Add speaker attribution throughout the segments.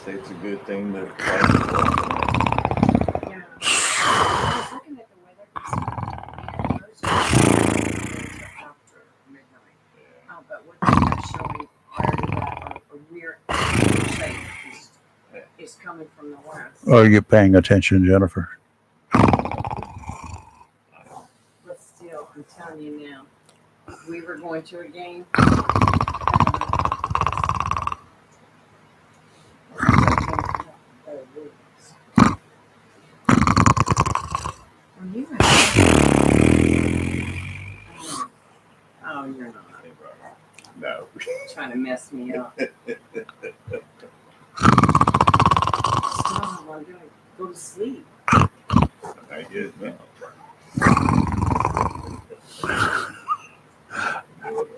Speaker 1: say it's a good thing that
Speaker 2: Yeah. I was looking at the weather this morning, and most after midnight. But what they have showing prior to that, a rear shape is coming from the west.
Speaker 3: Are you paying attention, Jennifer?
Speaker 2: But still, I'm telling you now, we were going to a game. Oh, you're not.
Speaker 1: No.
Speaker 2: Trying to mess me up. Stop, I'm going to go to sleep.
Speaker 1: I get it.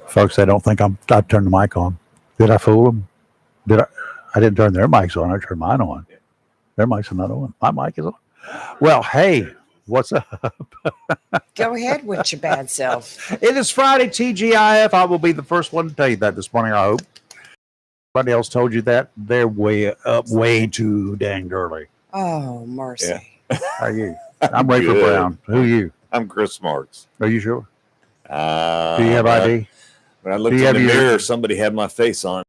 Speaker 3: Folks, I don't think I turned the mic on. Did I fool them? I didn't turn their mics on. I turned mine on. Their mic's another one. My mic is on. Well, hey, what's up?
Speaker 2: Go ahead with your bad self.
Speaker 3: It is Friday, TGIF. I will be the first one to tell you that this morning, I hope. Somebody else told you that? They're way up, way too dang early.
Speaker 2: Oh, mercy.
Speaker 3: How are you? I'm Rayford Brown. Who are you?
Speaker 1: I'm Chris Marks.
Speaker 3: Are you sure? Do you have ID?
Speaker 1: When I looked in the mirror, somebody had my face on.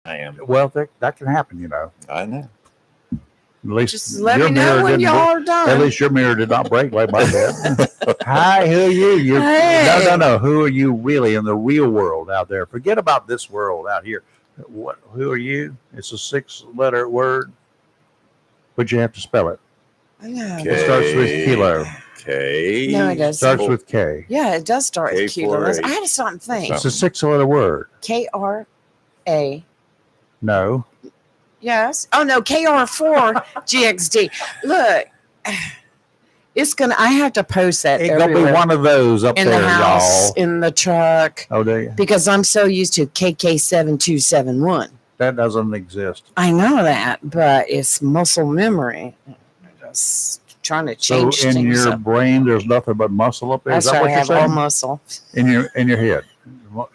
Speaker 1: I am.
Speaker 3: Well, that can happen, you know.
Speaker 1: I know.
Speaker 3: At least
Speaker 2: just let me know when y'all are done.
Speaker 3: At least your mirror did not break like my dad. Hi, who are you?
Speaker 2: Hey.
Speaker 3: No. Who are you really in the real world out there? Forget about this world out here. Who are you? It's a 6-letter word, but you have to spell it.
Speaker 2: I know.
Speaker 3: It starts with kilo.
Speaker 1: K.
Speaker 2: No, it doesn't.
Speaker 3: Starts with K.
Speaker 2: Yeah, it does start with kilo. I
Speaker 1: K4A.
Speaker 2: had to stop and think.
Speaker 3: It's a 6-letter word.
Speaker 2: KRA.
Speaker 3: No.
Speaker 2: Yes. Oh no, KR4 GXD. Look, I have to post that
Speaker 3: It's gonna be one of those up
Speaker 2: in
Speaker 3: there,
Speaker 2: the house,
Speaker 3: y'all.
Speaker 2: in the truck.
Speaker 3: Oh, do you?
Speaker 2: Because I'm so used to KK7271.
Speaker 3: That doesn't exist.
Speaker 2: I know that, but it's muscle memory. Just trying to change
Speaker 3: So in
Speaker 2: things
Speaker 3: your
Speaker 2: up.
Speaker 3: brain, there's nothing but muscle up there. Is
Speaker 2: That's
Speaker 3: that
Speaker 2: why
Speaker 3: what
Speaker 2: I
Speaker 3: you're
Speaker 2: have all
Speaker 3: saying?
Speaker 2: muscle.
Speaker 3: In your head,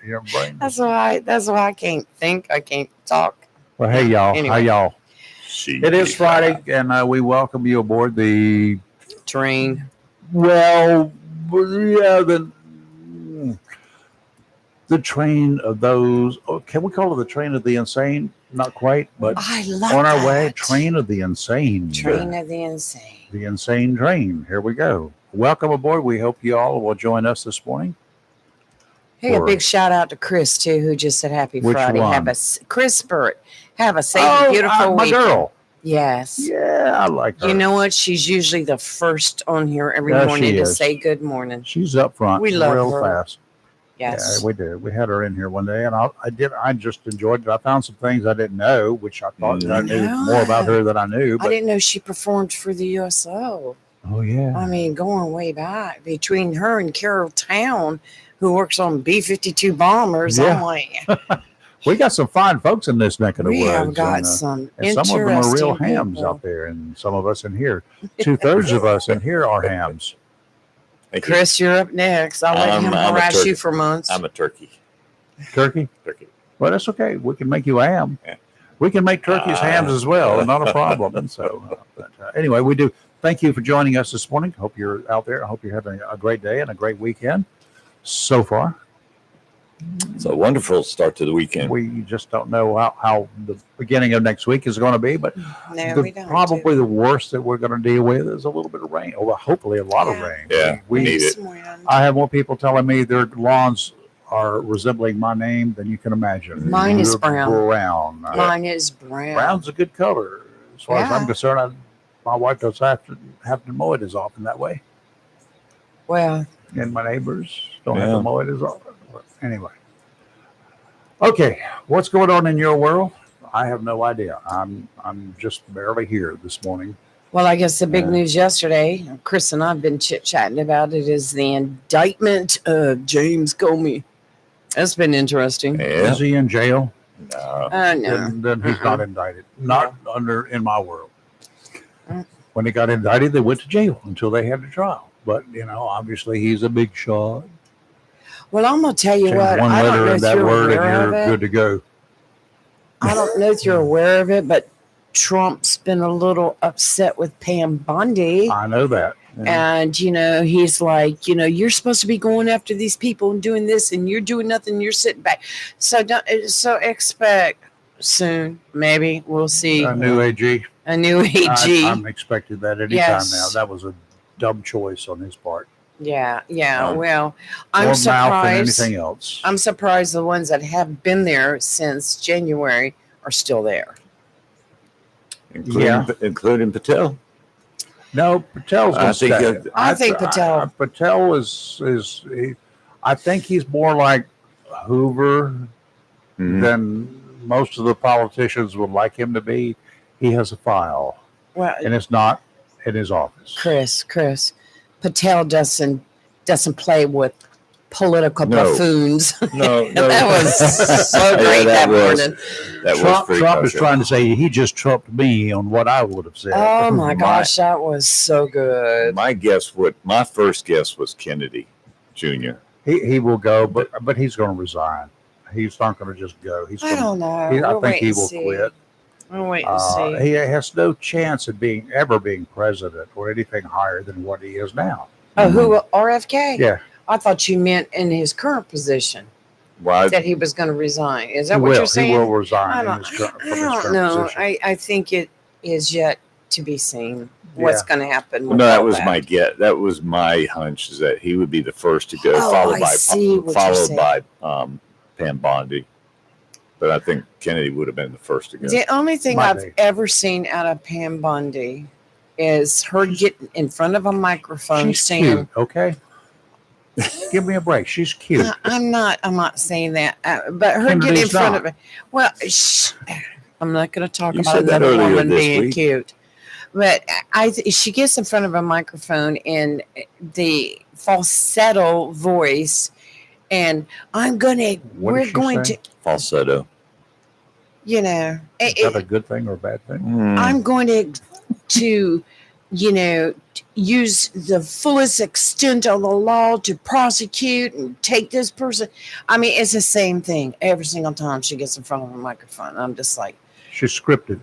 Speaker 3: your brain.
Speaker 2: That's why I can't think. I can't talk.
Speaker 3: Well, hey y'all,
Speaker 2: Anyway.
Speaker 3: how y'all? It is Friday, and we welcome you aboard the.
Speaker 2: Train.
Speaker 3: Well, yeah, the train of those. Oh, can we call it the train of the insane? Not quite, but
Speaker 2: I love
Speaker 3: on our
Speaker 2: that.
Speaker 3: way, train of the insane.
Speaker 2: Train of the insane.
Speaker 3: The insane train. Here we go. Welcome aboard. We hope you all will join us this morning.
Speaker 2: Hey, a big shout out to Chris too, who just said Happy
Speaker 3: Which
Speaker 2: Friday.
Speaker 3: one?
Speaker 2: Chris Burt. Have a safe, and beautiful
Speaker 3: my
Speaker 2: weekend.
Speaker 3: girl.
Speaker 2: Yes.
Speaker 3: Yeah, I like her.
Speaker 2: You know what? She's usually the first on here every
Speaker 3: Yeah,
Speaker 2: morning
Speaker 3: she
Speaker 2: to
Speaker 3: is.
Speaker 2: say good morning.
Speaker 3: She's up front.
Speaker 2: We love
Speaker 3: real
Speaker 2: her.
Speaker 3: fast.
Speaker 2: Yes.
Speaker 3: Yeah, we did. We had her in here one day, and I just enjoyed it. I found some things I didn't know, which I thought that I knew
Speaker 2: No.
Speaker 3: more about her than I knew.
Speaker 2: I
Speaker 3: But
Speaker 2: didn't know she performed for the USO.
Speaker 3: oh yeah,
Speaker 2: I mean, going way back between her and Carol Town, who works on B-52 bombers.
Speaker 3: Yeah.
Speaker 2: I'm like,
Speaker 3: we got some fine folks in this neck of the
Speaker 2: we
Speaker 3: woods.
Speaker 2: have got
Speaker 3: and,
Speaker 2: some
Speaker 3: and
Speaker 2: interesting
Speaker 3: some of them are real
Speaker 2: people.
Speaker 3: hams out there, and some of us in here, 2/3 of us in here are hams.
Speaker 1: Thank you.
Speaker 2: Chris, you're up next. I'll let him
Speaker 1: I'm a
Speaker 2: harass
Speaker 1: turkey.
Speaker 2: you for months.
Speaker 1: I'm a turkey.
Speaker 3: Turkey?
Speaker 1: Turkey.
Speaker 3: Well, that's okay. We can make you a ham.
Speaker 1: Yeah.
Speaker 3: We can make turkeys hams as well. Not a problem. And so, anyway, we do. Thank you for joining us this morning. Hope you're out there. I hope you're having a great day and a great weekend so far.
Speaker 1: It's a wonderful start to the weekend.
Speaker 3: We just don't know how the beginning of next week is going to be, but
Speaker 2: No, we don't.
Speaker 3: probably the worst that we're going to deal with is a little bit of rain. Well, hopefully a lot of
Speaker 2: Yeah.
Speaker 3: rain.
Speaker 1: Yeah, we need it.
Speaker 3: I have more people telling me their lawns are resembling my name than you can imagine.
Speaker 2: Mine is
Speaker 3: You're
Speaker 2: brown.
Speaker 3: Brown.
Speaker 2: Mine is brown.
Speaker 3: Brown's a good color. As far as
Speaker 2: Yeah.
Speaker 3: I'm concerned, my wife does have to mow it as often that way.
Speaker 2: Well,
Speaker 3: And my neighbors don't have
Speaker 1: Yeah.
Speaker 3: to mow it as often. But anyway. Okay, what's going on in your world? I have no idea. I'm just barely here this morning.
Speaker 2: well, I guess the big
Speaker 3: Yeah.
Speaker 2: news yesterday, Chris and I have been chit-chatting about it, is the indictment of James Comey. That's been interesting.
Speaker 1: Yeah.
Speaker 3: Is he in jail?
Speaker 1: No.
Speaker 2: No.
Speaker 3: Then he's not indicted. Not in my world.
Speaker 2: Mm.
Speaker 3: When he got indicted, they went to jail until they had the trial. But obviously he's a big shot.
Speaker 2: Well, I'm going to tell you
Speaker 3: Change
Speaker 2: what.
Speaker 3: one
Speaker 2: I don't
Speaker 3: letter
Speaker 2: know
Speaker 3: in
Speaker 2: if
Speaker 3: that
Speaker 2: you're
Speaker 3: word,
Speaker 2: aware
Speaker 3: and
Speaker 2: of
Speaker 3: you're
Speaker 2: it.
Speaker 3: good to go.
Speaker 2: I don't know if you're aware of it, but Trump's been a little upset with Pam Bondi.
Speaker 3: I know that.
Speaker 2: And, he's like, you're supposed to be going after these people and doing this, and you're doing nothing. You're sitting back. So expect soon, maybe we'll see
Speaker 3: A new AG.
Speaker 2: a new AG.
Speaker 3: I'm expecting that anytime now. That was a dumb choice on his part.
Speaker 2: Yeah. Well,
Speaker 3: More
Speaker 2: I'm
Speaker 3: mouth than
Speaker 2: surprised.
Speaker 3: anything else.
Speaker 2: I'm surprised the ones that have been there since January are still there.
Speaker 1: Including Patel.
Speaker 3: No, Patel's going to stay.
Speaker 2: I think Patel.
Speaker 3: Patel I think he's more like Hoover than most of the politicians would like him to be. He has a file, and it's not in his office.
Speaker 2: Chris, Patel doesn't play with political buffoons.
Speaker 1: No.
Speaker 2: That was so great that morning.
Speaker 3: Trump is trying to say he just trumped me on what I would have said.
Speaker 2: Oh my gosh, that was so good.
Speaker 1: My first guess was Kennedy Jr.
Speaker 3: He will go, but he's going to resign. He's not going to just go.
Speaker 2: I don't know.
Speaker 3: I think he will quit.
Speaker 2: We'll wait and see.
Speaker 3: He has no chance of ever being president or anything higher than what he is now.
Speaker 2: Oh, who? RFK?
Speaker 3: Yeah.
Speaker 2: I thought you meant in his current position.
Speaker 1: Why?
Speaker 2: That he was going to resign. Is that what you're saying?
Speaker 3: He will resign
Speaker 2: I don't know.
Speaker 3: Position.
Speaker 2: I think it is yet to be seen what's going to happen.
Speaker 1: No, that was my guess. That was my hunch, is that he would be the first to go, followed by Pam Bondi. But I think Kennedy would have been the first to go.
Speaker 2: The only thing I've ever seen out of Pam Bondi is her getting in front of a microphone saying,
Speaker 3: cute, okay? Give me a break. She's cute.
Speaker 2: I'm not saying that, but her getting in front of it. Well, I'm not going to talk about another woman being cute, but she gets in front of a microphone in the falsetto voice, and we're going to
Speaker 1: falsetto.
Speaker 3: Is that a good thing or a bad thing?
Speaker 2: I'm going to use the fullest extent of the law to prosecute and take this person. I mean, it's the same thing every single time she gets in front of a microphone. I'm just like,
Speaker 3: she's scripted.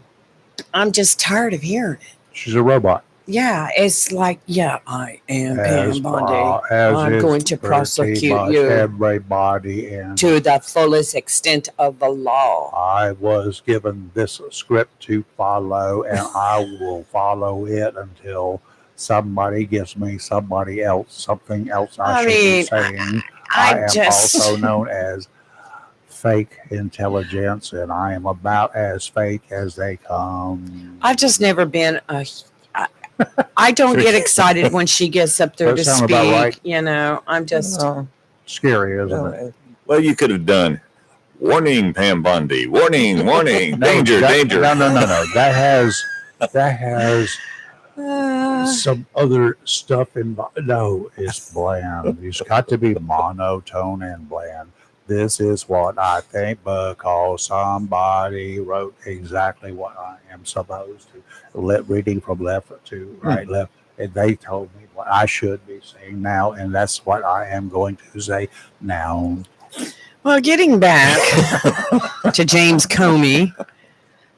Speaker 2: I'm just tired of hearing it.
Speaker 3: She's a robot.
Speaker 2: Yeah, it's like, I am Pam Bondi. I'm going to prosecute you,
Speaker 3: everybody, and
Speaker 2: to the fullest extent of the law.
Speaker 3: I was given this script to follow, and I will follow it until somebody gives me something else I should be saying. I am also known as fake intelligence, and I am about as fake as they come.
Speaker 2: I've just never been I don't get excited when she gets up there to speak. Right. I'm just
Speaker 3: scary, isn't it?
Speaker 1: Well, you could have done warning, Pam Bondi, warning, danger.
Speaker 3: No. That has some other stuff involved. No, it's bland. It's got to be monotone and bland. This is what I think because somebody wrote exactly what I am supposed to. Reading from left to right, left. And they told me what I should be saying now, and that's what I am going to say now.
Speaker 2: Well, getting back to James Comey,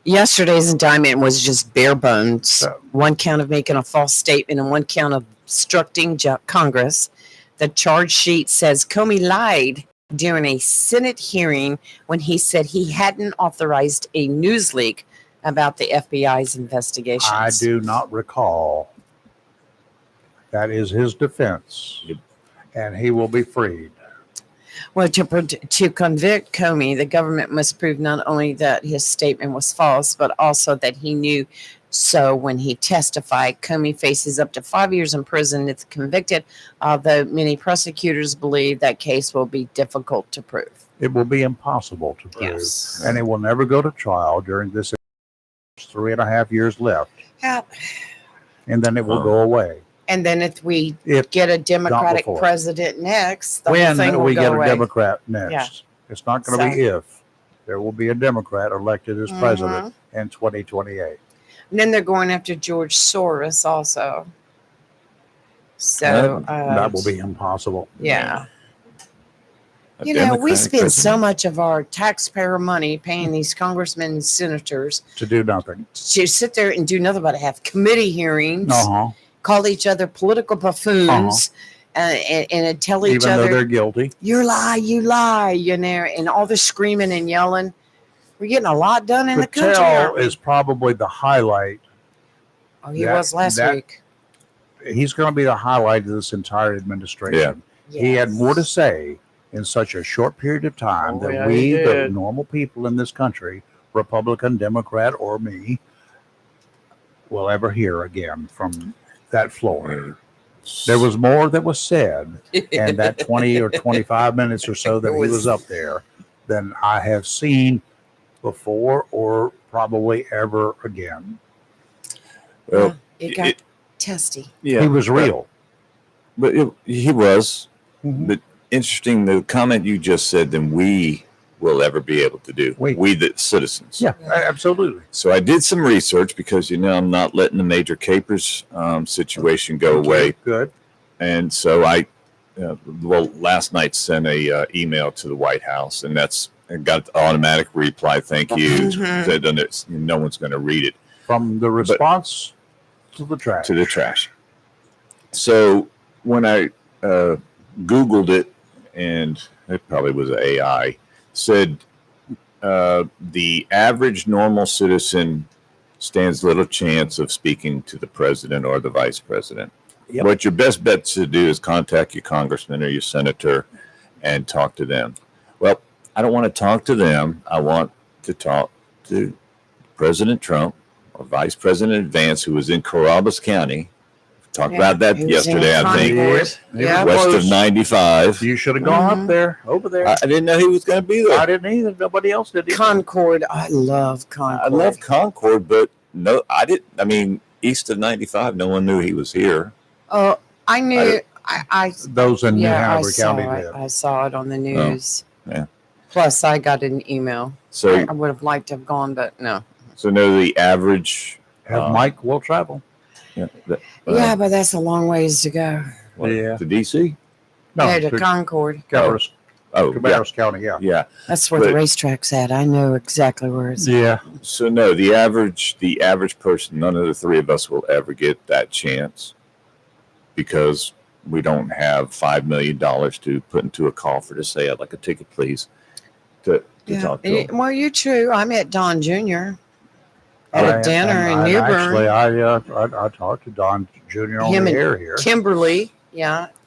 Speaker 2: yesterday's indictment was just bare bones. One count of making a false statement and one count of obstructing Congress. The charge sheet says Comey lied during a Senate hearing when he said he hadn't authorized a news leak about the FBI's investigations.
Speaker 3: I do not recall. That is his defense, and he will be freed.
Speaker 2: Well, to convict Comey, the government must prove not only that his statement was false, but also that he knew so when he testified. Comey faces up to 5 years in prison if convicted, although many prosecutors believe that case will be difficult to prove.
Speaker 3: It will be impossible to prove,
Speaker 2: yes.
Speaker 3: And it will never go to trial during this 3.5 years left. And then it will go away.
Speaker 2: And then if we get a Democratic president next, the whole thing will
Speaker 3: we
Speaker 2: go
Speaker 3: get
Speaker 2: away.
Speaker 3: A Democrat next. It's not going to be if. There will be a Democrat elected as president in 2028.
Speaker 2: And then they're going after George Soros also. So
Speaker 3: that will be impossible.
Speaker 2: Yeah. You know, we spend so much of our taxpayer money paying these congressmen and senators
Speaker 3: to do nothing.
Speaker 2: to sit there and do nothing but have committee hearings, call each other political buffoons, and tell each
Speaker 3: Even
Speaker 2: other
Speaker 3: though they're guilty.
Speaker 2: you lie, you know, and all this screaming and yelling. We're getting a lot done in the country.
Speaker 3: Patel is probably the highlight.
Speaker 2: Oh, he was last week.
Speaker 3: He's going to be the highlight of this entire administration.
Speaker 2: Yeah.
Speaker 3: He had more to say in such a short period of time than we, the normal people in this country, Republican, Democrat, or me, will ever hear again from that floor. There was more that was said in that 20 or 25 minutes or so that he was up there than I have seen before or probably ever again.
Speaker 1: Well,
Speaker 2: it got testy.
Speaker 1: Yeah,
Speaker 3: he was real.
Speaker 1: But he was. Mm-hmm. But interesting, the comment you just said, than we will ever be able to do. We the citizens.
Speaker 3: Yeah, absolutely.
Speaker 1: So I did some research because, I'm not letting the Major Capers situation go away.
Speaker 3: Good.
Speaker 1: And so I, last night sent a email to the White House, and got the automatic reply. Thank you.
Speaker 2: Mm-hmm.
Speaker 1: No one's going to read it.
Speaker 3: From the response to the trash.
Speaker 1: To the trash. So when I Googled it, and it probably was AI, said the average normal citizen stands little chance of speaking to the president or the vice president. Yep. What your best bet to do is contact your congressman or your senator and talk to them. Well, I don't want to talk to them. I want to talk to President Trump or Vice President Vance, who was in Carrabas County. Talked about that yesterday, I think. West of 95.
Speaker 3: You should have gone up there, over there.
Speaker 1: I didn't know he was going to be there.
Speaker 3: I didn't either. Nobody else did either.
Speaker 2: Concord. I love Concord.
Speaker 1: I love Concord, but no, I didn't. I mean, east of 95, no one knew he was here.
Speaker 2: Oh, I knew.
Speaker 3: Those in New Hanover County did.
Speaker 2: I saw it on the news.
Speaker 1: Oh, yeah.
Speaker 2: Plus, I got an email.
Speaker 1: So
Speaker 2: I would have liked to have gone, but no.
Speaker 1: So, no, the average.
Speaker 3: Mike will travel.
Speaker 1: Yeah,
Speaker 2: but that's a long ways to go.
Speaker 1: To D.C.?
Speaker 2: No, to Concord.
Speaker 3: Cabarrus County,
Speaker 1: Yeah.
Speaker 2: That's where the racetrack's at. I know exactly where it's at.
Speaker 3: Yeah.
Speaker 1: So, no, the average person, none of the three of us will ever get that chance because we don't have $5 million to put into a coffer to say, I'd like a ticket, please, to talk to him.
Speaker 2: Well, you're true. I met Don Jr. at a dinner in New Bern.
Speaker 3: Actually, I talked to Don Jr. on the air here.
Speaker 2: Kimberly,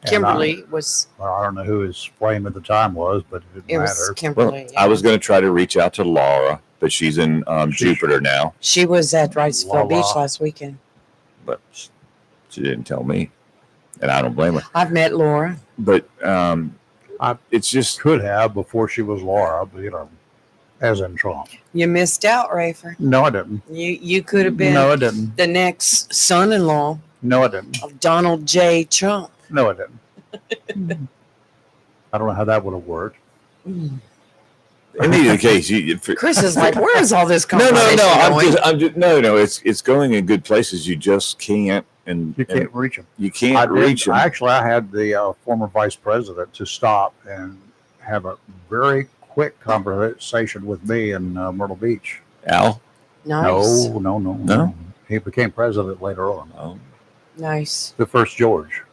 Speaker 2: Kimberly was.
Speaker 3: Well, I don't know who his flame at the time was, but it didn't matter.
Speaker 2: Was Kimberly.
Speaker 1: Well, I was going to try to reach out to Laura, but she's in Jupiter now.
Speaker 2: She was at Wrightsville Beach last weekend.
Speaker 1: But she didn't tell me, and I don't blame her.
Speaker 2: I've met Laura.
Speaker 1: But it's just.
Speaker 3: Could have before she was Laura, but as in Trump.
Speaker 2: You missed out, Rayford.
Speaker 3: No, I didn't.
Speaker 2: You could have been.
Speaker 3: No, I didn't.
Speaker 2: The next son-in-law.
Speaker 3: No, I didn't.
Speaker 2: Of Donald J. Trump.
Speaker 3: No, I didn't. I don't know how that would have worked.
Speaker 1: In either case,
Speaker 2: Chris is like, "Where is all this conversation going?"
Speaker 1: No. It's going in good places. You just can't, and
Speaker 3: you can't reach them.
Speaker 1: You can't reach them.
Speaker 3: Actually, I had the former vice president to stop and have a very quick conversation with me in Myrtle Beach.
Speaker 1: Al?
Speaker 2: Nice.
Speaker 3: No. He became president later on.
Speaker 1: Oh.
Speaker 2: Nice.
Speaker 3: The first George.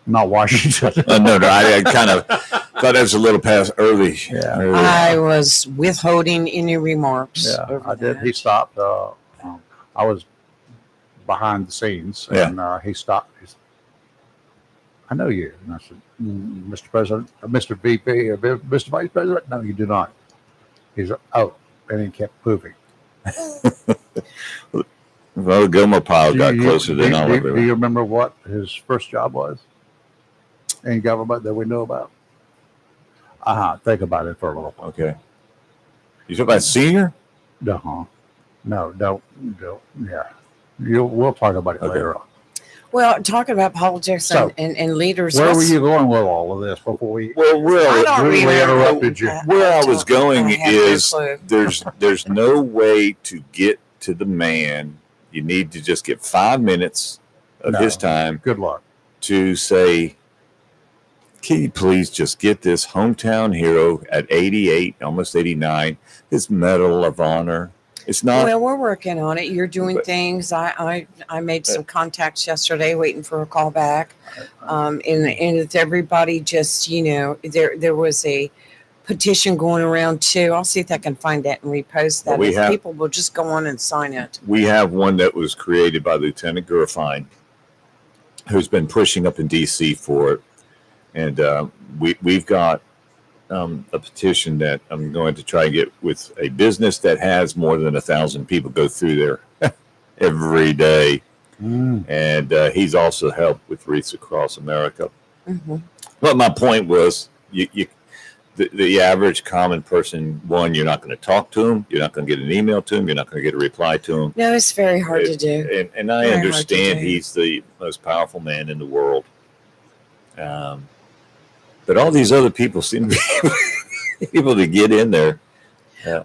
Speaker 3: Not Washington.
Speaker 1: No, I kind of thought it was a little past early.
Speaker 3: Yeah.
Speaker 2: I was withholding any remarks.
Speaker 3: Yeah, I did. He stopped. I was behind the scenes, and he stopped. I know you. And I said, Mr. President, Mr. VP, or Mr. Vice President? No, you do not. He said, oh, and he kept moving.
Speaker 1: Well, Gilmore Pyle got closer than all of it.
Speaker 3: Do you remember what his first job was in government that we know about? Think about it for a little.
Speaker 1: Okay. You talking about senior?
Speaker 3: No, don't. Yeah. We'll talk about it later on.
Speaker 2: Well, talking about politics and leaders.
Speaker 3: Where were you going with all of this before we?
Speaker 1: Well,
Speaker 3: we interrupted you.
Speaker 1: Where I was going is there's no way to get to the man. You need to just get 5 minutes of his time.
Speaker 3: Good luck.
Speaker 1: To say, can you please just get this hometown hero at 88, almost 89, his Medal of Honor? It's not.
Speaker 2: Well, we're working on it. You're doing
Speaker 1: But-
Speaker 2: things. I made some contacts yesterday, waiting for a call back. And it's everybody just, there was a petition going around too. I'll see if I can find that and repost that.
Speaker 1: Well,
Speaker 2: People will just go on and sign it.
Speaker 1: We have one that was created by Lieutenant Gurfine, who's been pushing up in D.C. for it. And we've got a petition that I'm going to try and get with a business that has more than 1,000 people go through there every day. And he's also helped with Wreaths Across America.
Speaker 2: Mm-hmm.
Speaker 1: But my point was, the average common person, one, you're not going to talk to him. You're not going to get an email to him. You're not going to get a reply to him.
Speaker 2: No, it's very hard to do.
Speaker 1: And I
Speaker 2: Very
Speaker 1: understand
Speaker 2: hard to do.
Speaker 1: he's the most powerful man in the world. But all these other people seem to be able to get in there.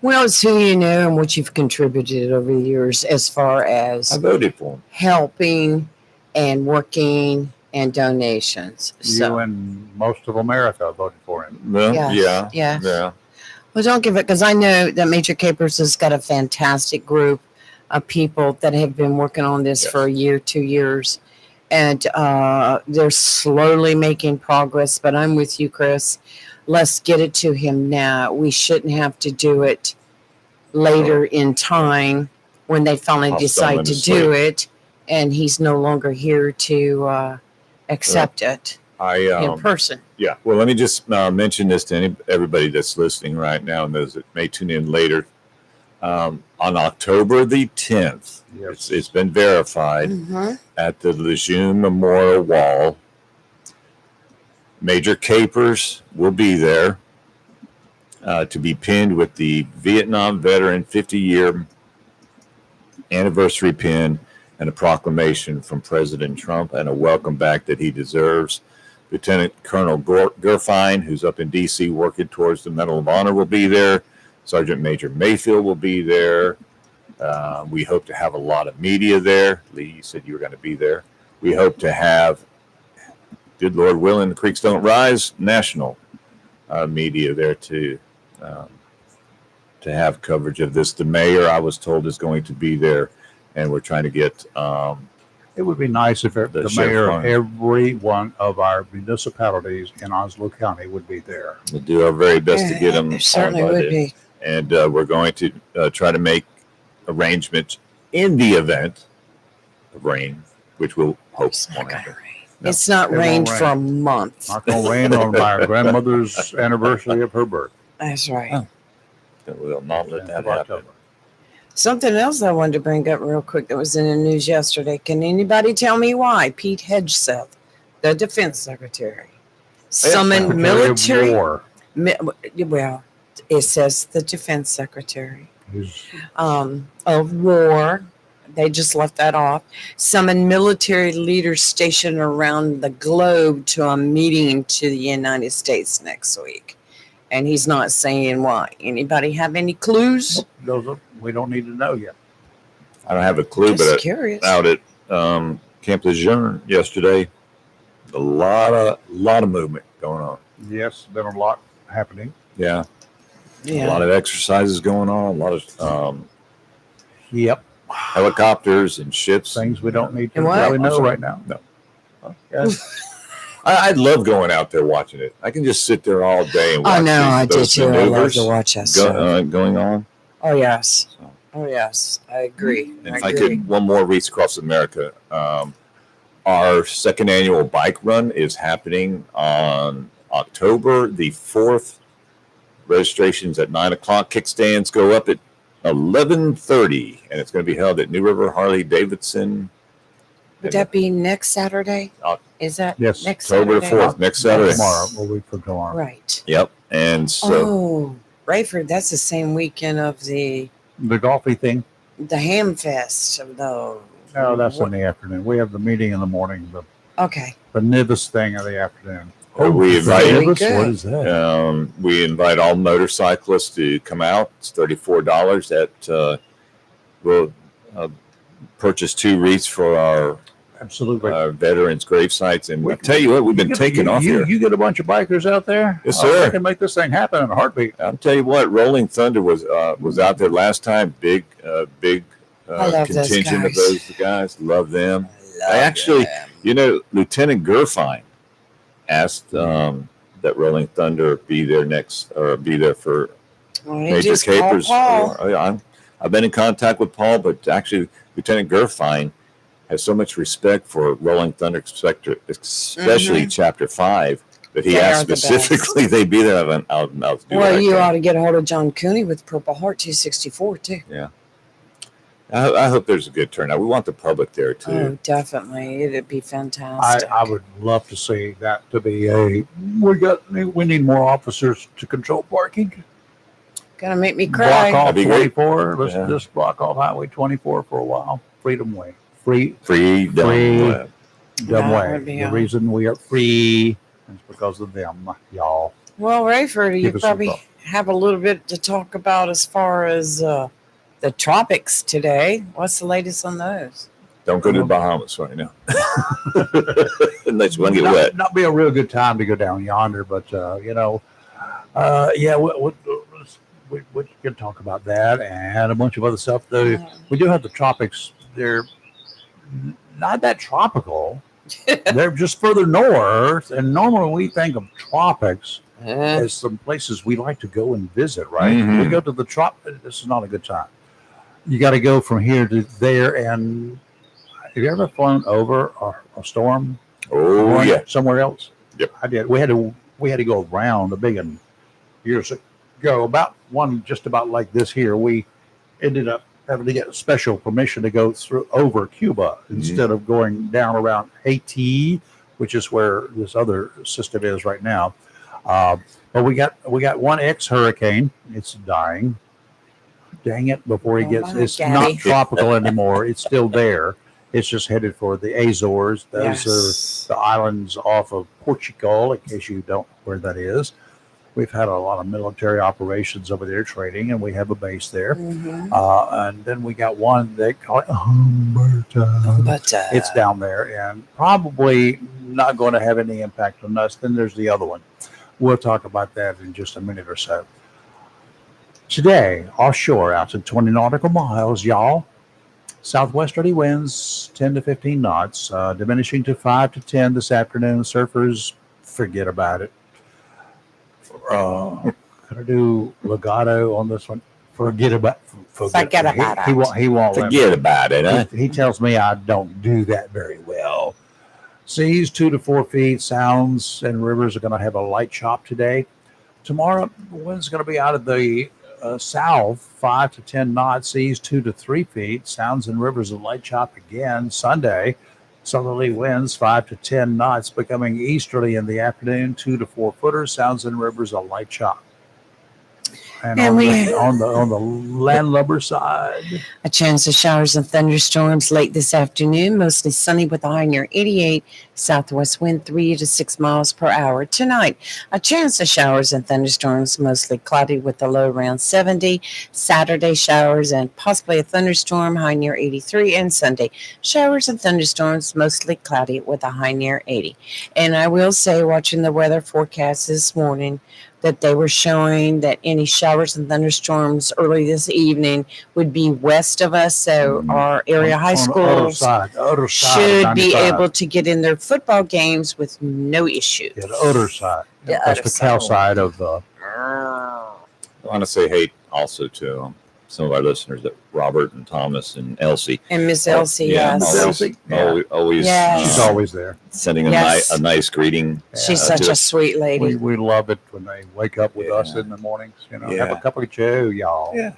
Speaker 2: Well, it's who you know and what you've contributed over the years as far as
Speaker 1: I voted for him.
Speaker 2: helping and working and donations.
Speaker 3: You and most of America voted for him.
Speaker 1: Well,
Speaker 2: Yes,
Speaker 1: yeah.
Speaker 2: yes.
Speaker 1: Yeah.
Speaker 2: Well, don't give it, because I know that Major Capers has got a fantastic group of people that have been working on this
Speaker 1: Yes.
Speaker 2: for a year, 2 years. And they're slowly making progress. But I'm with you, Chris. Let's get it to him now. We shouldn't have to do it later in time when they finally
Speaker 1: I'll
Speaker 2: decide to
Speaker 1: summon
Speaker 2: do
Speaker 1: his
Speaker 2: it. And he's no longer here to accept it in person.
Speaker 1: Yeah. Well, let me just mention this to everybody that's listening right now and those that may tune in later. On October the 10th,
Speaker 3: Yes.
Speaker 1: it's been verified
Speaker 2: Mm-hmm.
Speaker 1: at the Lejeune Memorial Wall. Major Capers will be there to be pinned with the Vietnam veteran 50-year anniversary pin and a proclamation from President Trump and a welcome back that he deserves. Lieutenant Colonel Gurfine, who's up in D.C. working towards the Medal of Honor, will be there. Sergeant Major Mayfield will be there. We hope to have a lot of media there. Lee, you said you were going to be there. We hope to have, good Lord willing, the creeks don't rise, national media there to have coverage of this. The mayor, I was told, is going to be there, and we're trying to get
Speaker 3: It would be nice if the mayor of
Speaker 1: sheriff
Speaker 3: every one of our municipalities in Oslo County would be there.
Speaker 1: we'll do our very best to get them
Speaker 2: There certainly
Speaker 1: on by
Speaker 2: would
Speaker 1: then.
Speaker 2: be.
Speaker 1: And we're going to try to make arrangements in the event of rain, which we'll hope
Speaker 2: It's not
Speaker 1: won't
Speaker 2: gonna
Speaker 1: happen.
Speaker 2: rain.
Speaker 1: No.
Speaker 2: It's not
Speaker 3: It won't
Speaker 2: rained
Speaker 3: rain.
Speaker 2: for a month.
Speaker 3: Not going to rain on my grandmother's anniversary of her birth.
Speaker 2: That's right.
Speaker 1: Oh. We'll not let
Speaker 3: 10th
Speaker 1: that
Speaker 3: of
Speaker 1: happen.
Speaker 3: October.
Speaker 2: Something else I wanted to bring up real quick that was in the news yesterday. Can anybody tell me why Pete Hegseth, the defense secretary, summoned
Speaker 3: Secretary of
Speaker 2: military?
Speaker 3: War.
Speaker 2: Well, it says the defense secretary
Speaker 3: He's
Speaker 2: of war. They just left that off. Summoned military leaders stationed around the globe to a meeting to the United States next week. And he's not saying why. Anybody have any clues?
Speaker 3: we don't need to know yet.
Speaker 1: I don't have a clue,
Speaker 2: Just
Speaker 1: but
Speaker 2: curious.
Speaker 1: out at Camp Lejeune yesterday, a lot of movement going on.
Speaker 3: Yes, been a lot happening.
Speaker 1: Yeah, a
Speaker 2: Yeah.
Speaker 1: lot of exercises going on. A lot of
Speaker 3: Yep.
Speaker 1: helicopters and ships.
Speaker 3: Things we don't need to
Speaker 2: And what?
Speaker 3: really
Speaker 1: I'm
Speaker 3: know
Speaker 1: sorry.
Speaker 3: right now.
Speaker 1: No. Yeah. I love going out there watching it. I can just sit there all day and watch
Speaker 2: Oh no, I did
Speaker 1: those
Speaker 2: too. I love
Speaker 1: maneuvers
Speaker 2: to watch that stuff.
Speaker 1: going on.
Speaker 2: Oh yes.
Speaker 1: So,
Speaker 2: Oh yes. I agree.
Speaker 1: and
Speaker 2: I
Speaker 1: if I
Speaker 2: agree.
Speaker 1: could, one more Wreaths Across America. Our second annual bike run is happening on October the 4th. Registrations at 9:00. Kickstands go up at 11:30, and it's going to be held at New River Harley Davidson.
Speaker 2: Would that be next Saturday?
Speaker 1: Oc-
Speaker 2: Is that
Speaker 3: Yes.
Speaker 2: next
Speaker 1: October
Speaker 2: Saturday?
Speaker 1: 4th, next Saturday.
Speaker 3: Tomorrow, a week from tomorrow.
Speaker 2: Right.
Speaker 1: Yep. And so,
Speaker 2: Oh, Rayford, that's the same weekend of the
Speaker 3: The golfy thing.
Speaker 2: Ham Fest. Though.
Speaker 3: No, that's in the afternoon. We have the meeting in the morning,
Speaker 2: Okay.
Speaker 3: the NIVIS thing in the afternoon.
Speaker 1: we
Speaker 2: Very
Speaker 1: invite
Speaker 2: good.
Speaker 3: What is that?
Speaker 1: we invite all motorcyclists to come out. It's $34. We'll purchase 2 wreaths for our
Speaker 3: Absolutely.
Speaker 1: veterans' grave sites. And I tell you what, we've been taking off
Speaker 3: you,
Speaker 1: here.
Speaker 3: You get a bunch of bikers out there.
Speaker 1: Yes,
Speaker 3: They
Speaker 1: sir.
Speaker 3: can make this thing happen in a heartbeat.
Speaker 1: I'll tell you what, Rolling Thunder was out there last time. Big
Speaker 2: I love those
Speaker 1: contingent of
Speaker 2: guys.
Speaker 1: those guys. Love them. I actually, Lieutenant Gerfine asked that Rolling Thunder be there for major
Speaker 2: Just call
Speaker 1: capers.
Speaker 2: Paul.
Speaker 1: I've been in contact with Paul, but actually Lieutenant Gerfine has so much respect for Rolling Thunder sector, especially Chapter 5, that he
Speaker 2: They
Speaker 1: asked
Speaker 2: are the
Speaker 1: specifically they be there. I'll do
Speaker 2: Well, you
Speaker 1: that.
Speaker 2: ought to get a hold of John Cooney with Purple Heart 264 too.
Speaker 1: Yeah. I hope there's a good turnout. We want the public there too.
Speaker 2: Oh, definitely. It'd be fantastic.
Speaker 3: I would love to see that to be we need more officers to control parking.
Speaker 2: Gonna make me
Speaker 3: Block
Speaker 2: cry.
Speaker 3: off
Speaker 1: That'd be great.
Speaker 3: 24. Let's
Speaker 1: Yeah.
Speaker 3: just block off Highway 24 for a while. Freedom Way. Free
Speaker 1: Free.
Speaker 3: That
Speaker 2: That
Speaker 3: way.
Speaker 2: would be
Speaker 3: The
Speaker 2: all.
Speaker 3: reason we are free is because of them, y'all.
Speaker 2: Well, Rayford, you
Speaker 3: Give us some
Speaker 2: probably
Speaker 3: thought.
Speaker 2: have a little bit to talk about as far as the tropics today. What's the latest on those?
Speaker 1: Don't go to the Bahamas right now. Unless you want to get wet.
Speaker 3: Not be a real good time to go down yonder, but we can talk about that and a bunch of other stuff. Though we do have the tropics. They're not that tropical. They're just further north, and normally we think of tropics as some places we like to go and visit. Right?
Speaker 1: Mhm.
Speaker 3: We go to the This is not a good time. You got to go from here to there. And have you ever flown over a storm?
Speaker 1: Oh yeah.
Speaker 3: Somewhere else.
Speaker 1: Yep.
Speaker 3: I did. We had to go around a big one years ago. About one just about like this here. We ended up having to get special permission to go over Cuba instead of going down around Haiti, which is where this other system is right now. But we got one ex-hurricane. It's dying. Dang it! Before he
Speaker 2: Oh,
Speaker 3: gets,
Speaker 2: my
Speaker 3: it's
Speaker 2: Gabby.
Speaker 3: not tropical anymore. It's still there. It's just headed for the Azores. Those
Speaker 2: Yes.
Speaker 3: are the islands off of Portugal, in case you don't know where that is. We've had a lot of military operations over there training, and we have a base there.
Speaker 2: Mhm.
Speaker 3: And then we got one they call it Humberto.
Speaker 2: But
Speaker 3: It's down there and probably not going to have any impact on us. Then there's the other one. We'll talk about that in just a minute or so. Today, offshore, out to 20 nautical miles, y'all. Southwesterly winds 10 to 15 knots, diminishing to 5 to 10 this afternoon. Surfers, forget about it. Can I do legato on this one? Forget about
Speaker 2: Forget about
Speaker 3: He
Speaker 2: it.
Speaker 3: won't. He won't. let me.
Speaker 1: Forget about it, huh?
Speaker 3: He tells me I don't do that very well. Seas 2 to 4 feet. Sounds and rivers are going to have a light chop today. Tomorrow, the wind's going to be out of the south, 5 to 10 knots. Seas 2 to 3 feet. Sounds and rivers a light chop again. Sunday, southerly winds 5 to 10 knots, becoming easterly in the afternoon. 2 to 4 footers. Sounds and rivers a light chop. And
Speaker 2: And
Speaker 3: on the landlubber side,
Speaker 2: a chance of showers and thunderstorms late this afternoon, mostly sunny with a high near 88, southwest wind 3 to 6 miles per hour. Tonight, a chance of showers and thunderstorms, mostly cloudy with a low around 70. Saturday, showers and possibly a thunderstorm, high near 83. And Sunday, showers and thunderstorms, mostly cloudy with a high near 80. And I will say, watching the weather forecast this morning, that they were showing that any showers and thunderstorms early this evening would be west of us. So our area high
Speaker 3: on the other
Speaker 2: schools
Speaker 3: side of
Speaker 2: should be
Speaker 3: 95.
Speaker 2: able to get in their football games with no issues.
Speaker 3: Yeah, the other side.
Speaker 2: The
Speaker 3: That's
Speaker 2: other
Speaker 3: the Cal
Speaker 2: side.
Speaker 3: side of
Speaker 1: I want to say hey also to some of our listeners, that Robert and Thomas and Elsie.
Speaker 2: And Miss Elsie,
Speaker 1: Yeah,
Speaker 2: yes.
Speaker 3: Elsie.
Speaker 1: always
Speaker 2: Yes.
Speaker 3: She's always there.
Speaker 1: sending
Speaker 2: Yes.
Speaker 1: a nice greeting.
Speaker 2: She's
Speaker 1: to
Speaker 2: such a
Speaker 1: us.
Speaker 2: sweet lady.
Speaker 3: We love it when they wake up with us
Speaker 1: Yeah.
Speaker 3: in the mornings. You know, have
Speaker 1: Yeah.
Speaker 3: a cup of joe, y'all.
Speaker 1: Yeah.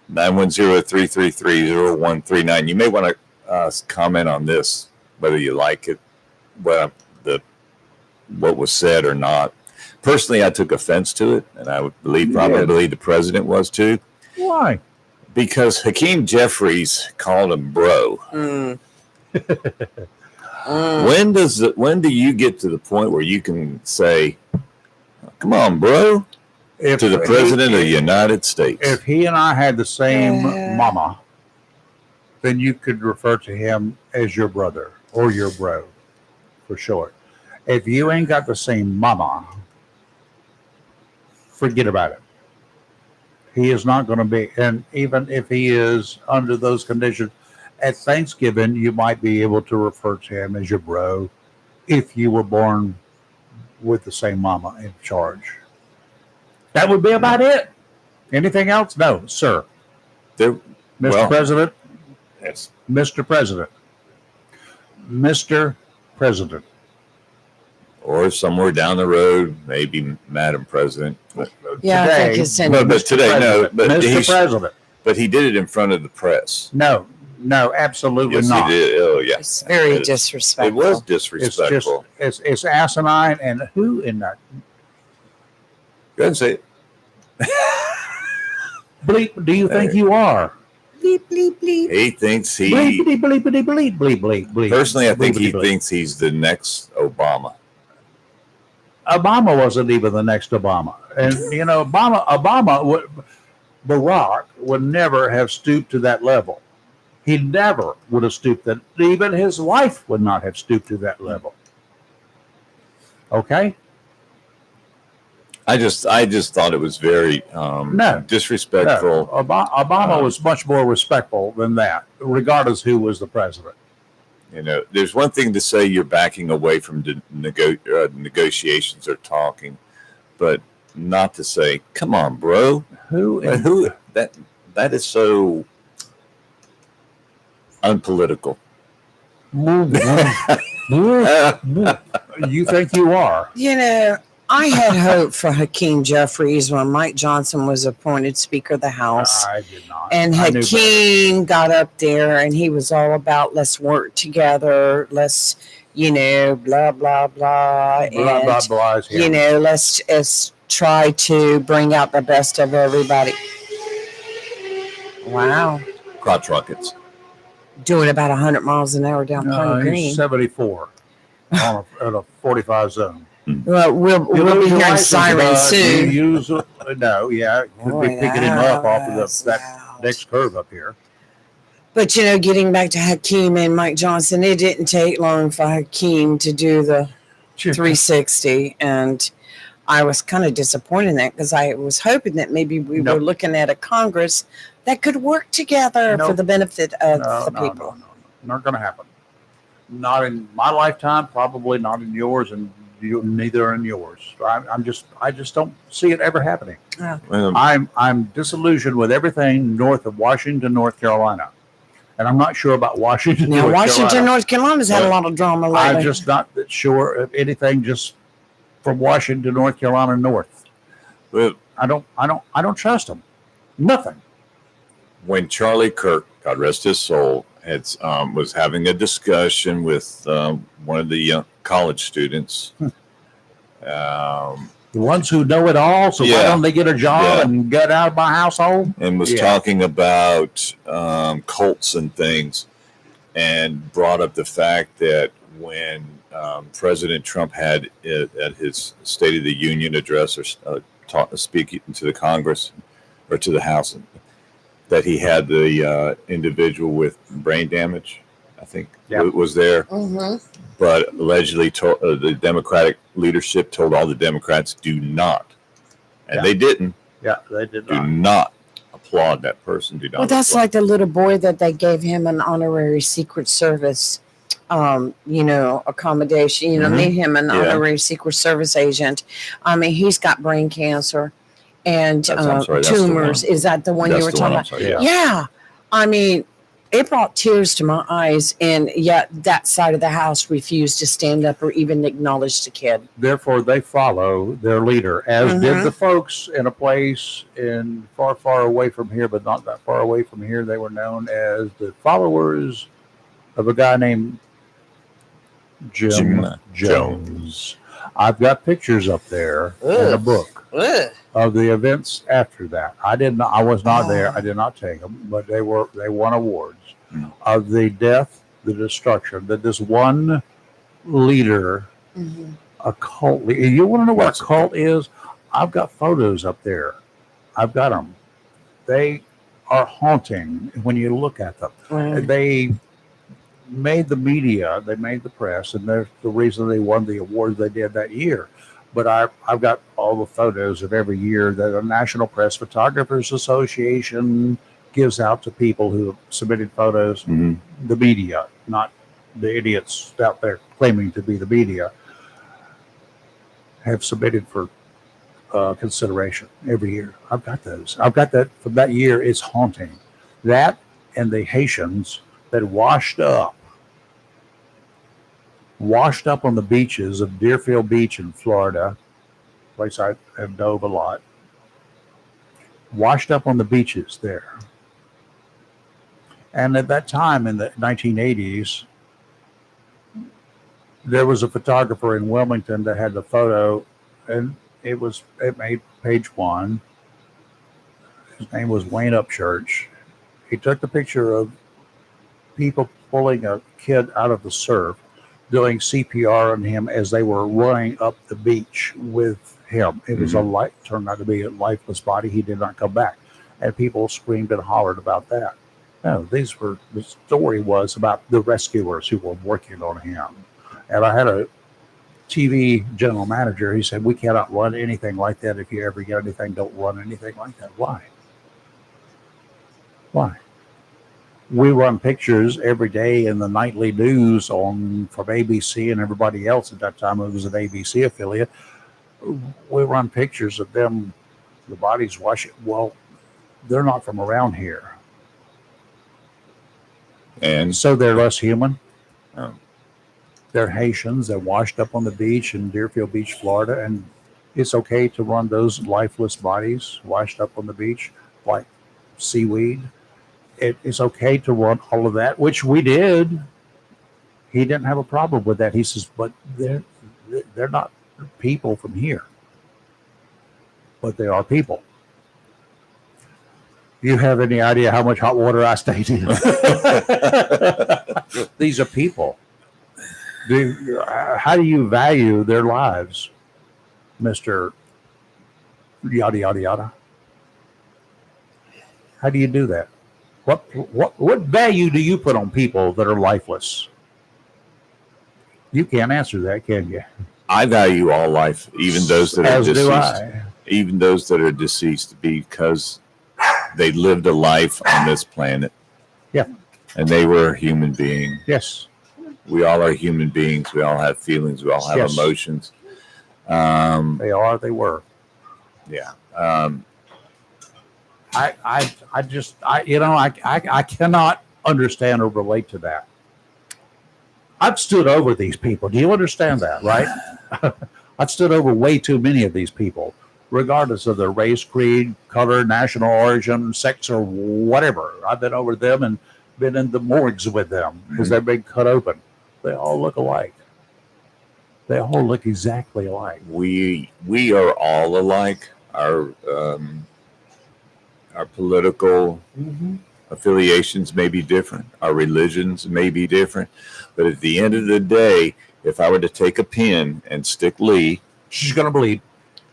Speaker 1: 910-333-0139. You may want to comment on this, whether you like it, what was said or not. Personally, I took offense to it, and I would probably believe the president was too,
Speaker 3: Why?
Speaker 1: because Hakeem Jeffries called him bro.
Speaker 2: Mm.
Speaker 1: When do you get to the point where you can say, "Come on, bro," to the president of the United States?
Speaker 3: If he and I had the same
Speaker 2: Yeah.
Speaker 3: mama, then you could refer to him as your brother. or your bro, for short. If you ain't got the same mama, forget about it. He is not going to be, and even if he is under those conditions, at Thanksgiving, you might be able to refer to him as your bro if you were born with the same mama in charge. That would be about it. Anything else? No, sir.
Speaker 1: There,
Speaker 3: Mr.
Speaker 1: well,
Speaker 3: President,
Speaker 1: yes.
Speaker 3: Mr. President, Mr. President.
Speaker 1: Or somewhere down the road, maybe Madam President.
Speaker 2: Yeah, I think it's in.
Speaker 1: But today, no.
Speaker 3: President.
Speaker 1: But
Speaker 3: Mr. President.
Speaker 1: But he did it in front of the press.
Speaker 3: No, absolutely
Speaker 1: Yes,
Speaker 3: not.
Speaker 1: he did. Oh, yeah.
Speaker 2: It's very
Speaker 1: It
Speaker 2: disrespectful.
Speaker 1: was
Speaker 3: It's
Speaker 1: disrespectful.
Speaker 3: just it's asinine, and who in that
Speaker 1: Go ahead and say it.
Speaker 3: bleep do you think you are?
Speaker 2: Bleep, bleep, bleep.
Speaker 1: He thinks
Speaker 3: Bleepity bleepity bleep bleep bleep bleep.
Speaker 1: personally, I think he
Speaker 3: Bleepity bleep.
Speaker 1: thinks he's the next Obama.
Speaker 3: Obama wasn't even the next Obama, and you know Barack would never have stooped to that level. He never would have stooped that. Even his wife would not have stooped to that level. Okay.
Speaker 1: I just thought it was very
Speaker 3: No.
Speaker 1: disrespectful.
Speaker 3: No, Obama was much more respectful than that, regardless who was the president.
Speaker 1: You know, there's one thing to say you're backing away from negotiations or talking, but not to say, "Come on, bro."
Speaker 3: Who
Speaker 1: That is so unpolitical.
Speaker 3: you think you are?
Speaker 2: You know, I had hope for Hakeem Jeffries when Mike Johnson was appointed Speaker of the House.
Speaker 3: I did not.
Speaker 2: And
Speaker 3: I knew
Speaker 2: Hakeem got up there and he was all about let's work together, let's, blah, blah, blah.
Speaker 3: better. Blah,
Speaker 2: And,
Speaker 3: blah, blah is him.
Speaker 2: let's try to bring out the best of everybody. Wow.
Speaker 1: Crotch rockets.
Speaker 2: Doing about 100 miles an hour down Pine Green.
Speaker 3: He's 74 on a 45 zone.
Speaker 2: Well, we'll be
Speaker 3: lose your
Speaker 2: hearing
Speaker 3: license,
Speaker 2: sirens
Speaker 3: bud.
Speaker 2: soon.
Speaker 3: You use no, yeah, could
Speaker 2: Boy,
Speaker 3: be picking him up off of
Speaker 2: that's
Speaker 3: that
Speaker 2: loud.
Speaker 3: next curve up here.
Speaker 2: But, getting back to Hakeem and Mike Johnson, it didn't take long for Hakeem to do the 360. And I was kind of disappointed in that because I was hoping that maybe we
Speaker 3: Nope.
Speaker 2: were looking at a Congress that could work together for
Speaker 3: Nope.
Speaker 2: the benefit of
Speaker 3: No,
Speaker 2: the
Speaker 3: no,
Speaker 2: people.
Speaker 3: no, not going to happen. Not in my lifetime, probably not in yours, and neither in yours. I just don't see it ever happening.
Speaker 1: Well,
Speaker 3: I'm disillusioned with everything north of Washington, North Carolina, and I'm not sure about Washington.
Speaker 2: Now,
Speaker 3: North
Speaker 2: Washington,
Speaker 3: Carolina.
Speaker 2: North Carolina's had a lot of drama lately.
Speaker 3: I'm just not sure of anything just from Washington, North Carolina north.
Speaker 1: well,
Speaker 3: I don't trust them. Nothing.
Speaker 1: when Charlie Kirk, God rest his soul, was having a discussion with one of the young college students.
Speaker 3: The ones who know it all, so why
Speaker 1: Yeah.
Speaker 3: don't they get a job
Speaker 1: Yeah.
Speaker 3: and get out of my household?
Speaker 1: And was
Speaker 3: Yeah.
Speaker 1: talking about cults and things, and brought up the fact that when President Trump had it at his State of the Union address or speaking to the Congress or to the House, that he had the individual with brain damage, I think,
Speaker 3: Yeah.
Speaker 1: was there.
Speaker 2: Mm-hmm.
Speaker 1: But allegedly the Democratic leadership told all the Democrats do not, and
Speaker 3: Yeah.
Speaker 1: they didn't,
Speaker 3: Yeah, they did
Speaker 1: do
Speaker 3: not.
Speaker 1: not applaud that person. Do not.
Speaker 2: Well, that's
Speaker 1: applaud.
Speaker 2: like the little boy that they gave him an honorary Secret Service, accommodation.
Speaker 1: Mhm.
Speaker 2: Made him an
Speaker 1: Yeah.
Speaker 2: honorary Secret Service agent. I mean, he's got brain cancer and
Speaker 1: I'm sorry, that's the
Speaker 2: tumors.
Speaker 1: one.
Speaker 2: Is that the one
Speaker 1: That's
Speaker 2: you were
Speaker 1: the
Speaker 2: talking
Speaker 1: one, I'm
Speaker 2: about?
Speaker 1: sorry,
Speaker 3: Yeah.
Speaker 2: Yeah. I mean, it brought tears to my eyes, and yet that side of the house refused to stand up or even acknowledge the kid.
Speaker 3: Therefore, they follow their leader, as
Speaker 2: Mhm.
Speaker 3: did the folks in a place in far, far away from here, but not that far away from here. They were known as the followers of a guy named Jim
Speaker 1: Jim
Speaker 3: Jones. I've got pictures up there in a
Speaker 2: Ugh.
Speaker 3: book of the events after that. I was not there. I did not take them, but they won awards
Speaker 1: Mm.
Speaker 3: of the death, the destruction that this one leader,
Speaker 2: Mhm.
Speaker 3: a cult. You want to know what
Speaker 1: That's
Speaker 3: a cult is? I've got photos up there. I've got them. They are haunting when you look at them.
Speaker 2: Wow.
Speaker 3: made the media, they made the press, and they're the reason they won the awards they did that year. But I've got all the photos of every year that the National Press Photographers Association gives out to people who have submitted photos,
Speaker 1: Mhm.
Speaker 3: the media, not the idiots out there claiming to be the media, have submitted for consideration every year. I've got those. I've got that from that year. It's haunting. That and the Haitians that washed up on the beaches of Deerfield Beach in Florida, place I have dove a lot, washed up on the beaches there. And at that time in the 1980s, there was a photographer in Wilmington that had the photo, and it made page one. His name was Wayne Upchurch. He took the picture of people pulling a kid out of the surf, doing CPR on him as they were running up the beach with him. It was turned out to be a lifeless body. He did not come back. And people screamed and hollered about that. No, the story was about the rescuers who were working on him. And I had a TV general manager. He said, we cannot run anything like that. If you ever get anything, don't run anything like that. Why? We run pictures every day in the nightly news from ABC and everybody else. At that time, it was an ABC affiliate. We run pictures of them, the bodies washing. Well, they're not from around here.
Speaker 1: And
Speaker 3: So they're less human.
Speaker 1: Oh.
Speaker 3: They're Haitians. They're washed up on the beach in Deerfield Beach, Florida. And it's okay to run those lifeless bodies washed up on the beach like seaweed. It's okay to run all of that, which we did. He didn't have a problem with that. He says, but they're not people from here. But they are people. Do you have any idea how much hot water I stayed in? These are people. How do you value their lives, Mr. Yada, yada, yada? How do you do that? What value do you put on people that are lifeless? You can't answer that, can you?
Speaker 1: I value all life, even those that are
Speaker 3: As do
Speaker 1: deceased.
Speaker 3: I.
Speaker 1: Even those that are deceased, because they lived a life on this planet.
Speaker 3: Yeah.
Speaker 1: And they were a human being.
Speaker 3: Yes.
Speaker 1: We all are human beings. We all have feelings. We all have
Speaker 3: Yes.
Speaker 1: emotions.
Speaker 3: They were.
Speaker 1: Yeah.
Speaker 3: I cannot understand or relate to that. I've stood over these people. Do you understand that, right? I've stood over way too many of these people, regardless of their race, creed, color, national origin, sex, or whatever. I've been over them and been in the morgues with them because they're being cut open. They all look alike. They all look exactly alike.
Speaker 1: We are all alike. Our political affiliations may be different. Our religions may be different. But at the end of the day, if I were to take a pin and stick Lee,
Speaker 3: She's going to bleed.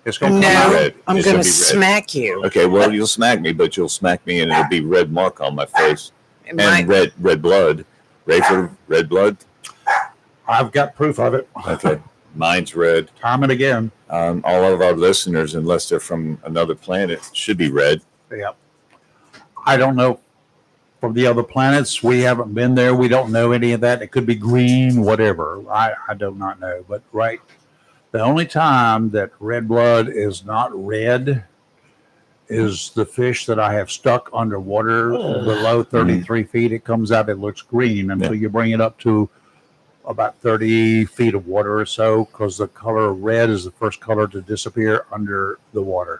Speaker 3: It's going to come
Speaker 1: out
Speaker 2: No,
Speaker 1: red.
Speaker 2: I'm
Speaker 1: It's
Speaker 2: going
Speaker 1: gonna
Speaker 2: to
Speaker 1: be red.
Speaker 2: smack you.
Speaker 1: okay, well, you'll smack me, but you'll smack me and it'll be red mark on my face
Speaker 2: It might-
Speaker 1: and red blood. Ready for red blood?
Speaker 3: I've got proof of it.
Speaker 1: Okay. Mine's red.
Speaker 3: Time and again.
Speaker 1: All of our listeners, unless they're from another planet, should be red.
Speaker 3: Yep. I don't know from the other planets. We haven't been there. We don't know any of that. It could be green, whatever. I do not know. But right, the only time that red blood is not red is the fish that I have stuck underwater below 33 feet. It comes out, it looks green until you bring it up to about 30 feet of water or so, because the color of red is the first color to disappear under the water.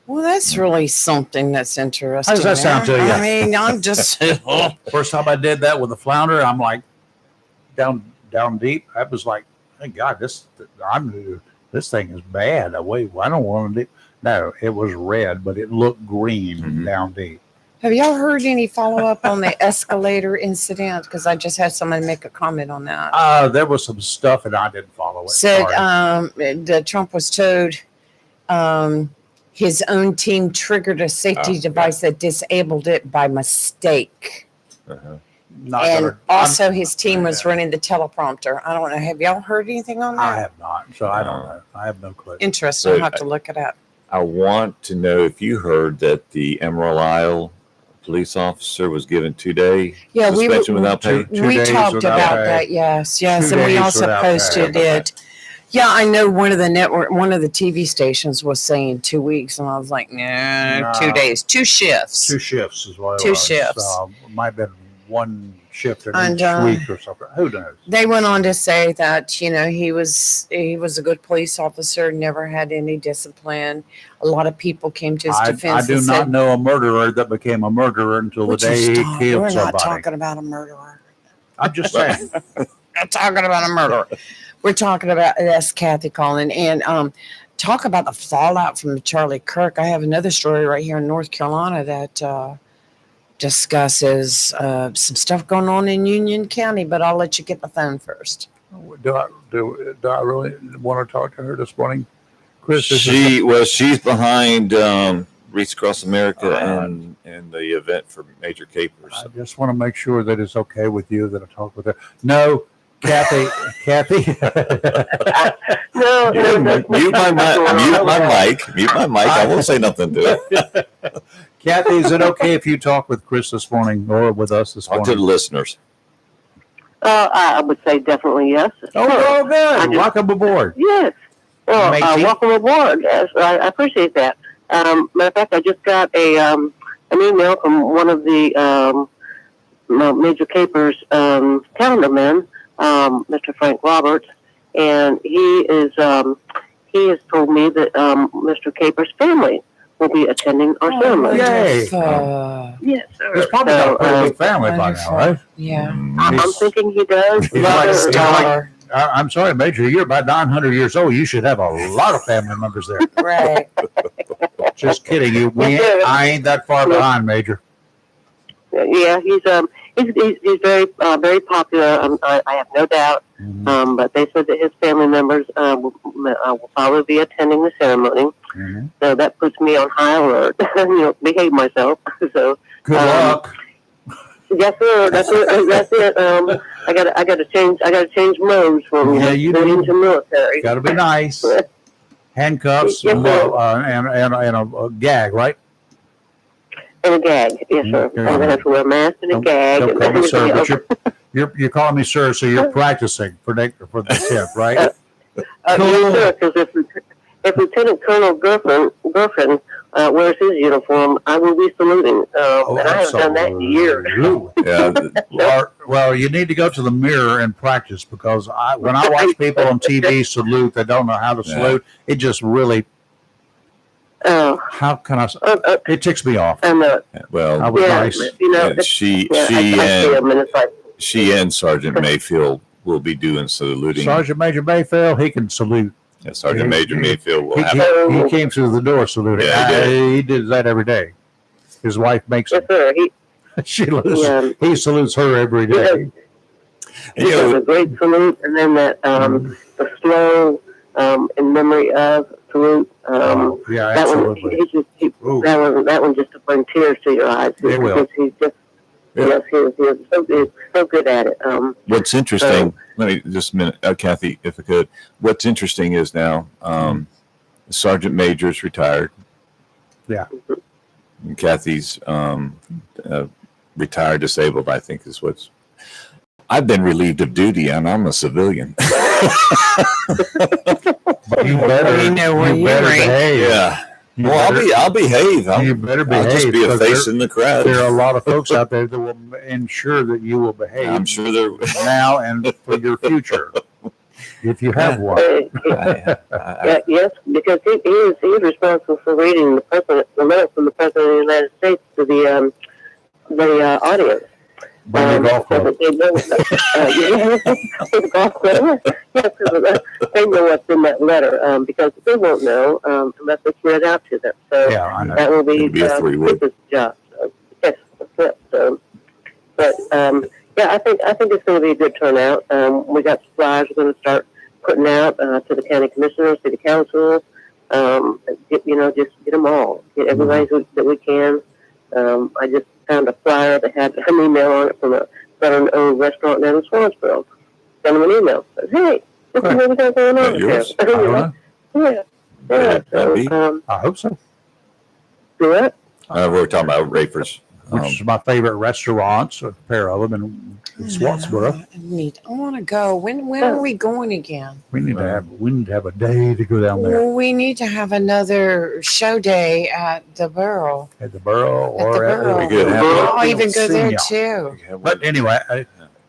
Speaker 2: Well, that's really something that's interesting.
Speaker 3: How does that sound to you?
Speaker 2: I mean, I'm just.
Speaker 3: First time I did that with a flounder, I'm like down deep. I was like, "Thank God, this thing is bad." I don't want to do. No, it was red, but it looked green down deep.
Speaker 2: Have y'all heard any follow up on the escalator incident? Because I just had somebody make a comment on that.
Speaker 3: There was some stuff, and I didn't follow it.
Speaker 2: Said
Speaker 3: Sorry.
Speaker 2: that Trump was told his own team triggered a safety device that disabled it by mistake.
Speaker 3: not
Speaker 2: And
Speaker 3: gonna,
Speaker 2: also his team was running the teleprompter. I don't know. Have y'all heard anything on
Speaker 3: I
Speaker 2: that?
Speaker 3: have not, so I don't know. I have no clue.
Speaker 2: Interesting. I'll have to look it up.
Speaker 1: I want to know if you heard that the Emerald Isle police officer was given 2-day
Speaker 2: Yeah, we
Speaker 1: suspension without pay.
Speaker 3: Two
Speaker 2: we
Speaker 3: days
Speaker 2: talked
Speaker 3: without
Speaker 2: about
Speaker 3: pay.
Speaker 2: that. Yes,
Speaker 3: 2
Speaker 2: and we
Speaker 3: days
Speaker 2: also
Speaker 3: without
Speaker 2: posted
Speaker 3: pay.
Speaker 2: it. Yeah, I know one of the TV stations was saying 2 weeks, and I was like, nah,
Speaker 3: No.
Speaker 2: 2 days, 2 shifts.
Speaker 3: 2 shifts is what it
Speaker 2: Two
Speaker 3: was.
Speaker 2: shifts.
Speaker 3: Might have been 1 shift in
Speaker 2: And,
Speaker 3: each week or something. Who knows?
Speaker 2: They went on to say that he was a good police officer, never had any discipline. A lot of people came to his
Speaker 3: I
Speaker 2: defense.
Speaker 3: do
Speaker 2: and
Speaker 3: not
Speaker 2: said,
Speaker 3: know a murderer that became a murderer until the
Speaker 2: "Would you
Speaker 3: day he
Speaker 2: stop?
Speaker 3: killed
Speaker 2: We're
Speaker 3: somebody.
Speaker 2: not talking about a murderer.
Speaker 3: I'm just saying.
Speaker 2: Not talking about a murderer. We're talking about that's Kathy calling and talk about the fallout from Charlie Kirk. I have another story right here in North Carolina that discusses some stuff going on in Union County, but I'll let you get the phone first.
Speaker 3: Do I really want to talk to her this morning, Chris?
Speaker 1: She's behind Reach Across America and the event for Major Capers.
Speaker 3: I just want to make sure that it's okay with you that I talk with her. No, Kathy.
Speaker 4: No,
Speaker 1: Mute my mic. Mute my mic. I won't say nothing to it.
Speaker 3: Kathy, is it okay if you talk with Chris this morning or with us this
Speaker 1: Talk to the
Speaker 3: morning?
Speaker 1: listeners.
Speaker 4: I would say definitely yes.
Speaker 3: Oh,
Speaker 4: Sure.
Speaker 3: well, good.
Speaker 4: I just-
Speaker 3: Welcome aboard.
Speaker 4: Yes. Well,
Speaker 3: Matey.
Speaker 4: welcome aboard. Yes, I appreciate that. Matter of fact, I just got an email from one of the Major Capers calendar men, Mr. Frank Roberts, and he has told me that Mr. Capers' family will be attending our ceremony.
Speaker 3: Yay.
Speaker 4: Yes, sir.
Speaker 3: He's probably got a pretty big family by now,
Speaker 2: wonderful.
Speaker 3: right?
Speaker 2: Yeah.
Speaker 4: I'm thinking he does.
Speaker 3: He's like a
Speaker 4: Rather,
Speaker 3: star. I'm sorry, Major. You're about 900 years old. You should have a lot of family members there.
Speaker 2: Right.
Speaker 3: Just kidding. I ain't that far behind, Major.
Speaker 4: Yeah, he's very very popular. I have no doubt.
Speaker 3: Mhm.
Speaker 4: But they said that his family members will probably be attending the ceremony.
Speaker 3: Mhm.
Speaker 4: So that puts me on high alert. Behave myself. So
Speaker 3: Good luck.
Speaker 4: yes, sir. That's it. I got to change modes from
Speaker 3: Yeah, you
Speaker 4: civilian
Speaker 3: do.
Speaker 4: to military.
Speaker 3: Got to be nice. Handcuffs
Speaker 4: Yes, sir.
Speaker 3: and a gag, right?
Speaker 4: And a gag. Yes, sir.
Speaker 3: Mhm.
Speaker 4: I'm gonna have to wear a mask and a gag.
Speaker 3: Don't
Speaker 4: and
Speaker 3: call me sir,
Speaker 4: everything
Speaker 3: but you're calling me sir, so you're practicing for the 10th, right?
Speaker 4: else. Yes, sir. Because if Lieutenant Colonel Griffin wears his uniform, I will be saluting. And I haven't done that in years.
Speaker 3: Absolutely.
Speaker 1: Yeah,
Speaker 3: Well, you need to go to the mirror and practice because when I watch people on TV salute, they don't know how to salute. It just really, how can I? It ticks me off.
Speaker 4: And
Speaker 3: I
Speaker 1: well,
Speaker 3: was
Speaker 4: yeah,
Speaker 3: nice.
Speaker 1: she
Speaker 4: I see him, and it's like,
Speaker 1: she and Sergeant Mayfield will be doing saluting.
Speaker 3: Sergeant Major Mayfield, he can salute.
Speaker 1: Yeah, Sergeant Major Mayfield will have.
Speaker 3: He came through the door saluting.
Speaker 1: Yeah,
Speaker 3: He did that every day. His wife makes
Speaker 4: yes,
Speaker 3: him.
Speaker 4: sir.
Speaker 3: He salutes her every day.
Speaker 4: He does a great salute, and then that the slow in memory of salute.
Speaker 3: Yeah,
Speaker 4: That one,
Speaker 3: absolutely.
Speaker 4: that one just to bring tears to your eyes.
Speaker 3: It will.
Speaker 4: He's just,
Speaker 1: Yeah.
Speaker 4: yes, he's so good at it.
Speaker 1: What's interesting, let me just a minute, Kathy, if I could. What's interesting is now Sergeant Major's retired.
Speaker 3: Yeah.
Speaker 1: And Kathy's retired disabled, I think is what's. I've been relieved of duty and I'm a civilian.
Speaker 3: But you better,
Speaker 2: We know where you rank.
Speaker 3: behave.
Speaker 1: Yeah.
Speaker 3: You
Speaker 1: Well,
Speaker 3: better-
Speaker 1: I'll behave.
Speaker 3: You better
Speaker 1: I'll
Speaker 3: behave.
Speaker 1: just be a
Speaker 3: because
Speaker 1: face in the crowd.
Speaker 3: there are a lot of folks out there that will ensure that you will behave
Speaker 1: I'm sure there.
Speaker 3: now and for your future, if you have one.
Speaker 4: Yes, because he's responsible for reading the letter from the President of the United States to the audience.
Speaker 3: By your golf club.
Speaker 4: They know what's in that letter because they won't know unless it's read out to them. So
Speaker 3: Yeah, I know.
Speaker 4: that will be
Speaker 1: It'll be a three-way.
Speaker 4: Chris's job. So, yes, that's it. So, but yeah, I think it's going to be a good turnout. We got flyers we're going to start putting out to the county commissioners, city council. Just get them all. Get everybody that we can. I just found a flyer that had an email on it from a got a restaurant down in Swansboro. Send him an email. Says, hey, this is what we got going on here.
Speaker 1: yours?
Speaker 3: I don't know.
Speaker 4: Yeah. Yeah.
Speaker 1: That'd be-
Speaker 4: So,
Speaker 3: I hope so.
Speaker 4: do that.
Speaker 1: we're talking about Rafers.
Speaker 3: Which is my favorite restaurants, a pair of them in Swansboro.
Speaker 2: I want to go. When are we going again?
Speaker 3: We need to have a day to go down there
Speaker 2: Well, we need to have another show day at the Borough.
Speaker 3: at the Borough
Speaker 2: At the
Speaker 3: or
Speaker 2: Borough.
Speaker 1: We could have
Speaker 2: I'll even go there
Speaker 3: Senior.
Speaker 2: too.
Speaker 3: But anyway,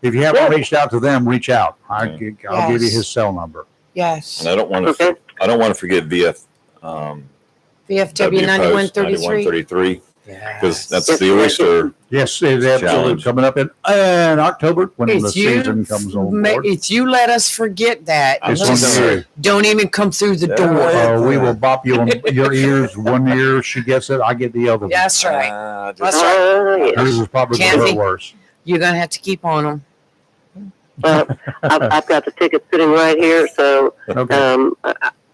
Speaker 3: if you haven't reached out to them, reach out. I'll give you
Speaker 2: Yes.
Speaker 3: his cell number.
Speaker 2: Yes.
Speaker 1: And I don't want to. I don't want to forget VF.
Speaker 2: VFW 9133.
Speaker 1: 9133 because that's the
Speaker 4: Yes.
Speaker 1: oyster.
Speaker 3: Yes, it's absolutely
Speaker 1: Challenge.
Speaker 3: coming up in October when the season comes on board.
Speaker 2: If you let us forget that,
Speaker 1: I'm
Speaker 3: This
Speaker 1: just
Speaker 3: one's
Speaker 1: saying.
Speaker 3: here.
Speaker 2: don't even come through the
Speaker 1: Yeah.
Speaker 2: door.
Speaker 3: We will bop you on your ears. One ear, she gets it. I get the other one.
Speaker 2: That's right.
Speaker 1: Just-
Speaker 2: That's right.
Speaker 4: Yeah.
Speaker 3: Hers is probably
Speaker 2: Kathy?
Speaker 3: the worse.
Speaker 2: You're going to have to keep on them.
Speaker 4: I've got the ticket sitting right here. So,
Speaker 3: Okay.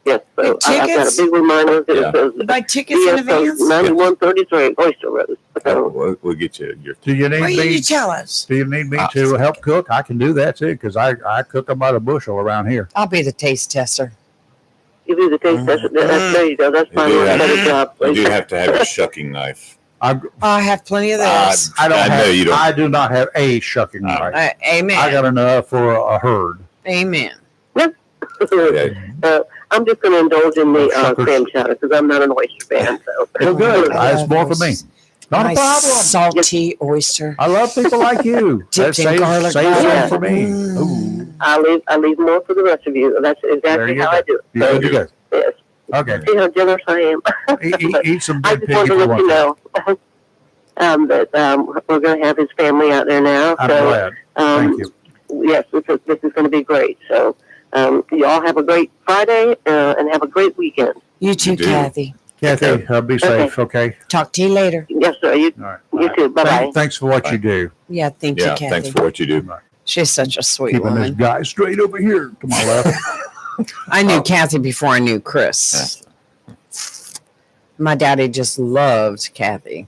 Speaker 4: yes. So
Speaker 2: Your
Speaker 4: I've got a
Speaker 2: tickets?
Speaker 4: big reminder that
Speaker 1: Yeah.
Speaker 4: it says
Speaker 2: You buy tickets in advance?
Speaker 4: 9133 Oyster Road. So,
Speaker 1: we'll get you your.
Speaker 3: Do you need
Speaker 2: Why didn't
Speaker 3: me?
Speaker 2: you tell us?
Speaker 3: Do you need me to help cook? I can do that too because I cook them by the bushel around here.
Speaker 2: I'll be the taste tester.
Speaker 4: you do the taste test. There you go. That's
Speaker 1: You
Speaker 4: fine.
Speaker 1: do
Speaker 4: That's
Speaker 1: have-
Speaker 4: a better job.
Speaker 1: You do have to have a shucking knife.
Speaker 2: I have plenty of those.
Speaker 3: I don't
Speaker 1: I know
Speaker 3: have.
Speaker 1: you don't.
Speaker 3: I do not have a shucking knife.
Speaker 2: Amen.
Speaker 3: I got enough for a herd.
Speaker 2: Amen.
Speaker 1: Yeah.
Speaker 4: I'm just going to indulge in the
Speaker 3: Suckers.
Speaker 4: clam chowder because I'm not an oyster fan. So.
Speaker 3: Well, good.
Speaker 2: I
Speaker 3: It's
Speaker 2: love
Speaker 3: more for me.
Speaker 2: oysters.
Speaker 3: Not a
Speaker 2: Nice
Speaker 3: problem.
Speaker 2: salty oyster.
Speaker 3: I love people like you.
Speaker 2: Dipped in
Speaker 3: That
Speaker 2: garlic
Speaker 3: saves
Speaker 2: butter.
Speaker 3: one for me.
Speaker 2: Mm.
Speaker 3: Ooh,
Speaker 4: I leave more for the rest of you. That's
Speaker 3: There
Speaker 4: exactly
Speaker 3: you
Speaker 4: how
Speaker 3: go.
Speaker 4: I do it.
Speaker 3: you
Speaker 4: So,
Speaker 3: good to go.
Speaker 4: yes.
Speaker 3: Okay.
Speaker 4: See how generous I am.
Speaker 3: Eat some
Speaker 4: I
Speaker 3: good
Speaker 4: just
Speaker 3: pig if
Speaker 4: wanted to
Speaker 3: you
Speaker 4: let
Speaker 3: want
Speaker 4: you
Speaker 3: to.
Speaker 4: know that we're going to have his family out there now.
Speaker 3: I'm
Speaker 4: So,
Speaker 3: glad. Thank you.
Speaker 4: yes, this is going to be great. So, you all have a great Friday and have a great weekend.
Speaker 2: You too,
Speaker 1: You do.
Speaker 2: Kathy.
Speaker 3: Kathy, be safe, okay?
Speaker 2: Talk to you later.
Speaker 4: Yes, sir. You
Speaker 3: All right.
Speaker 4: too. Bye bye.
Speaker 3: Thanks for what you do.
Speaker 2: Yeah, thank
Speaker 1: Yeah.
Speaker 2: you, Kathy.
Speaker 1: Thanks for what you do.
Speaker 2: She's such a sweet
Speaker 3: Keeping this
Speaker 2: woman.
Speaker 3: guy straight over here to my left.
Speaker 2: I knew Kathy before I knew Chris. My daddy just loved Kathy.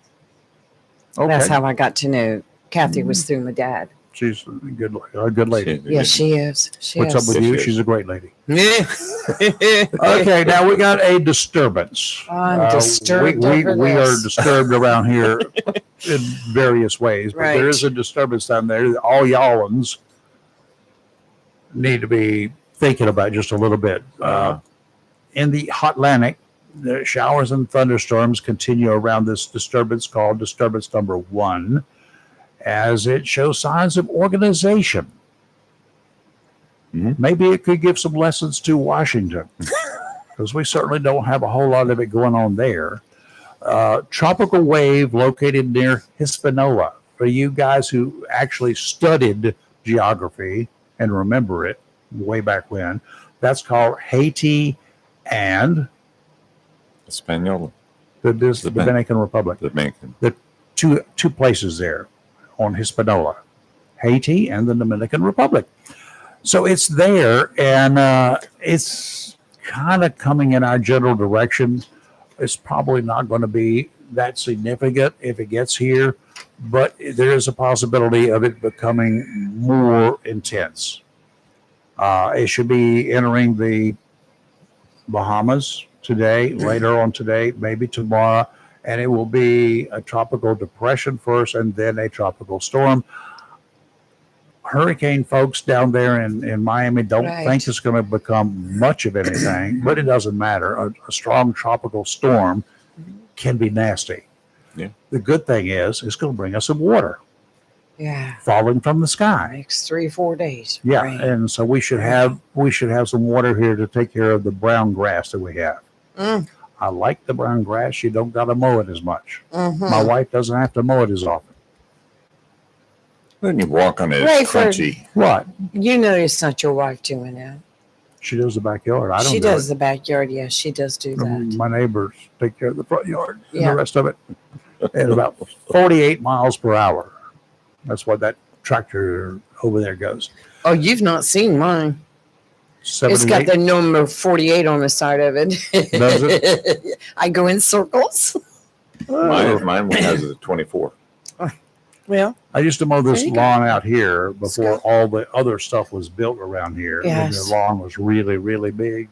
Speaker 2: That's
Speaker 3: Okay.
Speaker 2: how I got to know Kathy was through my dad.
Speaker 3: She's a good lady.
Speaker 2: Yes, she is. She
Speaker 3: What's
Speaker 2: is.
Speaker 3: up with
Speaker 1: Yes,
Speaker 3: you?
Speaker 1: she is.
Speaker 3: She's a great lady.
Speaker 2: okay.
Speaker 3: Okay, now we got a disturbance.
Speaker 2: I'm disturbed
Speaker 3: We
Speaker 2: over
Speaker 3: are
Speaker 2: this.
Speaker 3: disturbed around here in various ways, but there
Speaker 2: Right.
Speaker 3: is a disturbance down there that all y'allans need to be thinking about just a little bit. In the hot Atlantic, the showers and thunderstorms continue around this disturbance called disturbance number 1, as it shows signs of organization.
Speaker 1: Mhm.
Speaker 3: Maybe it could give some lessons to Washington, because we certainly don't have a whole lot of it going on there. Tropical wave located near Hispaniola. For you guys who actually studied geography and remember it way back when, that's called Haiti and
Speaker 1: Espanol,
Speaker 3: the Dominican Republic.
Speaker 1: the Dominican.
Speaker 3: Two places there on Hispaniola, Haiti and the Dominican Republic. So it's there, and it's kind of coming in our general direction. It's probably not going to be that significant if it gets here, but there is a possibility of it becoming more intense. It should be entering the Bahamas today, later on today, maybe tomorrow, and it will be a tropical depression first and then a tropical storm. Hurricane folks down there in Miami don't
Speaker 2: Right.
Speaker 3: think it's going to become much of anything, but it doesn't matter. A strong tropical storm can be nasty.
Speaker 1: Yeah.
Speaker 3: The good thing is it's going to bring us some water
Speaker 2: Yeah.
Speaker 3: falling from the sky.
Speaker 2: Next 3-4 days.
Speaker 3: Yeah,
Speaker 2: Right.
Speaker 3: and so we should have some water here to take care of the brown grass that we have.
Speaker 2: Mm.
Speaker 3: I like the brown grass. You don't got to mow it as much.
Speaker 2: Mhm.
Speaker 3: My wife doesn't have to mow it as often.
Speaker 1: When you walk on it,
Speaker 2: Rayford.
Speaker 1: it's crunchy.
Speaker 3: What?
Speaker 2: You know it's not your wife doing that.
Speaker 3: She does the backyard. I don't.
Speaker 2: She
Speaker 3: do
Speaker 2: does
Speaker 3: it.
Speaker 2: the backyard. Yes, she does do that.
Speaker 3: My neighbors take care of the front yard and
Speaker 2: Yeah.
Speaker 3: the rest of it at about 48 miles per hour. That's what that tractor over there goes.
Speaker 2: Oh, you've not seen mine. It's got
Speaker 3: 78.
Speaker 2: the number 48 on the side of it.
Speaker 3: Does it?
Speaker 2: I go in circles.
Speaker 3: Oh,
Speaker 1: Mine has a 24.
Speaker 2: Well,
Speaker 3: I used to mow this
Speaker 5: There you go.
Speaker 3: lawn out here before
Speaker 5: good.
Speaker 3: all the other stuff was built around here. And
Speaker 5: Yes.
Speaker 3: the lawn was really, really big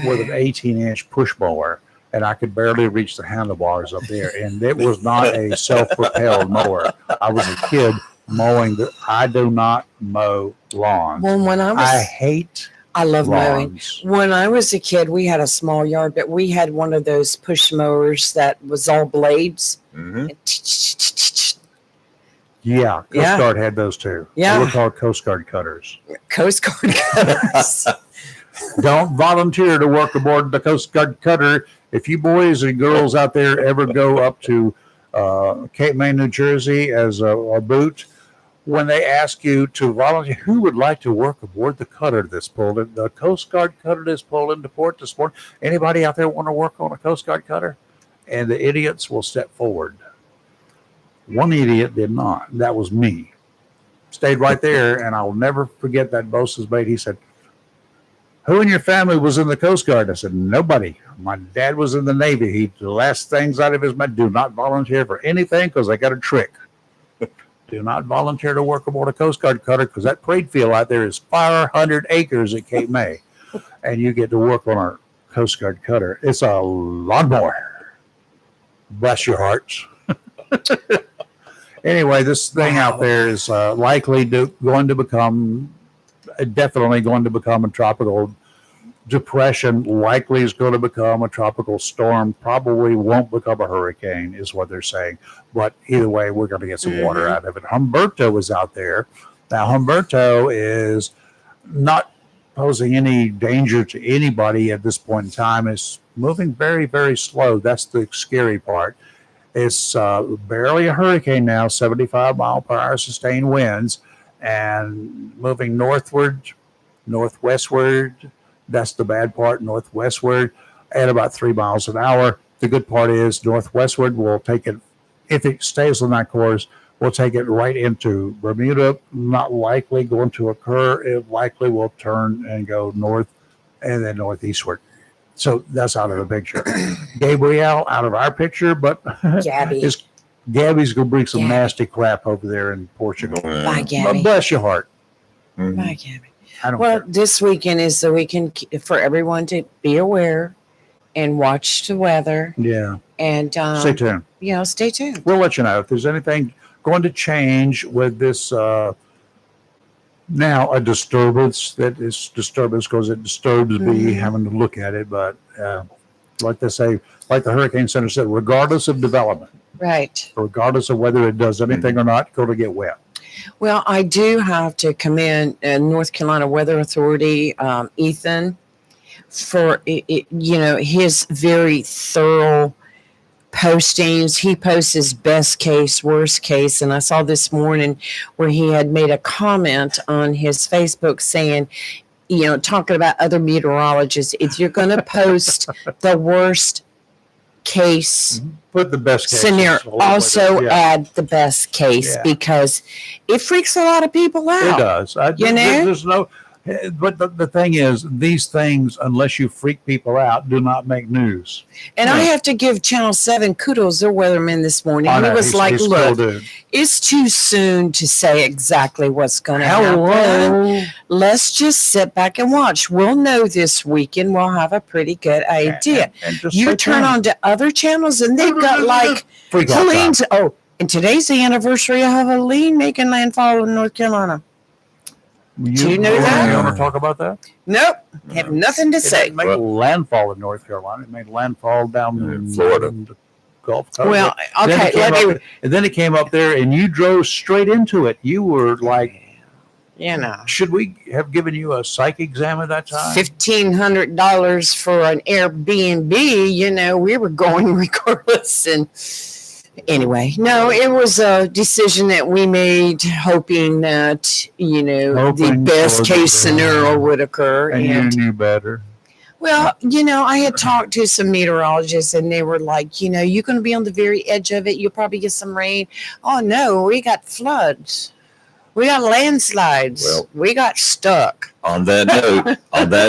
Speaker 3: with an 18-inch push mower, and I could barely reach the handlebars up there. And it was not a self-propelled mower. I was a kid mowing. I do not mow lawns.
Speaker 5: Well, when
Speaker 3: I hate
Speaker 5: I love mowing.
Speaker 3: lawns.
Speaker 5: When I was a kid, we had a small yard, but we had one of those push mowers that was all blades.
Speaker 1: Mhm.
Speaker 3: Yeah, Coast
Speaker 5: Yeah.
Speaker 3: Guard had those too.
Speaker 5: Yeah.
Speaker 3: They were called Coast Guard cutters.
Speaker 5: Coast Guard cutters.
Speaker 3: Don't volunteer to work aboard the Coast Guard cutter. If you boys and girls out there ever go up to Cape May, New Jersey as a boot, when they ask you to volunteer, who would like to work aboard the cutter that's pulled in, the Coast Guard cutter that's pulled into port this morning? Anybody out there want to work on a Coast Guard cutter? And the idiots will step forward. One idiot did not. That was me. Stayed right there, and I'll never forget that bosun's mate. He said, "Who in your family was in the Coast Guard?" I said, "Nobody. My dad was in the Navy. The last things out of his mouth, do not volunteer for anything because I got a trick. Do not volunteer to work aboard a Coast Guard cutter because that parade field out there is 500 acres at Cape May, and you get to work on a Coast Guard cutter. It's a lawnmower. Bless your hearts." Anyway, this thing out there is definitely going to become a tropical depression. Likely is going to become a tropical storm. Probably won't become a hurricane, is what they're saying. But either way, we're going to get some water out of it. Humberto is out there. Now, Humberto is not posing any danger to anybody at this point in time. It's moving very, very slow. That's the scary part. It's barely a hurricane now, 75-mile-per-hour sustained winds, and moving northward, northwestward. That's the bad part, northwestward, at about 3 miles an hour. The good part is northwestward will take it, if it stays on that course, we'll take it right into Bermuda. Not likely going to occur. It likely will turn and go north and then northeastward. So that's out of the picture. Gabrielle out of our picture, but
Speaker 5: Gabby.
Speaker 3: Gabby's going to bring some
Speaker 5: Gabby.
Speaker 3: nasty crap over there in Portugal.
Speaker 5: Bye,
Speaker 3: But
Speaker 5: Gabby.
Speaker 3: bless your heart.
Speaker 1: Mhm.
Speaker 5: Bye, Gabby.
Speaker 3: I don't
Speaker 5: Well,
Speaker 3: care.
Speaker 5: this weekend is the weekend for everyone to be aware and watch the weather
Speaker 3: Yeah.
Speaker 5: and
Speaker 3: Stay tuned.
Speaker 5: stay tuned.
Speaker 3: We'll let you know if there's anything going to change with this now a disturbance. That is disturbance because it disturbs me
Speaker 5: Mhm.
Speaker 3: having to look at it. But like they say, like the Hurricane Center said, regardless of development,
Speaker 5: Right.
Speaker 3: regardless of whether it does anything or not, going to get wet.
Speaker 5: Well, I do have to commend North Carolina Weather Authority, Ethan, for his very thorough postings. He posts his best case, worst case, and I saw this morning where he had made a comment on his Facebook saying, talking about other meteorologists, if you're going to post the worst case
Speaker 3: Put the best case
Speaker 5: scenario, also
Speaker 3: Yeah,
Speaker 5: add the best case
Speaker 3: Yeah.
Speaker 5: because it freaks a lot of people
Speaker 3: it
Speaker 5: out.
Speaker 3: does.
Speaker 5: You know?
Speaker 3: There's no. But the thing is, these things, unless you freak people out, do not make news.
Speaker 5: And I have to give Channel 7 kudos, their weatherman this morning.
Speaker 3: I
Speaker 5: He
Speaker 3: know,
Speaker 5: was
Speaker 3: he's-
Speaker 5: like,
Speaker 3: he's
Speaker 5: look,
Speaker 3: cool dude.
Speaker 5: it's too soon to say exactly what's going to happen.
Speaker 3: Hello.
Speaker 5: Let's just sit back and watch. We'll know this weekend. We'll have a pretty good idea.
Speaker 3: And just
Speaker 5: You
Speaker 3: stay
Speaker 5: turn
Speaker 3: tuned.
Speaker 5: on to other channels and they've got like
Speaker 3: Freak out time.
Speaker 5: Helene's. Oh, and today's the anniversary of Helene making landfall in North Carolina. Do you know that?
Speaker 3: You want to talk about that?
Speaker 5: Nope. Have nothing to
Speaker 3: It
Speaker 5: say.
Speaker 3: didn't make landfall in North Carolina. It made landfall down in
Speaker 1: Florida.
Speaker 3: the Gulf Coast.
Speaker 5: Well,
Speaker 3: Then
Speaker 5: okay.
Speaker 3: it came up- and then it came up there, and you drove straight into it. You were like, should we have given you a psych exam at that time?
Speaker 5: $1,500 for an Airbnb. We were going regardless. And anyway, no, it was a decision that we made, hoping that the
Speaker 3: Hoping
Speaker 5: best
Speaker 3: for the
Speaker 5: case
Speaker 3: best.
Speaker 5: scenario would occur.
Speaker 3: And you knew better.
Speaker 5: Well, I had talked to some meteorologists and they were like, you're going to be on the very edge of it. You'll probably get some rain. Oh, no, we got floods. We got landslides.
Speaker 1: Well-
Speaker 5: we got stuck.
Speaker 1: On that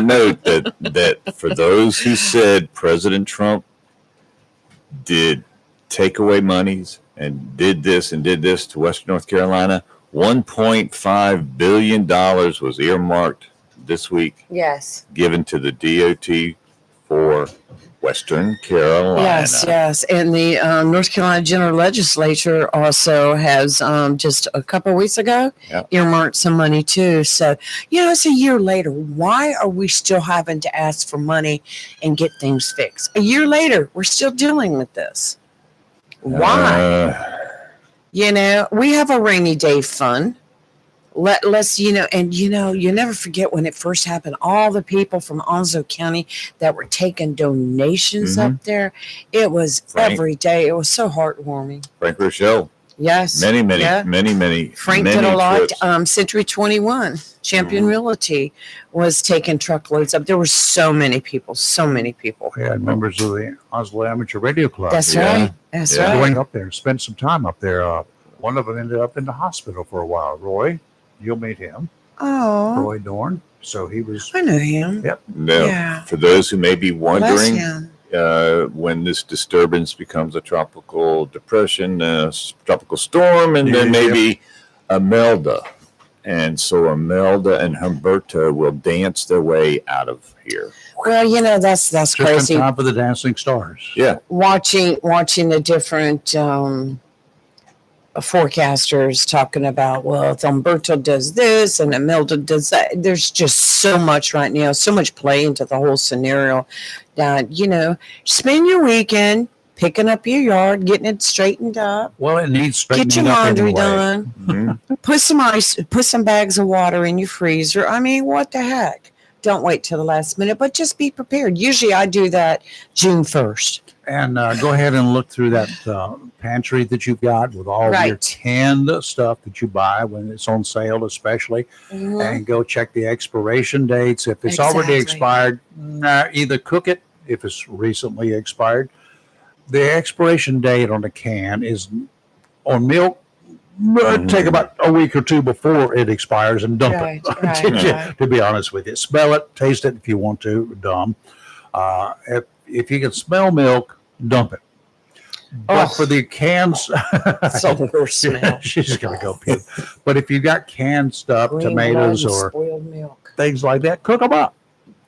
Speaker 1: note, that for those who said President Trump did takeaway monies and did this to Western North Carolina. $1.5 billion was earmarked this week,
Speaker 5: Yes.
Speaker 1: given to the DOT for Western Carolina.
Speaker 5: Yes. And the North Carolina General Legislature also has just a couple of weeks ago earmarked some money too. So, it's a year later. Why are we still having to ask for money and get things fixed? A year later, we're still dealing with this. Why? We have a rainy day fund. Let's, and you never forget when it first happened, all the people from Onslow County that were taking donations up there. It was every day. It was so heartwarming.
Speaker 1: Frank Rochelle.
Speaker 5: Yes.
Speaker 1: Many.
Speaker 5: Frank did a lot. Century 21, Champion Realty was taking truckloads up. There were so many people.
Speaker 3: We had members of the Onslow Amateur Radio Club.
Speaker 5: That's right.
Speaker 3: Going up there, spent some time up there. One of them ended up in the hospital for a while. Roy, you'll meet him.
Speaker 5: Oh.
Speaker 3: Roy Dorn. So he was.
Speaker 5: I know him.
Speaker 3: Yep.
Speaker 1: Now,
Speaker 5: Yeah.
Speaker 1: for those who may be wondering,
Speaker 5: Bless him.
Speaker 1: when this disturbance becomes a tropical depression, tropical storm, and then maybe Imelda. And so Imelda and Humberto will dance their way out of here.
Speaker 5: Well, that's
Speaker 3: just
Speaker 5: crazy.
Speaker 3: in time for the Dancing Stars.
Speaker 1: Yeah.
Speaker 5: Watching the different forecasters talking about, if Umberto does this and Imelda does that. There's just so much right now, so much play into the whole scenario that, spend your weekend picking up your yard, getting it straightened up.
Speaker 3: Well, it needs straightening
Speaker 5: Get your
Speaker 3: up
Speaker 5: laundry
Speaker 3: anyway.
Speaker 5: done.
Speaker 1: Mm-hmm.
Speaker 5: Put some bags of water in your freezer. I mean, what the heck? Don't wait till the last minute, but just be prepared. Usually I do that June 1st.
Speaker 3: And go ahead and look through that pantry that you've got with all of your canned stuff that you buy when it's on sale, especially. And go check the expiration dates. If it's already expired, either cook it if it's recently expired. The expiration date on the can is on milk. Take about a week or two before it expires and dump it. To be honest with you, smell it, taste it if you want to. Dumb. If you can smell milk, dump it. But for the cans,
Speaker 5: it's the worst smell.
Speaker 3: She's gonna go puke. But if you've got canned stuff, tomatoes or
Speaker 5: spoiled milk,
Speaker 3: things like that, cook them up.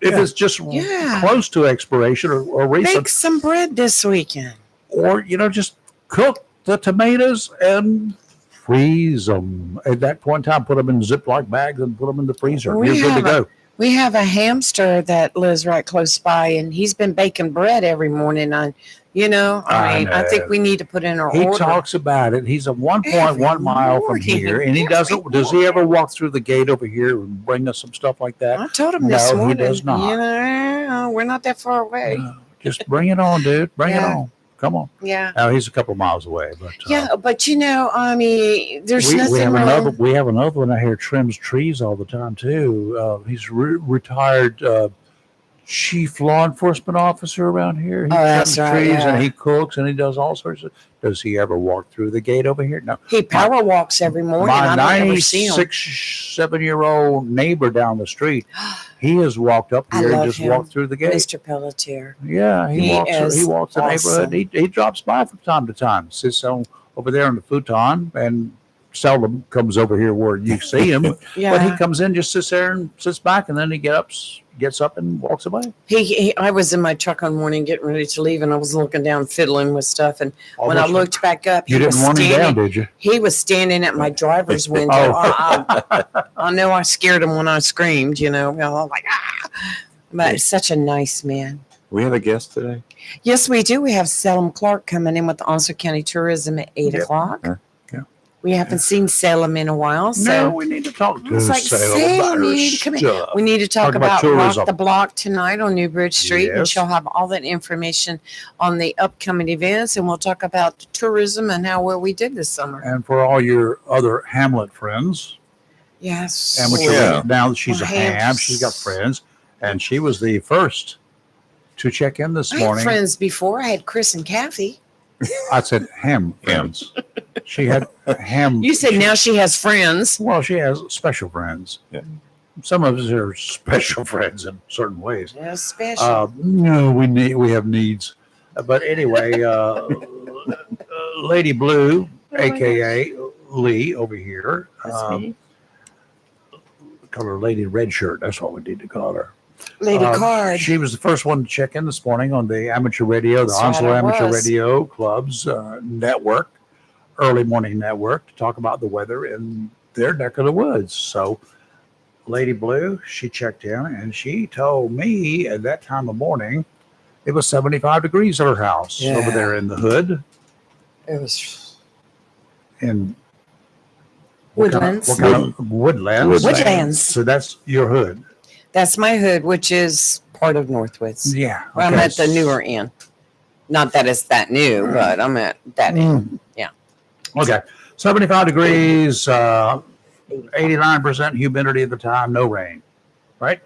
Speaker 3: If it's just close to expiration or recent,
Speaker 5: bake some bread this weekend,
Speaker 3: or just cook the tomatoes and freeze them. At that point in time, put them in Ziploc bags and put them in the freezer. You're good to go.
Speaker 5: We have a hamster that lives right close by, and he's been baking bread every morning. I think we need to put in our order.
Speaker 3: He talks about it. He's a 1.1 mile from here, and he doesn't. Does he ever walk through the gate over here and bring us some stuff like that?
Speaker 5: I told him this morning.
Speaker 3: No, he does not.
Speaker 5: We're not that far away.
Speaker 3: Just bring it on, dude. Bring it on. Come on.
Speaker 5: Yeah.
Speaker 3: Now he's a couple of miles away, but
Speaker 5: there's nothing wrong.
Speaker 3: We have another one out here trims trees all the time too. He's retired chief law enforcement officer around here. He trims trees and he cooks and he does all sorts of. Does he ever walk through the gate over here? No.
Speaker 5: He power walks every morning.
Speaker 3: My 96-7-year-old neighbor down the street, he has walked up here and just walked through the gate.
Speaker 5: Mr. Pelletier.
Speaker 3: Yeah, he walks the neighborhood. He drops by from time to time, sits over there on the futon, and seldom comes over here where you see him. But he comes in, just sits there and sits back, and then he gets up and walks away.
Speaker 5: I was in my truck one morning getting ready to leave, and I was looking down fiddling with stuff, and when I looked back up,
Speaker 3: you didn't run him down, did you?
Speaker 5: He was standing at my driver's window. I know I scared him when I screamed, I was like, but such a nice man.
Speaker 1: We have a guest today?
Speaker 5: Yes, we do. We have Salem Clark coming in with the Onslow County Tourism at 8 o'clock. We haven't seen Salem in a while, so
Speaker 3: we need to talk to
Speaker 5: Salem. We need to talk about Rock the Block tonight on New Bridge Street, and she'll have all that information on the upcoming events, and we'll talk about the tourism and how well we did this summer.
Speaker 3: And for all your other Hamlet friends,
Speaker 5: yes,
Speaker 3: and now that she's a ham, she's got friends, and she was the first to check in this morning.
Speaker 5: I had friends before. I had Chris and Kathy.
Speaker 3: I said ham friends. She had ham.
Speaker 5: You said now she has friends.
Speaker 3: Well, she has special friends. Yeah. Some of us are special friends in certain ways.
Speaker 5: Yeah, special.
Speaker 3: No, we have needs. But anyway, Lady Blue, aka Lee, over here.
Speaker 5: That's me.
Speaker 3: Call her Lady Red Shirt. That's what we need to call her.
Speaker 5: Lady Card.
Speaker 3: She was the first one to check in this morning on the amateur radio, the
Speaker 5: That's right,
Speaker 3: Onslow
Speaker 5: I
Speaker 3: Amateur
Speaker 5: was.
Speaker 3: Radio Club's network, early morning network, to talk about the weather in their neck of the woods. So, Lady Blue, she checked in and she told me at that time of morning it was 75 degrees at her house over
Speaker 5: Yeah.
Speaker 3: there in the hood.
Speaker 5: It was
Speaker 3: In
Speaker 5: Woodlands.
Speaker 3: What kind of woodlands?
Speaker 5: Woodlands.
Speaker 3: So that's your hood.
Speaker 5: That's my hood, which is part of Northwoods.
Speaker 3: Yeah.
Speaker 5: Well, I'm
Speaker 3: okay.
Speaker 5: at the newer end. Not that it's that new, but I'm at that end. Yeah.
Speaker 3: Okay. 75 degrees, 89% humidity at the time, no rain. Right?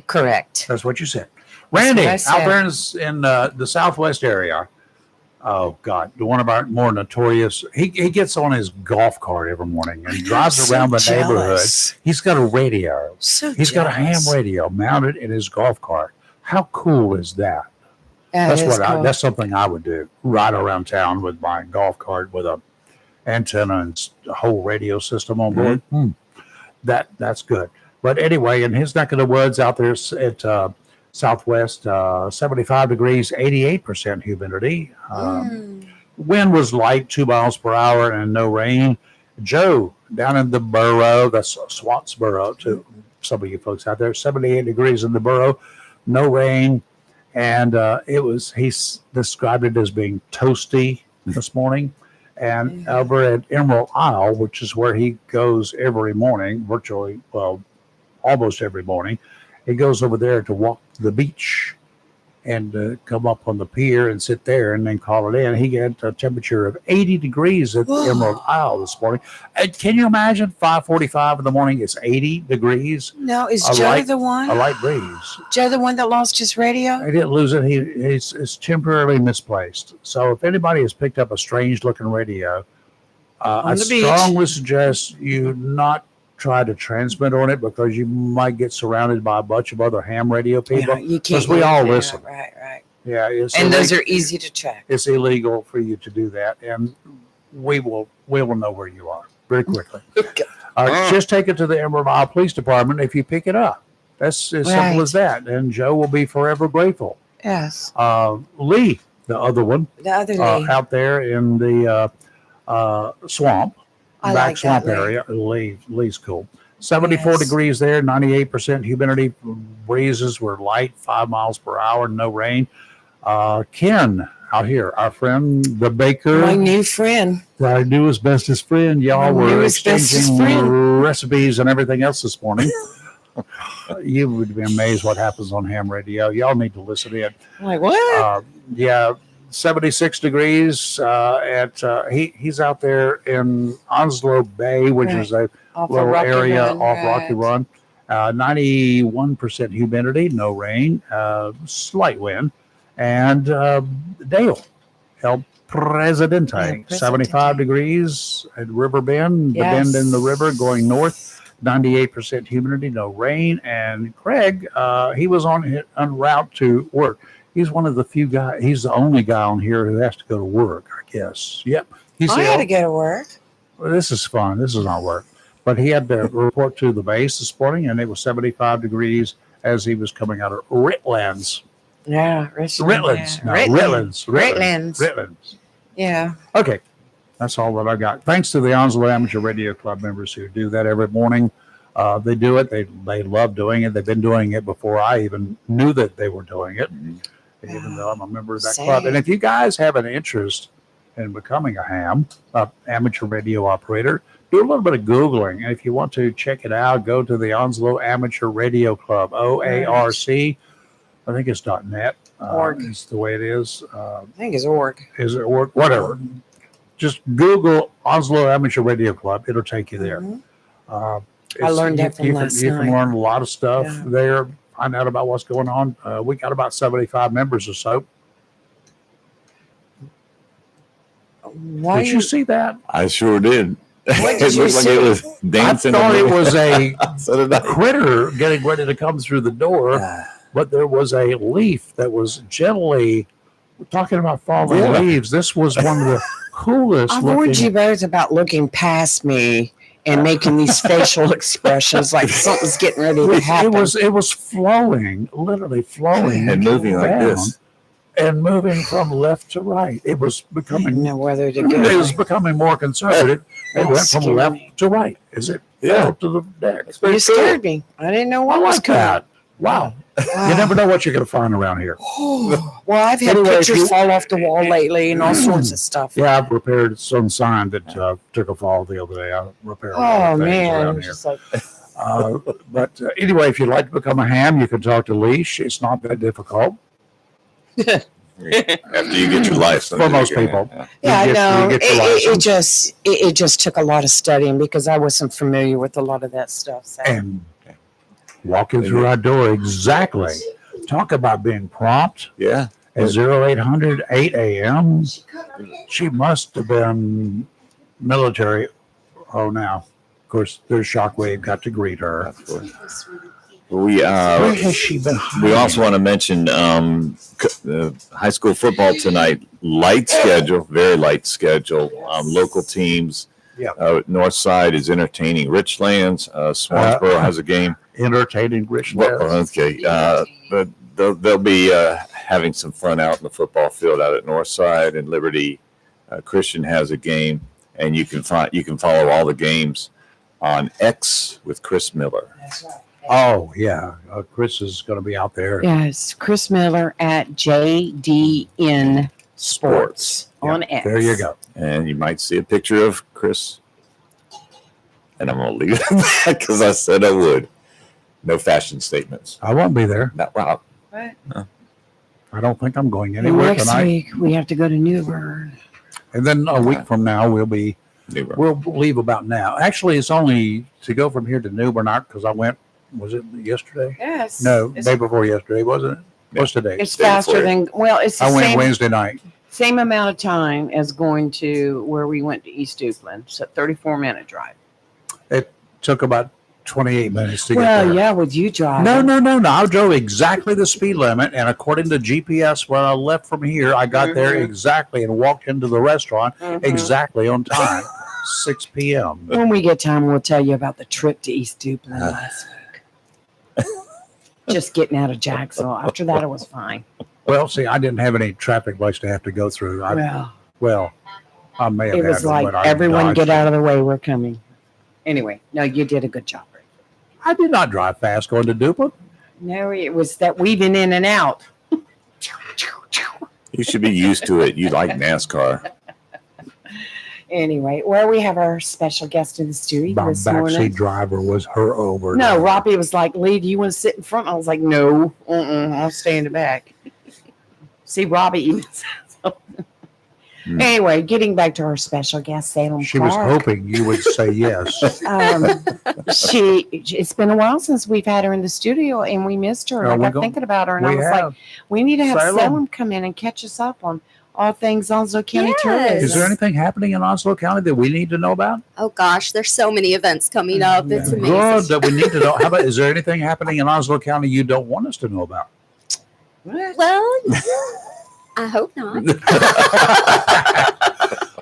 Speaker 5: Correct.
Speaker 3: That's what you said. Randy,
Speaker 5: That's what I
Speaker 3: out there in the southwest area. Oh, God. One of our more notorious. He gets on his golf cart every morning and drives around the neighborhood. He's got a radio. He's got a ham radio mounted in his golf cart. How cool is that? That's something I would do. Ride around town with my golf cart with a antenna and a whole radio system on board. That's good. But anyway, in his neck of the woods out there at southwest, 75 degrees, 88% humidity. Wind was light, 2 miles per hour, and no rain. Joe, down in the borough, that's Swansboro, to some of you folks out there, 78 degrees in the borough, no rain. And he's described it as being toasty this morning. And over at Emerald Isle, which is where he goes every morning, almost every morning, he goes over there to walk the beach and come up on the pier and sit there and then call it in. He got a temperature of 80 degrees at Emerald Isle this morning. Can you imagine 5:45 in the morning? It's 80 degrees.
Speaker 5: No, is
Speaker 3: A
Speaker 5: Joe
Speaker 3: light-
Speaker 5: the one?
Speaker 3: A light breeze.
Speaker 5: Joe the one that lost his radio?
Speaker 3: I didn't lose it. It's temporarily misplaced. So if anybody has picked up a strange looking radio, I
Speaker 5: the beach.
Speaker 3: strongly suggest you not try to transmit on it because you might get surrounded by a bunch of other ham radio people.
Speaker 5: Yeah, you can't.
Speaker 3: Because we all
Speaker 5: yeah,
Speaker 3: listen.
Speaker 5: Right, right.
Speaker 3: Yeah,
Speaker 5: And those are easy to check.
Speaker 3: it's illegal for you to do that, and we will know where you are very quickly. Just take it to the Emerald Isle Police Department if you pick it up. That's as simple as that, and Joe will be forever grateful.
Speaker 5: Yes.
Speaker 3: Lee, the other one,
Speaker 5: The other Lee.
Speaker 3: out there in the swamp,
Speaker 5: I
Speaker 3: back
Speaker 5: like
Speaker 3: swamp
Speaker 5: that Lee.
Speaker 3: area. Lee's cool. 74
Speaker 5: Yes.
Speaker 3: degrees there, 98% humidity. Breezes were light, 5 miles per hour, no rain. Ken out here, our friend, the baker,
Speaker 5: My new friend.
Speaker 3: our newest bestest friend. Y'all
Speaker 5: My
Speaker 3: were
Speaker 5: newest bestest
Speaker 3: exchanging
Speaker 5: friend.
Speaker 3: recipes and everything else this morning. You would be amazed what happens on ham radio. Y'all need to listen in.
Speaker 5: I'm like, what?
Speaker 3: 76 degrees he's out there in Onslow Bay, which
Speaker 5: Right.
Speaker 3: is a
Speaker 5: Off of
Speaker 3: little
Speaker 5: Rocky
Speaker 3: area
Speaker 5: Run,
Speaker 3: off
Speaker 5: right.
Speaker 3: Rocky Run. 91% humidity, no rain, slight wind. And Dale, El Presidente, 75 degrees at River Bend, the
Speaker 5: Yes.
Speaker 3: bend in the river going north, 98% humidity, no rain. And Craig, he was on route to work. He's one of the few guys, he's the only guy on here who has to go to work, I guess. Yep.
Speaker 5: I had to go to work.
Speaker 3: Well, this is fun. This is not work. But he had to report to the base this morning, and it was 75 degrees as he was coming out of Ritlands.
Speaker 5: Yeah.
Speaker 3: Ritlands.
Speaker 5: Yeah.
Speaker 3: No, Ritlands.
Speaker 5: Ritlands.
Speaker 3: Ritlands.
Speaker 5: Yeah.
Speaker 3: Okay. That's all that I got. Thanks to the Onslow Amateur Radio Club members who do that every morning. They do it. They love doing it. They've been doing it before I even knew that they were doing it, even though I'm a member of that club. And if you guys have an interest in becoming a amateur radio operator, do a little bit of Googling. And if you want to check it out, go to the Onslow Amateur Radio Club, OARC. I think it's .net.
Speaker 5: Org.
Speaker 3: It's the way it is.
Speaker 5: I think it's org.
Speaker 3: Is it org? Whatever. Just Google Onslow Amateur Radio Club. It'll take you there.
Speaker 5: Mhm.
Speaker 3: I
Speaker 5: learned that from last
Speaker 3: You can
Speaker 5: night.
Speaker 3: learn a lot of stuff
Speaker 5: Yeah.
Speaker 3: there. Find out about what's going on. We got about 75 members or so.
Speaker 5: Why
Speaker 3: Did you see that?
Speaker 1: I sure did.
Speaker 5: What
Speaker 1: It
Speaker 5: did you
Speaker 1: looked like
Speaker 5: see?
Speaker 1: it was
Speaker 3: I
Speaker 1: dancing.
Speaker 3: thought it was a
Speaker 1: So did I.
Speaker 3: critter getting ready to come through the door, but there was a leaf that was gently talking about falling
Speaker 1: Yeah.
Speaker 3: leaves, this was one of the coolest
Speaker 5: I warned
Speaker 3: looking.
Speaker 5: you both about looking past me and making these facial expressions like something's getting ready to happen.
Speaker 3: It was flowing, literally flowing
Speaker 1: And moving like
Speaker 3: down
Speaker 1: this.
Speaker 3: and moving from left to right. It was
Speaker 5: I didn't
Speaker 3: becoming
Speaker 5: know whether to go.
Speaker 3: it was becoming more conservative. It
Speaker 5: That
Speaker 3: went from
Speaker 5: scared
Speaker 3: left
Speaker 5: me.
Speaker 3: to right as it
Speaker 1: Yeah.
Speaker 3: fell to the deck.
Speaker 1: It's pretty
Speaker 5: You scared me. I didn't know
Speaker 3: I
Speaker 5: what was
Speaker 3: like
Speaker 5: coming.
Speaker 3: that. Wow.
Speaker 5: Wow.
Speaker 3: You never know what you're going to find around here.
Speaker 5: Well, I've had
Speaker 3: Anyway, if
Speaker 5: pictures
Speaker 3: you-
Speaker 5: fall off the wall lately and all sorts of stuff.
Speaker 3: Yeah, I've repaired some sign that took a fall the other day. I repaired a lot
Speaker 5: Oh
Speaker 3: of things
Speaker 5: man,
Speaker 3: around
Speaker 5: I'm
Speaker 3: here.
Speaker 5: just like,
Speaker 3: But anyway, if you'd like to become a ham, you can talk to Leash. It's not that difficult.
Speaker 1: After you get your license.
Speaker 3: For most
Speaker 1: you're gonna-
Speaker 3: people.
Speaker 1: yeah.
Speaker 5: yeah, I
Speaker 3: You
Speaker 5: know.
Speaker 3: get your
Speaker 5: It
Speaker 3: license.
Speaker 5: just took a lot of studying because I wasn't familiar with a lot of that stuff. So.
Speaker 3: And walking through our door exactly. Talk about being prompt
Speaker 1: Yeah.
Speaker 3: at 0800 8 a.m. She must have been military. Oh, now, of course, there's Shockwave got to greet her.
Speaker 1: Of course. We
Speaker 3: Where has she been?
Speaker 1: we
Speaker 3: hiding?
Speaker 1: also want to mention high school football tonight. Light schedule, very light schedule. Local teams.
Speaker 3: Yeah.
Speaker 1: North Side is entertaining Richlands. Swansboro has a game.
Speaker 3: Entertaining Rich.
Speaker 1: Well, okay. But they'll be having some fun out in the football field out at Northside, and Liberty Christian has a game, and you can follow all the games on X with Chris Miller.
Speaker 3: Oh, yeah. Chris is going to be out there.
Speaker 5: Yes, Chris Miller at JDN Sports on X.
Speaker 3: There you go.
Speaker 1: And you might see a picture of Chris. And I'm going to leave it at that because I said I would. No fashion statements.
Speaker 3: I won't be there.
Speaker 1: Not wow.
Speaker 5: What?
Speaker 3: I don't think I'm going anywhere
Speaker 5: Next
Speaker 3: tonight.
Speaker 5: week we have to go to New Bern.
Speaker 3: And then a week from now, we'll
Speaker 1: Never.
Speaker 3: leave about now. Actually, it's only to go from here to New Bern because I went, was it yesterday?
Speaker 5: Yes.
Speaker 3: No, day before yesterday, wasn't it? What's today?
Speaker 5: It's
Speaker 1: Day
Speaker 5: faster
Speaker 1: before.
Speaker 5: than it's the
Speaker 3: I went
Speaker 5: same,
Speaker 3: Wednesday night.
Speaker 5: same amount of time as going to where we went to East Duplin. So 34-minute drive.
Speaker 3: Took about 28 minutes to get
Speaker 5: Well,
Speaker 3: there.
Speaker 5: yeah, with you driving.
Speaker 3: No. I drove exactly the speed limit, and according to GPS, when I left from here, I got there exactly and walked into the restaurant
Speaker 5: Mhm.
Speaker 3: exactly on time, 6 p.m.
Speaker 5: When we get time, we'll tell you about the trip to East Duplin last week. Just getting out of Jacksonville. After that, it was fine.
Speaker 3: Well, see, I didn't have any traffic lights to have to go through. I may have
Speaker 5: It
Speaker 3: had
Speaker 5: was
Speaker 3: them,
Speaker 5: like,
Speaker 3: but I
Speaker 5: everyone
Speaker 3: dodged
Speaker 5: get
Speaker 3: it.
Speaker 5: out of the way, we're coming. Anyway, no, you did a good job.
Speaker 3: I did not drive fast going to Duplin.
Speaker 5: No, it was that weaving in and out.
Speaker 1: You should be used to it. You like NASCAR.
Speaker 5: Anyway, well, we have our special guest in the studio
Speaker 3: My
Speaker 5: this morning.
Speaker 3: backseat driver was her over.
Speaker 5: No, Robbie was like, Lee, do you want to sit in front? I was like, no, I'll stay in the back. See, Robbie even said so.
Speaker 1: Hmm.
Speaker 5: Anyway, getting back to our special guest, Salem
Speaker 3: She was
Speaker 5: Clark.
Speaker 3: hoping you would say yes.
Speaker 5: It's been a while since we've had her in the studio and we missed her. And I
Speaker 3: we
Speaker 5: got
Speaker 3: go-
Speaker 5: thinking about her and I
Speaker 3: We
Speaker 5: was like,
Speaker 3: have.
Speaker 5: we need to have
Speaker 3: Salem.
Speaker 5: Salem come in and catch us up on all things Onslow County
Speaker 6: Yes.
Speaker 5: tourism.
Speaker 3: Is there anything happening in Onslow County that we need to know about?
Speaker 6: Oh gosh, there's so many events coming up. It's
Speaker 3: Good,
Speaker 6: amazing.
Speaker 3: that we need to know. How about, is there anything happening in Onslow County you don't want us to know about?
Speaker 5: What?
Speaker 6: Well, I hope not.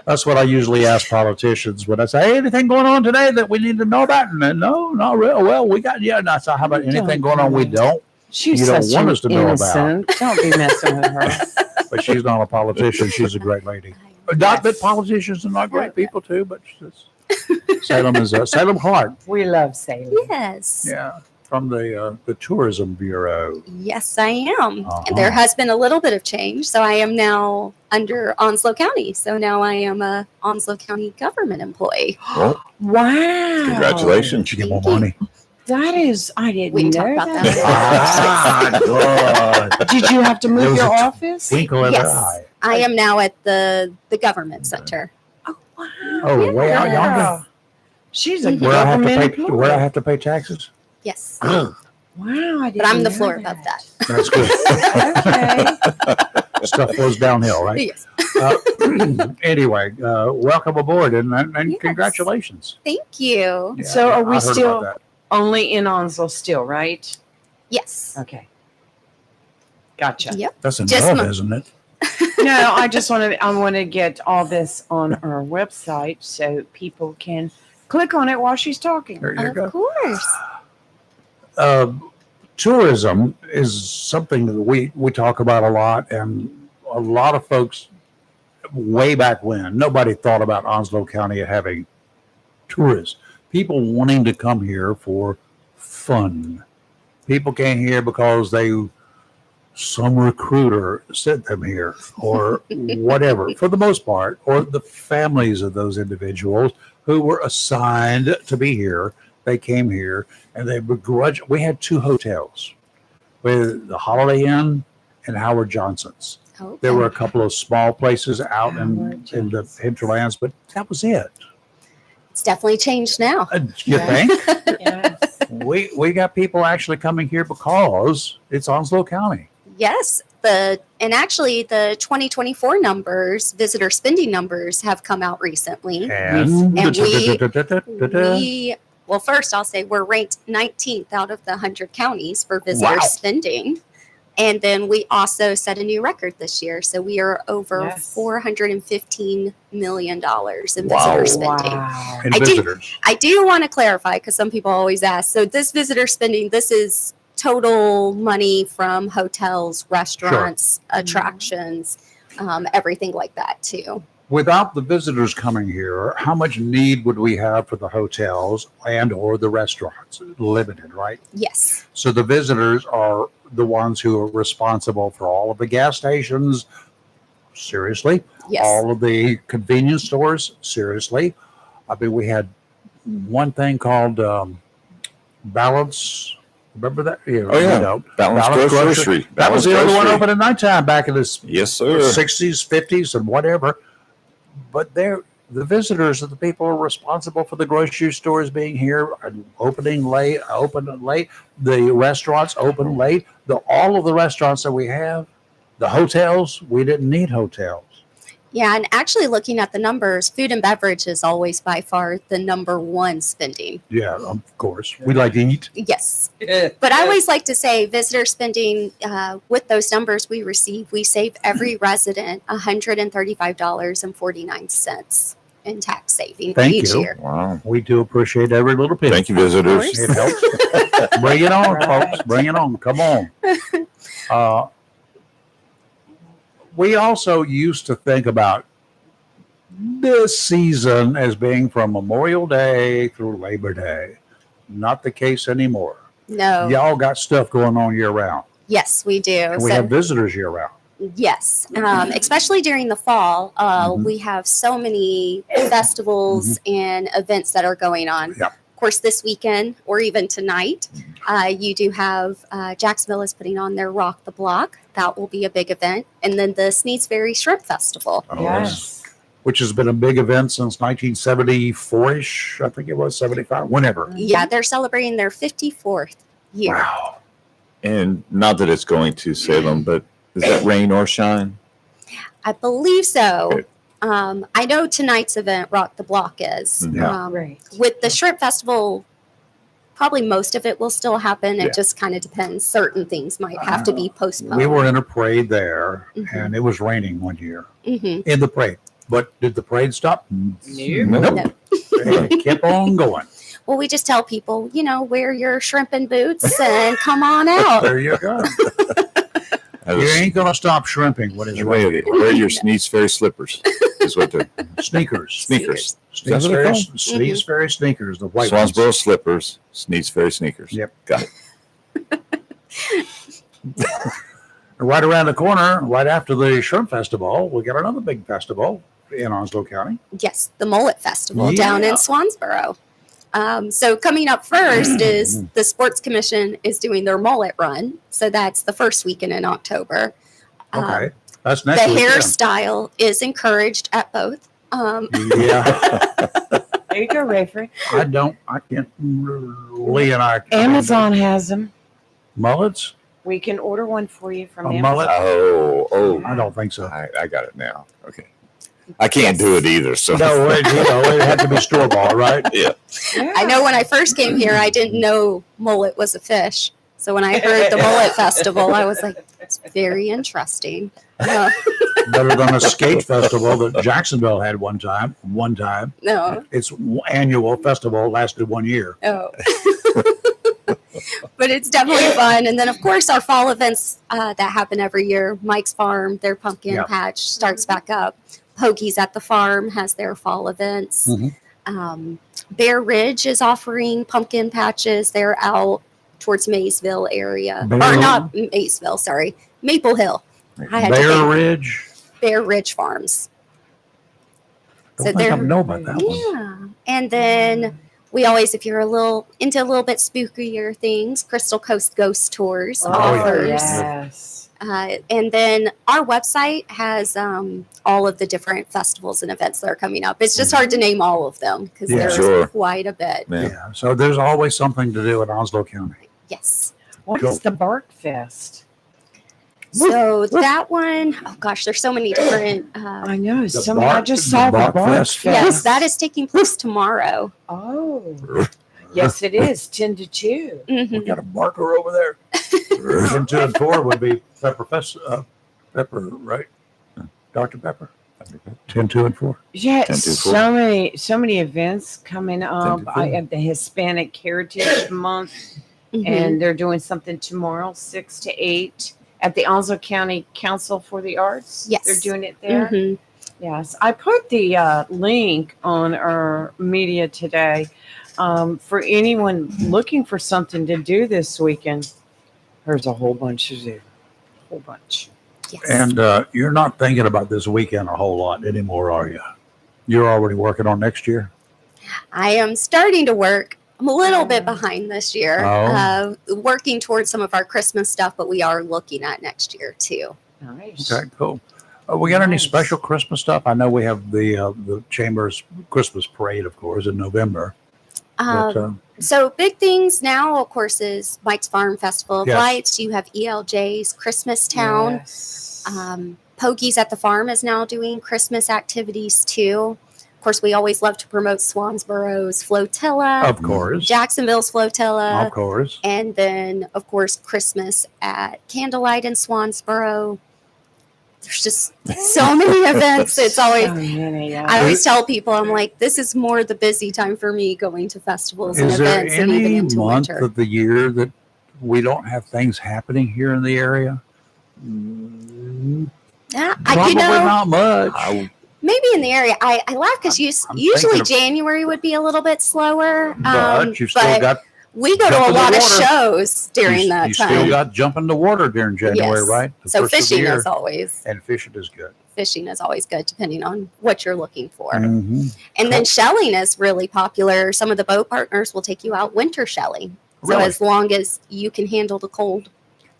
Speaker 3: That's what I usually ask politicians when I say, hey, anything going on today that we need to know about? And then, no, not real. Well, we got, yeah. No, so how about anything going on we don't?
Speaker 5: She's
Speaker 3: You don't
Speaker 5: such
Speaker 3: want
Speaker 5: an
Speaker 3: us to know about.
Speaker 5: innocent. Don't be messing with her.
Speaker 3: But she's not a politician. She's a great lady. Not that politicians are not great people too, but Salem is Salem Clark.
Speaker 5: We love Salem.
Speaker 6: Yes.
Speaker 3: Yeah, from the Tourism Bureau.
Speaker 6: Yes, I am.
Speaker 3: Uh-huh.
Speaker 6: And there has been a little bit of change. So I am now under Onslow County. So now I am a Onslow County government employee.
Speaker 1: Well,
Speaker 5: Wow.
Speaker 1: congratulations.
Speaker 3: Did you get more money?
Speaker 5: That is, I didn't
Speaker 6: We can
Speaker 5: know
Speaker 6: talk about
Speaker 5: that.
Speaker 3: Good.
Speaker 5: Did you have to
Speaker 3: There
Speaker 5: move
Speaker 3: was
Speaker 5: your
Speaker 3: a
Speaker 5: office?
Speaker 3: Twinkle in
Speaker 6: Yes.
Speaker 3: her eye.
Speaker 6: I am now at the government center.
Speaker 5: Oh, wow.
Speaker 3: Oh, way out
Speaker 5: Yeah.
Speaker 3: yonder.
Speaker 5: She's a
Speaker 3: Where I have to
Speaker 5: government
Speaker 3: pay,
Speaker 5: employee.
Speaker 3: where I have to pay taxes.
Speaker 6: Yes.
Speaker 5: Wow, I didn't
Speaker 6: But I'm the
Speaker 5: know
Speaker 6: floor
Speaker 5: that.
Speaker 6: above that.
Speaker 3: That's good.
Speaker 5: Okay.
Speaker 3: Stuff goes downhill, right?
Speaker 6: Yes.
Speaker 3: Anyway, welcome aboard and
Speaker 6: Yes.
Speaker 3: congratulations.
Speaker 6: Thank you.
Speaker 3: Yeah,
Speaker 5: So are we
Speaker 3: I heard about
Speaker 5: still-
Speaker 3: that.
Speaker 5: Only in Onslow still, right?
Speaker 6: Yes.
Speaker 5: Okay. Gotcha.
Speaker 6: Yep.
Speaker 3: That's
Speaker 6: Just
Speaker 3: enough,
Speaker 6: mo-
Speaker 3: isn't it?
Speaker 5: No, I just want to get all this on our website so people can click on it while she's talking.
Speaker 3: There you
Speaker 6: Of
Speaker 3: go.
Speaker 6: course.
Speaker 3: Tourism is something that we talk about a lot, and a lot of folks way back when, nobody thought about Onslow County having tourists. People wanting to come here for fun. People came here because some recruiter sent them here or whatever, for the most part, or the families of those individuals who were assigned to be here. They came here and they begrudged. We had 2 hotels with the Holiday Inn and Howard Johnson's.
Speaker 6: Okay.
Speaker 3: There were a couple of small places out in the hinterlands, but that was it.
Speaker 6: It's definitely changed now.
Speaker 3: You think?
Speaker 5: Yes.
Speaker 3: We got people actually coming here because it's Onslow County.
Speaker 6: Yes. Actually the 2024 numbers, visitor spending numbers have come out recently.
Speaker 3: And
Speaker 6: Well, first I'll say we're ranked 19th out of the 100 counties for visitor
Speaker 3: Wow.
Speaker 6: spending. And then we also set a new record this year. So we are over
Speaker 5: Yes.
Speaker 6: $415 million in
Speaker 1: Wow.
Speaker 6: visitor spending.
Speaker 5: Wow.
Speaker 3: and
Speaker 6: I do-
Speaker 3: visitors.
Speaker 6: I do want to clarify because some people always ask. So this visitor spending, this is total money from hotels, restaurants, attractions, everything like that too.
Speaker 3: Without the visitors coming here, how much need would we have for the hotels and or the restaurants? Limited, right?
Speaker 6: Yes.
Speaker 3: So the visitors are the ones who are responsible for all of the gas stations. Seriously.
Speaker 6: Yes.
Speaker 3: All of the convenience stores. Seriously. I mean, we had one thing called Balance. Remember that? Yeah,
Speaker 1: Oh, yeah.
Speaker 3: you know,
Speaker 1: Balanced
Speaker 3: Balanced
Speaker 1: grocery.
Speaker 3: that was
Speaker 1: Balanced
Speaker 3: the only one
Speaker 1: grocery.
Speaker 3: open at nighttime back in the
Speaker 1: Yes, sir.
Speaker 3: 60s, 50s, and whatever. But the visitors are the people who are responsible for the grocery stores being here, open late. The restaurants open late. All of the restaurants that we have, the hotels, we didn't need hotels.
Speaker 6: Yeah. And actually looking at the numbers, food and beverage is always by far the number one spending.
Speaker 3: Yeah, of course. We like to eat.
Speaker 6: Yes. But I always like to say visitor spending, with those numbers we receive, we save every resident $135.49 in tax saving
Speaker 3: Thank
Speaker 6: each
Speaker 3: you.
Speaker 6: year.
Speaker 1: Wow.
Speaker 3: We do appreciate every little penny.
Speaker 1: Thank you, visitors.
Speaker 6: course.
Speaker 3: It helps. Bring it on,
Speaker 5: Right.
Speaker 3: folks. Bring it on. Come on. We also used to think about this season as being from Memorial Day through Labor Day. Not the case anymore.
Speaker 6: No.
Speaker 3: Y'all got stuff going on year round.
Speaker 6: Yes, we do.
Speaker 3: And we
Speaker 6: So-
Speaker 3: have visitors year round.
Speaker 6: Yes, especially during the fall,
Speaker 3: Mhm.
Speaker 6: we have so many festivals and events that are going on.
Speaker 3: Yep.
Speaker 6: Of course, this weekend or even tonight, you do have Jacksonville is putting on their Rock the Block. That will be a big event, and then the Sneeds Ferry Shrimp Festival.
Speaker 3: Oh,
Speaker 5: Yes.
Speaker 3: Which has been a big event since 1974-ish. I think it was 75, whenever.
Speaker 6: Yeah, they're celebrating their 54th year.
Speaker 3: Wow.
Speaker 1: And not that it's going to Salem, but is that rain or shine?
Speaker 6: I believe so.
Speaker 1: Okay.
Speaker 6: I know tonight's event, Rock the Block, is.
Speaker 3: Yeah.
Speaker 5: Right.
Speaker 6: With the Shrimp Festival, probably most of it will still happen. It
Speaker 1: Yeah.
Speaker 6: just kind of depends. Certain things might have to be postponed.
Speaker 3: We were in a parade there,
Speaker 6: Mhm.
Speaker 3: and it was raining one year
Speaker 6: hmm
Speaker 3: in the parade. But did the parade stop?
Speaker 1: Nope.
Speaker 6: No.
Speaker 3: It kept on going.
Speaker 6: Well, we just tell people, wear your shrimping boots and come on out.
Speaker 3: There you go.
Speaker 1: That
Speaker 3: You
Speaker 1: was-
Speaker 3: ain't gonna stop shrimping when it's raining.
Speaker 1: Wear your Sneeds Ferry slippers. Is what they're
Speaker 3: Sneakers.
Speaker 1: sneakers.
Speaker 3: Sneaks
Speaker 1: That's what they're
Speaker 3: Ferry,
Speaker 1: called?
Speaker 3: Sneaks Ferry sneakers, the white
Speaker 1: Swansboro
Speaker 3: ones.
Speaker 1: slippers. Sneeds Ferry sneakers.
Speaker 3: Yep.
Speaker 1: Got it.
Speaker 3: Right around the corner, right after the Shrimp Festival, we got another big festival in Onslow County.
Speaker 6: Yes, the Mullet Festival down
Speaker 3: Yeah.
Speaker 6: in Swansboro. So coming up first is the Sports Commission is doing their mullet run. So that's the first weekend in October.
Speaker 3: Okay, that's
Speaker 6: The
Speaker 3: next weekend.
Speaker 6: hairstyle is encouraged at both.
Speaker 3: Yeah,
Speaker 5: There you go, Rayford.
Speaker 3: I can't. Lee and I.
Speaker 5: Amazon has them.
Speaker 3: Mullets?
Speaker 5: We can order one for you from
Speaker 3: A
Speaker 5: Amazon.
Speaker 3: mullet?
Speaker 1: Oh.
Speaker 3: I don't think so.
Speaker 1: I got it now. Okay. I can't do it either. So
Speaker 3: No, it had to be store bought, right?
Speaker 1: yeah.
Speaker 5: Yeah.
Speaker 6: I know when I first came here, I didn't know mullet was a fish. So when I heard the Mullet Festival, I was like, very interesting.
Speaker 3: Better than a skate festival that Jacksonville had one time.
Speaker 6: No,
Speaker 3: Its annual festival lasted 1 year.
Speaker 6: oh. But it's definitely fun. And then, of course, our fall events that happen every year. Mike's Farm, their pumpkin
Speaker 3: Yeah.
Speaker 6: patch starts back up. Pokies at the Farm has their fall events.
Speaker 3: Mhm.
Speaker 6: Bear Ridge is offering pumpkin patches. They're out towards Maysville area. Or not Maysville, sorry. Maple Hill. I had to
Speaker 3: Bear
Speaker 6: think.
Speaker 3: Ridge.
Speaker 6: Bear Ridge Farms.
Speaker 3: I don't think I know about that one.
Speaker 6: Yeah. And then we always, if you're into a little bit spookier things, Crystal Coast Ghost Tours
Speaker 3: Oh,
Speaker 6: offers.
Speaker 2: yes.
Speaker 6: And then our website has all of the different festivals and events that are coming up. It's just hard to name all of them because
Speaker 3: Yeah,
Speaker 6: there's
Speaker 1: sure.
Speaker 6: quite a bit.
Speaker 1: Man.
Speaker 3: Yeah. So there's always something to do in Onslow County.
Speaker 6: Yes.
Speaker 2: What
Speaker 3: Cool.
Speaker 2: is the Bark Fest?
Speaker 6: So that one, oh gosh, there's so many different.
Speaker 2: I know.
Speaker 3: The
Speaker 2: Somebody, I
Speaker 3: Bark-
Speaker 2: just
Speaker 3: the
Speaker 2: saw the
Speaker 3: Bark
Speaker 2: Bark
Speaker 3: Fest?
Speaker 2: Fest.
Speaker 6: Yes, that is taking place tomorrow.
Speaker 2: Oh, yes, it is 10 to 2.
Speaker 6: Mhm.
Speaker 3: We got a marker over there. 1, 2, and 4 would be Pepper, right? Dr. Pepper. 10, 2, and 4.
Speaker 2: Yeah,
Speaker 1: 10 to 4.
Speaker 2: so many events coming up.
Speaker 1: 10 to 4.
Speaker 2: I have the Hispanic Heritage Month,
Speaker 6: Mhm.
Speaker 2: and they're doing something tomorrow, 6 to 8, at the Onslow County Council for the Arts.
Speaker 6: Yes.
Speaker 2: They're doing it there.
Speaker 6: Mhm.
Speaker 2: Yes, I put the link on our media today for anyone looking for something to do this weekend. There's a whole bunch to do, whole bunch.
Speaker 6: Yes.
Speaker 3: And you're not thinking about this weekend a whole lot anymore, are you? You're already working on next year?
Speaker 6: I am starting to work. I'm a little bit behind this year,
Speaker 3: Oh.
Speaker 6: working towards some of our Christmas stuff, but we are looking at next year too.
Speaker 2: Nice.
Speaker 3: Okay, cool. We got any
Speaker 2: Nice.
Speaker 3: special Christmas stuff? I know we have the Chamber's Christmas parade, of course, in November. But,
Speaker 6: So big things now, of course, is Mike's Farm Festival of
Speaker 3: Yes.
Speaker 6: Lights. You have ELJ's Christmas Town.
Speaker 2: Yes.
Speaker 6: Pokies at the Farm is now doing Christmas activities too. Of course, we always love to promote Swansboro's Flotilla,
Speaker 3: of course.
Speaker 6: Jacksonville's Flotilla,
Speaker 3: Of course.
Speaker 6: and then, of course, Christmas at Candlelight in Swansboro. There's just so many events. It's always,
Speaker 2: So many, yeah.
Speaker 6: I always tell people, I'm like, this is more the busy time for me going to festivals and
Speaker 3: Is there
Speaker 6: events and even
Speaker 3: any
Speaker 6: into
Speaker 3: month
Speaker 6: winter.
Speaker 3: of the year that we don't have things happening here in the area?
Speaker 6: Yeah,
Speaker 3: Probably not much.
Speaker 6: maybe in the area. I laugh because
Speaker 3: I'm
Speaker 6: usually
Speaker 3: thinking of-
Speaker 6: January would be a little bit slower.
Speaker 3: But you've still
Speaker 6: but
Speaker 3: got
Speaker 6: we go to
Speaker 3: jump
Speaker 6: a
Speaker 3: in the
Speaker 6: lot of
Speaker 3: water.
Speaker 6: shows during
Speaker 3: you,
Speaker 6: that
Speaker 3: you
Speaker 6: time.
Speaker 3: still got jump in the water during January,
Speaker 6: Yes.
Speaker 3: right? The
Speaker 6: So
Speaker 3: first of the
Speaker 6: fishing
Speaker 3: year.
Speaker 6: is always
Speaker 3: And fishing is good.
Speaker 6: good depending on what you're looking for.
Speaker 3: Mhm.
Speaker 6: And then shelling is really popular. Some of the boat partners will take you out winter shelling. So
Speaker 3: Really?
Speaker 6: as long as you can handle the cold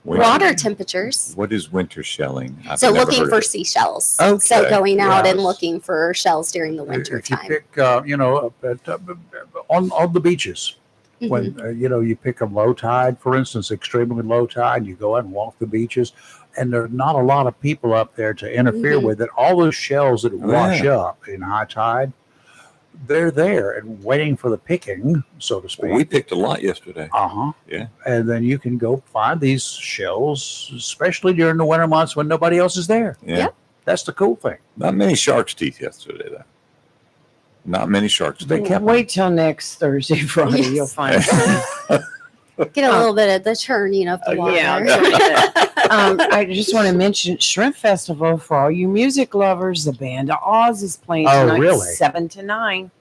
Speaker 1: Winter-
Speaker 6: water temperatures.
Speaker 1: What is winter shelling? I've
Speaker 6: So
Speaker 1: never
Speaker 6: looking
Speaker 1: heard
Speaker 6: for
Speaker 1: of it.
Speaker 6: seashells. So
Speaker 1: Okay,
Speaker 6: going out and
Speaker 3: yes.
Speaker 6: looking for shells during the winter
Speaker 3: If you
Speaker 6: time.
Speaker 3: pick, on the beaches,
Speaker 6: Mhm.
Speaker 3: when you pick a low tide, for instance, extremely low tide, you go out and walk the beaches, and there's not a lot of people up there to interfere
Speaker 6: Mhm.
Speaker 3: with it. All those shells that wash
Speaker 1: Yeah.
Speaker 3: up in high tide, they're there and waiting for the picking, so to speak.
Speaker 1: Well, we picked a lot yesterday.
Speaker 3: Uh-huh.
Speaker 1: Yeah.
Speaker 3: And then you can go find these shells, especially during the winter months when nobody else is there.
Speaker 1: Yeah.
Speaker 6: Yep.
Speaker 3: That's the cool thing.
Speaker 1: Not many shark's teeth yesterday, though. Not many shark's
Speaker 3: They
Speaker 1: teeth.
Speaker 3: kept
Speaker 2: Wait till next Thursday, Friday.
Speaker 6: Yes.
Speaker 2: You'll find out.
Speaker 6: Get a little bit of the churning of the water.
Speaker 2: Yeah. I just want to mention Shrimp Festival for all you music lovers. The Band of Oz is playing
Speaker 3: Oh,
Speaker 2: tonight,
Speaker 3: really?
Speaker 2: 7 to 9.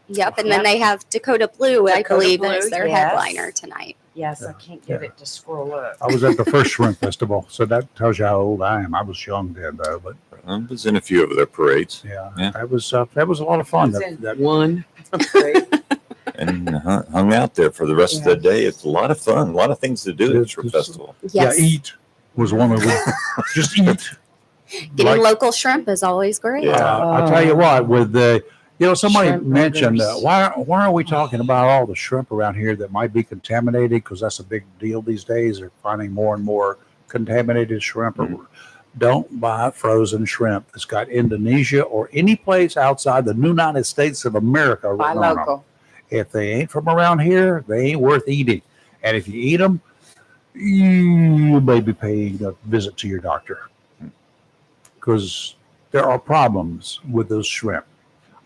Speaker 6: Yep, and then
Speaker 2: Yep.
Speaker 6: they have Dakota Blue, I
Speaker 2: Dakota
Speaker 6: believe,
Speaker 2: Blue,
Speaker 6: is their
Speaker 2: yes.
Speaker 6: headliner tonight.
Speaker 2: Yes, I can't get it to scroll up.
Speaker 3: I was at the first shrimp festival, so that tells you how old I am. I was young then, though, but
Speaker 1: I was in a few of their parades
Speaker 3: yeah,
Speaker 1: Yeah.
Speaker 3: that was a lot of fun.
Speaker 2: I was in
Speaker 3: That-
Speaker 2: one.
Speaker 1: and hung out there for the rest of the day. It's a lot of fun, a lot of things to do at the Shrimp
Speaker 3: It's-
Speaker 1: Festival.
Speaker 6: Yes,
Speaker 3: Yeah, eat was one of them. Just eat.
Speaker 6: getting
Speaker 3: Like-
Speaker 6: local shrimp is always great.
Speaker 1: Yeah.
Speaker 3: I'll tell you what, with the, somebody
Speaker 2: Shrimp
Speaker 3: mentioned,
Speaker 2: burgers.
Speaker 3: why are we talking about all the shrimp around here that might be contaminated? Because that's a big deal these days. They're finding more and more contaminated shrimp.
Speaker 1: Mhm.
Speaker 3: Don't buy frozen shrimp that's got Indonesia or any place outside the United States of America.
Speaker 2: Buy
Speaker 3: written on 'em.
Speaker 2: local.
Speaker 3: If they ain't from around here, they ain't worth eating. And if you eat them, you may be paying a visit to your doctor because there are problems with those shrimp.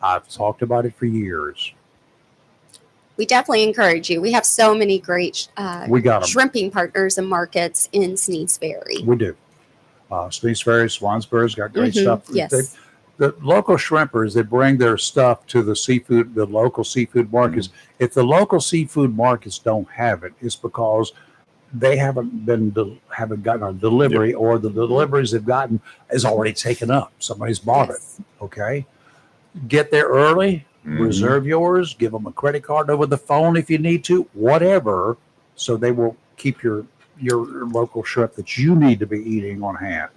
Speaker 3: I've talked about it for years.
Speaker 6: We definitely encourage you. We have so many great
Speaker 3: We got them.
Speaker 6: shrimping partners and markets in Sneeze Ferry.
Speaker 3: We do. Sneeze Ferry, Swansburg's got great
Speaker 6: Mhm,
Speaker 3: stuff.
Speaker 6: yes.
Speaker 3: The local shrimpers, they bring their stuff to the local seafood markets. If the local seafood markets don't have it, it's because they haven't gotten a delivery, or the deliveries they've gotten is already taken up. Somebody's bought
Speaker 6: Yes.
Speaker 3: it. Okay, get there early.
Speaker 1: Mhm.
Speaker 3: Reserve yours. Give them a credit card over the phone if you need to. Whatever, so they will keep your local shrimp that you need to be eating on hand.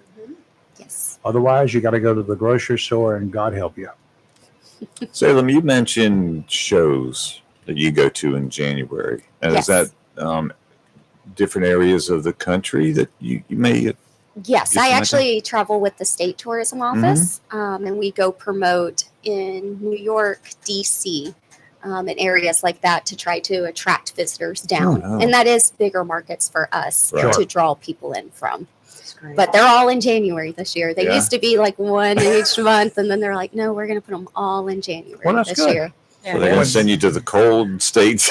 Speaker 6: Yes.
Speaker 3: Otherwise, you got to go to the grocery store, and God help you.
Speaker 1: Salem, you mentioned shows that you go to in January. And
Speaker 6: Yes.
Speaker 1: is that different areas of the country that you may?
Speaker 6: Yes,
Speaker 1: Get
Speaker 6: I
Speaker 1: some
Speaker 6: actually travel with the state tourism office, and we go promote in New York, DC, and areas like that to try to attract visitors down.
Speaker 1: Oh.
Speaker 6: And that is bigger markets for us
Speaker 1: Right.
Speaker 6: to draw people in from.
Speaker 2: That's great.
Speaker 6: But they're all in January this year. They
Speaker 1: Yeah.
Speaker 6: used to be like one each month, and then they're like, no, we're going to put them all in January
Speaker 3: Well, that's
Speaker 6: this
Speaker 3: good.
Speaker 6: year.
Speaker 1: So they're going to send you to the cold states.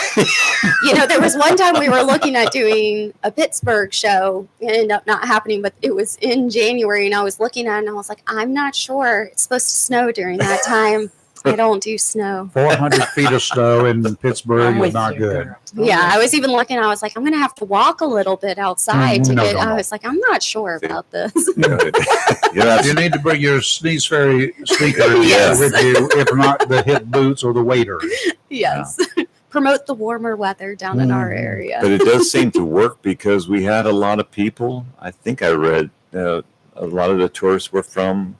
Speaker 6: You know, there was one time we were looking at doing a Pittsburgh show. It ended up not happening, but it was in January, and I was looking at it, and I was like, I'm not sure. It's supposed to snow during that time. I don't do snow.
Speaker 3: 400 feet of snow in Pittsburgh
Speaker 2: I'm
Speaker 3: is
Speaker 2: with
Speaker 3: not
Speaker 2: you,
Speaker 3: good.
Speaker 2: girl.
Speaker 6: Yeah, I was even looking. I was like, I'm gonna have to walk a little bit outside to
Speaker 3: No,
Speaker 6: get.
Speaker 3: no, no.
Speaker 6: I was like, I'm not sure about this.
Speaker 1: You know, you're not-
Speaker 3: You need to bring your Sneeze Ferry sneakers
Speaker 6: Yes.
Speaker 3: with you, if not the hip boots or the waders.
Speaker 6: Yes, promote the warmer weather down in our area.
Speaker 1: but it does seem to work because we had a lot of people. I think I read a lot of the tourists were from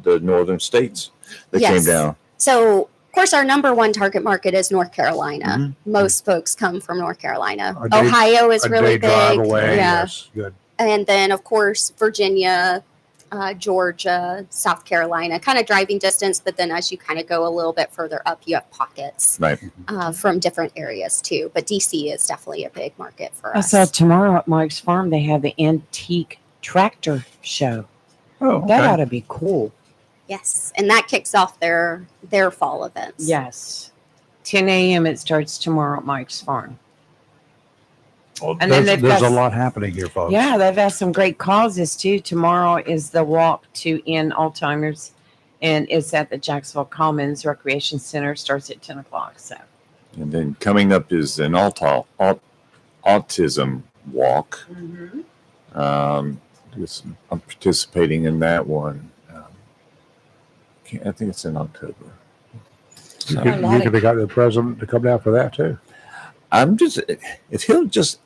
Speaker 1: the northern states that came
Speaker 6: Yes.
Speaker 1: down.
Speaker 6: So, of course, our number one target market is North Carolina.
Speaker 1: Mm-hmm.
Speaker 6: Most folks come from North Carolina.
Speaker 3: A day-
Speaker 6: Ohio is
Speaker 3: A
Speaker 6: really
Speaker 3: day drive
Speaker 6: big.
Speaker 3: away.
Speaker 6: Yeah.
Speaker 3: Yes, good.
Speaker 6: And then, of course, Virginia, Georgia, South Carolina, kind of driving distance. But then as you kind of go a little bit further up, you have pockets
Speaker 1: Right.
Speaker 6: from different areas too. But DC is definitely a big market for
Speaker 2: I
Speaker 6: us.
Speaker 2: saw tomorrow at Mike's Farm, they have the antique tractor show.
Speaker 3: Oh,
Speaker 2: That ought
Speaker 3: okay.
Speaker 2: to be cool.
Speaker 6: Yes. And that kicks off their fall events.
Speaker 2: Yes. 10 a.m. it starts tomorrow at Mike's Farm.
Speaker 3: Well,
Speaker 2: And then they've
Speaker 3: there's
Speaker 2: got-
Speaker 3: a lot happening here, folks.
Speaker 2: Yeah, they've had some great causes too. Tomorrow is the walk to end Alzheimer's, and it's at the Jacksonville Commons Recreation Center. Starts at 10 o'clock. So
Speaker 1: And then coming up is an autism walk. I'm participating in that one. I think it's in October.
Speaker 3: You
Speaker 2: I
Speaker 3: could
Speaker 2: like-
Speaker 3: have got the president to come down for that too.
Speaker 1: I'm just, if he'll just,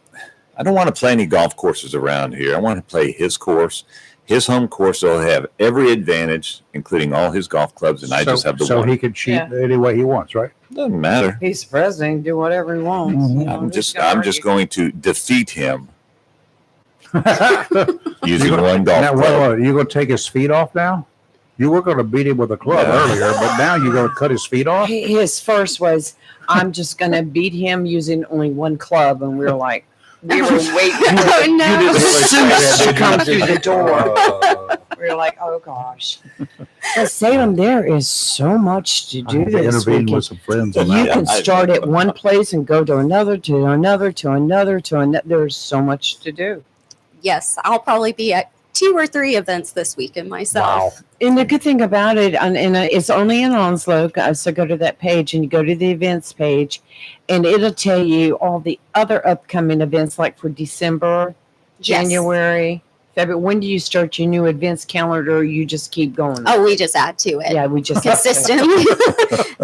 Speaker 1: I don't want to play any golf courses around here. I want to play his course, his home course. So he'll have every advantage, including all his golf clubs, and I just have the
Speaker 3: so
Speaker 1: one.
Speaker 3: he can cheat
Speaker 2: Yeah.
Speaker 3: any way he wants, right?
Speaker 1: Doesn't matter.
Speaker 2: he's the president. He can do whatever he wants.
Speaker 3: Mhm.
Speaker 2: You know,
Speaker 1: I'm
Speaker 2: who's
Speaker 1: just,
Speaker 2: gonna
Speaker 1: I'm just
Speaker 2: argue?
Speaker 1: going to defeat him
Speaker 3: now,
Speaker 1: using one golf club.
Speaker 3: what, you going to take his feet off now? You were going to beat him with a club
Speaker 1: Yeah.
Speaker 3: earlier, but now you're going to cut his feet off?
Speaker 2: His first was, I'm just going to beat him using only one club. And we were like, we were waiting
Speaker 6: Oh,
Speaker 2: for
Speaker 6: no.
Speaker 3: You didn't really say that,
Speaker 2: to
Speaker 3: did you?
Speaker 2: come through the door.
Speaker 3: Uh,
Speaker 2: We were like, oh gosh. But Salem, there is so much to
Speaker 3: I
Speaker 2: do
Speaker 3: had to
Speaker 2: this
Speaker 3: intervene
Speaker 2: weekend.
Speaker 3: with some friends on
Speaker 2: You
Speaker 3: that.
Speaker 2: can start at one place and go to another, to another, to another, to another. There's so much to do.
Speaker 6: Yes. I'll probably be at 2 or 3 events this weekend myself.
Speaker 3: Wow.
Speaker 2: And the good thing about it, and it's only in Onslow, so go to that page and you go to the events page, and it'll tell you all the other upcoming events, like for December,
Speaker 6: Yes.
Speaker 2: January, February. When do you start your new events calendar? Or you just keep going?
Speaker 6: Oh, we just add to it.
Speaker 2: yeah, we just
Speaker 6: Consistently.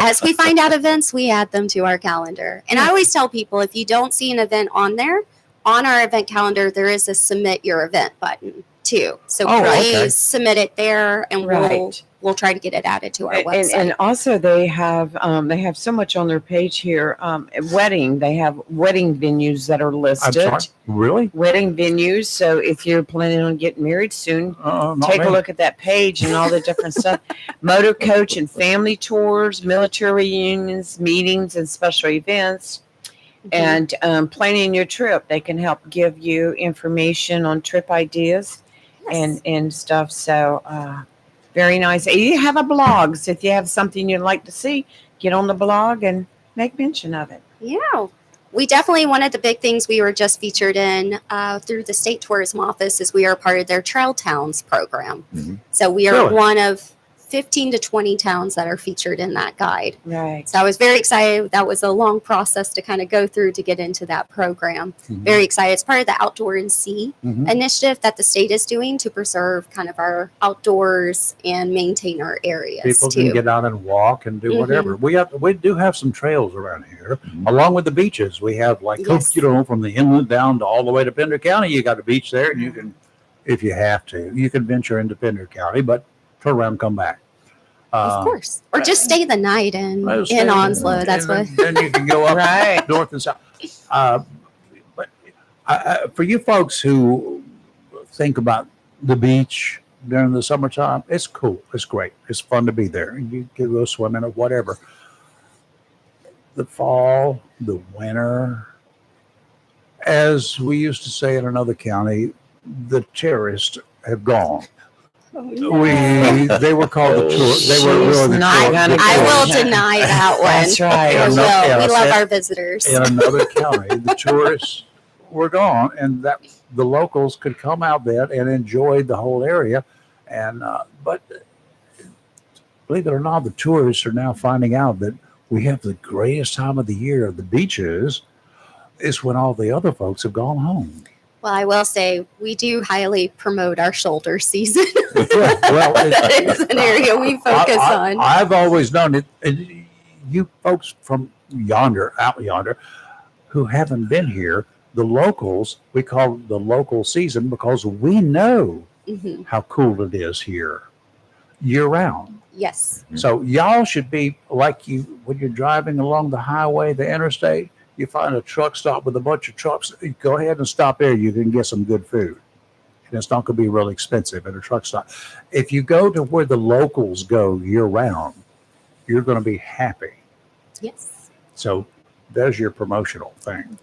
Speaker 6: As we find out events, we add them to our calendar. And I always tell people, if you don't see an event on there, on our event calendar, there is a submit your event button too. So
Speaker 3: Oh,
Speaker 6: please
Speaker 3: okay.
Speaker 6: submit it there, and
Speaker 2: Right.
Speaker 6: we'll try to get it added to our website.
Speaker 2: And also they have so much on their page here. They have wedding venues that are
Speaker 3: I'm
Speaker 2: listed.
Speaker 3: sorry. Really?
Speaker 2: Wedding venues. So if you're planning on getting married soon,
Speaker 3: Not
Speaker 2: take
Speaker 3: me.
Speaker 2: a look at that page and all the different stuff. Motor coach and family tours, military reunions, meetings, and special events.
Speaker 5: and planning your trip. They can help give you information on trip ideas and stuff. So very nice. You have a blog, so if you have something you'd like to see, get on the blog and make mention of it.
Speaker 6: Yeah. We definitely, one of the big things we were just featured in through the state tourism office is we are part of their Trail Towns program.
Speaker 1: Mhm.
Speaker 6: So we are
Speaker 3: Really?
Speaker 6: one of 15 to 20 towns that are featured in that guide.
Speaker 5: Right.
Speaker 6: So I was very excited. That was a long process to kind of go through to get into that program.
Speaker 3: Mhm.
Speaker 6: Very excited. It's part of the Outdoor and Sea
Speaker 3: Mhm.
Speaker 6: initiative that the state is doing to preserve kind of our outdoors and maintain our areas
Speaker 3: People
Speaker 6: too.
Speaker 3: can get out and walk and do whatever. We do have some trails around here, along with the beaches. We have like
Speaker 6: Yes.
Speaker 3: from the inland down to all the way to Pender County. You got a beach there, and you can, if you have to, you can venture into Pender County, but turn around, and come back.
Speaker 6: Of course. Or just stay the night in
Speaker 3: Stay-
Speaker 6: Onslow. That's
Speaker 3: and
Speaker 6: what.
Speaker 3: Then you can go up
Speaker 5: Right.
Speaker 3: north and south. But for you folks who think about the beach during the summertime, it's cool. It's great. It's fun to be there. You can go swimming or whatever. The fall, the winter, as we used to say in another county, the terrorists have gone. They were called the tour. They were
Speaker 5: She's
Speaker 3: really the
Speaker 5: not
Speaker 3: tour.
Speaker 5: gonna
Speaker 3: the
Speaker 6: I
Speaker 5: go
Speaker 6: will
Speaker 3: tourists.
Speaker 5: there.
Speaker 6: deny that one.
Speaker 5: That's right.
Speaker 6: I
Speaker 3: Yeah,
Speaker 6: will.
Speaker 3: no, yeah,
Speaker 6: We love
Speaker 3: and-
Speaker 6: our visitors.
Speaker 3: In another county, the tourists were gone, and that the locals could come out there and enjoy the whole area. And but believe it or not, the tourists are now finding out that we have the greatest time of the year at the beaches is when all the other folks have gone home.
Speaker 6: Well, I will say we do highly promote our shoulder season.
Speaker 3: Well,
Speaker 6: That is an area we focus on.
Speaker 3: I've always known it. And you folks from out yonder, who haven't been here, the locals, we call it the local season because we know
Speaker 6: Mhm.
Speaker 3: how cool it is here year round.
Speaker 6: Yes.
Speaker 3: So y'all should be like you when you're driving along the highway, the interstate. You find a truck stop with a bunch of trucks. You go ahead and stop there. You can get some good food, and it's not going to be really expensive at a truck stop. If you go to where the locals go year round, you're going to be happy.
Speaker 6: Yes.
Speaker 3: So there's your promotional thing.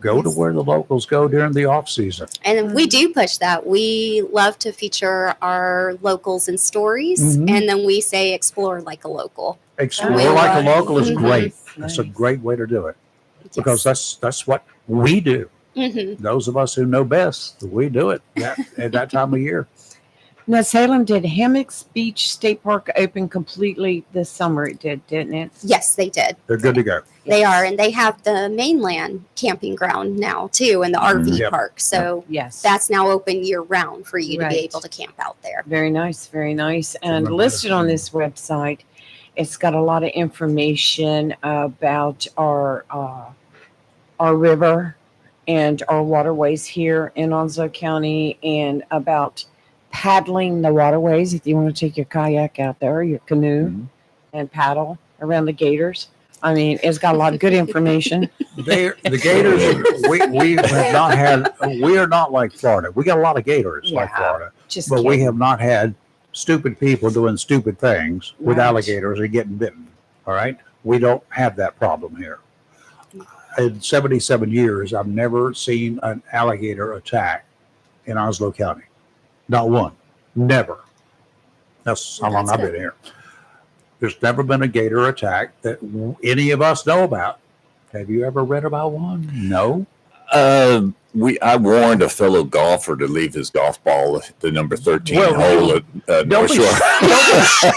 Speaker 3: Go to
Speaker 6: Yes.
Speaker 3: where the locals go during the off season.
Speaker 6: And we do push that. We love to feature our locals in stories,
Speaker 3: Mhm.
Speaker 6: and then we say explore like a local.
Speaker 3: Explore
Speaker 6: We
Speaker 3: like a
Speaker 6: love-
Speaker 3: local is
Speaker 6: Mhm.
Speaker 3: great. That's a
Speaker 5: Nice.
Speaker 3: great way to do it because that's what we do.
Speaker 6: Hmm.
Speaker 3: Those of us who know best, we do it at that time of year.
Speaker 5: Now, Salem, did Hammocks Beach State Park open completely this summer? It did, didn't it?
Speaker 6: Yes, they did.
Speaker 3: They're good to go.
Speaker 6: They are, and they have the mainland camping ground now too, and the RV
Speaker 3: Yep.
Speaker 6: park. So
Speaker 5: Yes.
Speaker 6: that's now open year round for you to
Speaker 5: Right.
Speaker 6: be able to camp out there.
Speaker 5: Very nice, very nice. And
Speaker 3: Remember
Speaker 5: listed
Speaker 3: this.
Speaker 5: on this website, it's got a lot of information about our river and our waterways here in Onslow County, and about paddling the waterways. If you want to take your kayak out there, your canoe,
Speaker 3: Mhm.
Speaker 5: and paddle around the gators. I mean, it's got a lot of good information.
Speaker 3: The Gators, we have not had. We are not like Florida. We got a lot of Gators like
Speaker 5: Yeah.
Speaker 3: Florida,
Speaker 5: Just
Speaker 3: but we
Speaker 5: kidding.
Speaker 3: have not had stupid people doing stupid things with
Speaker 5: Right.
Speaker 3: alligators and getting bitten. All right, we don't have that problem here. In 77 years, I've never seen an alligator attack in Onslow County. Not one. Never. That's how long
Speaker 6: That's
Speaker 3: I've
Speaker 6: good.
Speaker 3: been here. There's never been a gator attack that any of us know about. Have you ever read about one? No.
Speaker 1: I warned a fellow golfer to leave his golf ball at the number 13
Speaker 3: Well,
Speaker 1: hole at
Speaker 3: don't
Speaker 1: North
Speaker 3: be-
Speaker 1: Shore.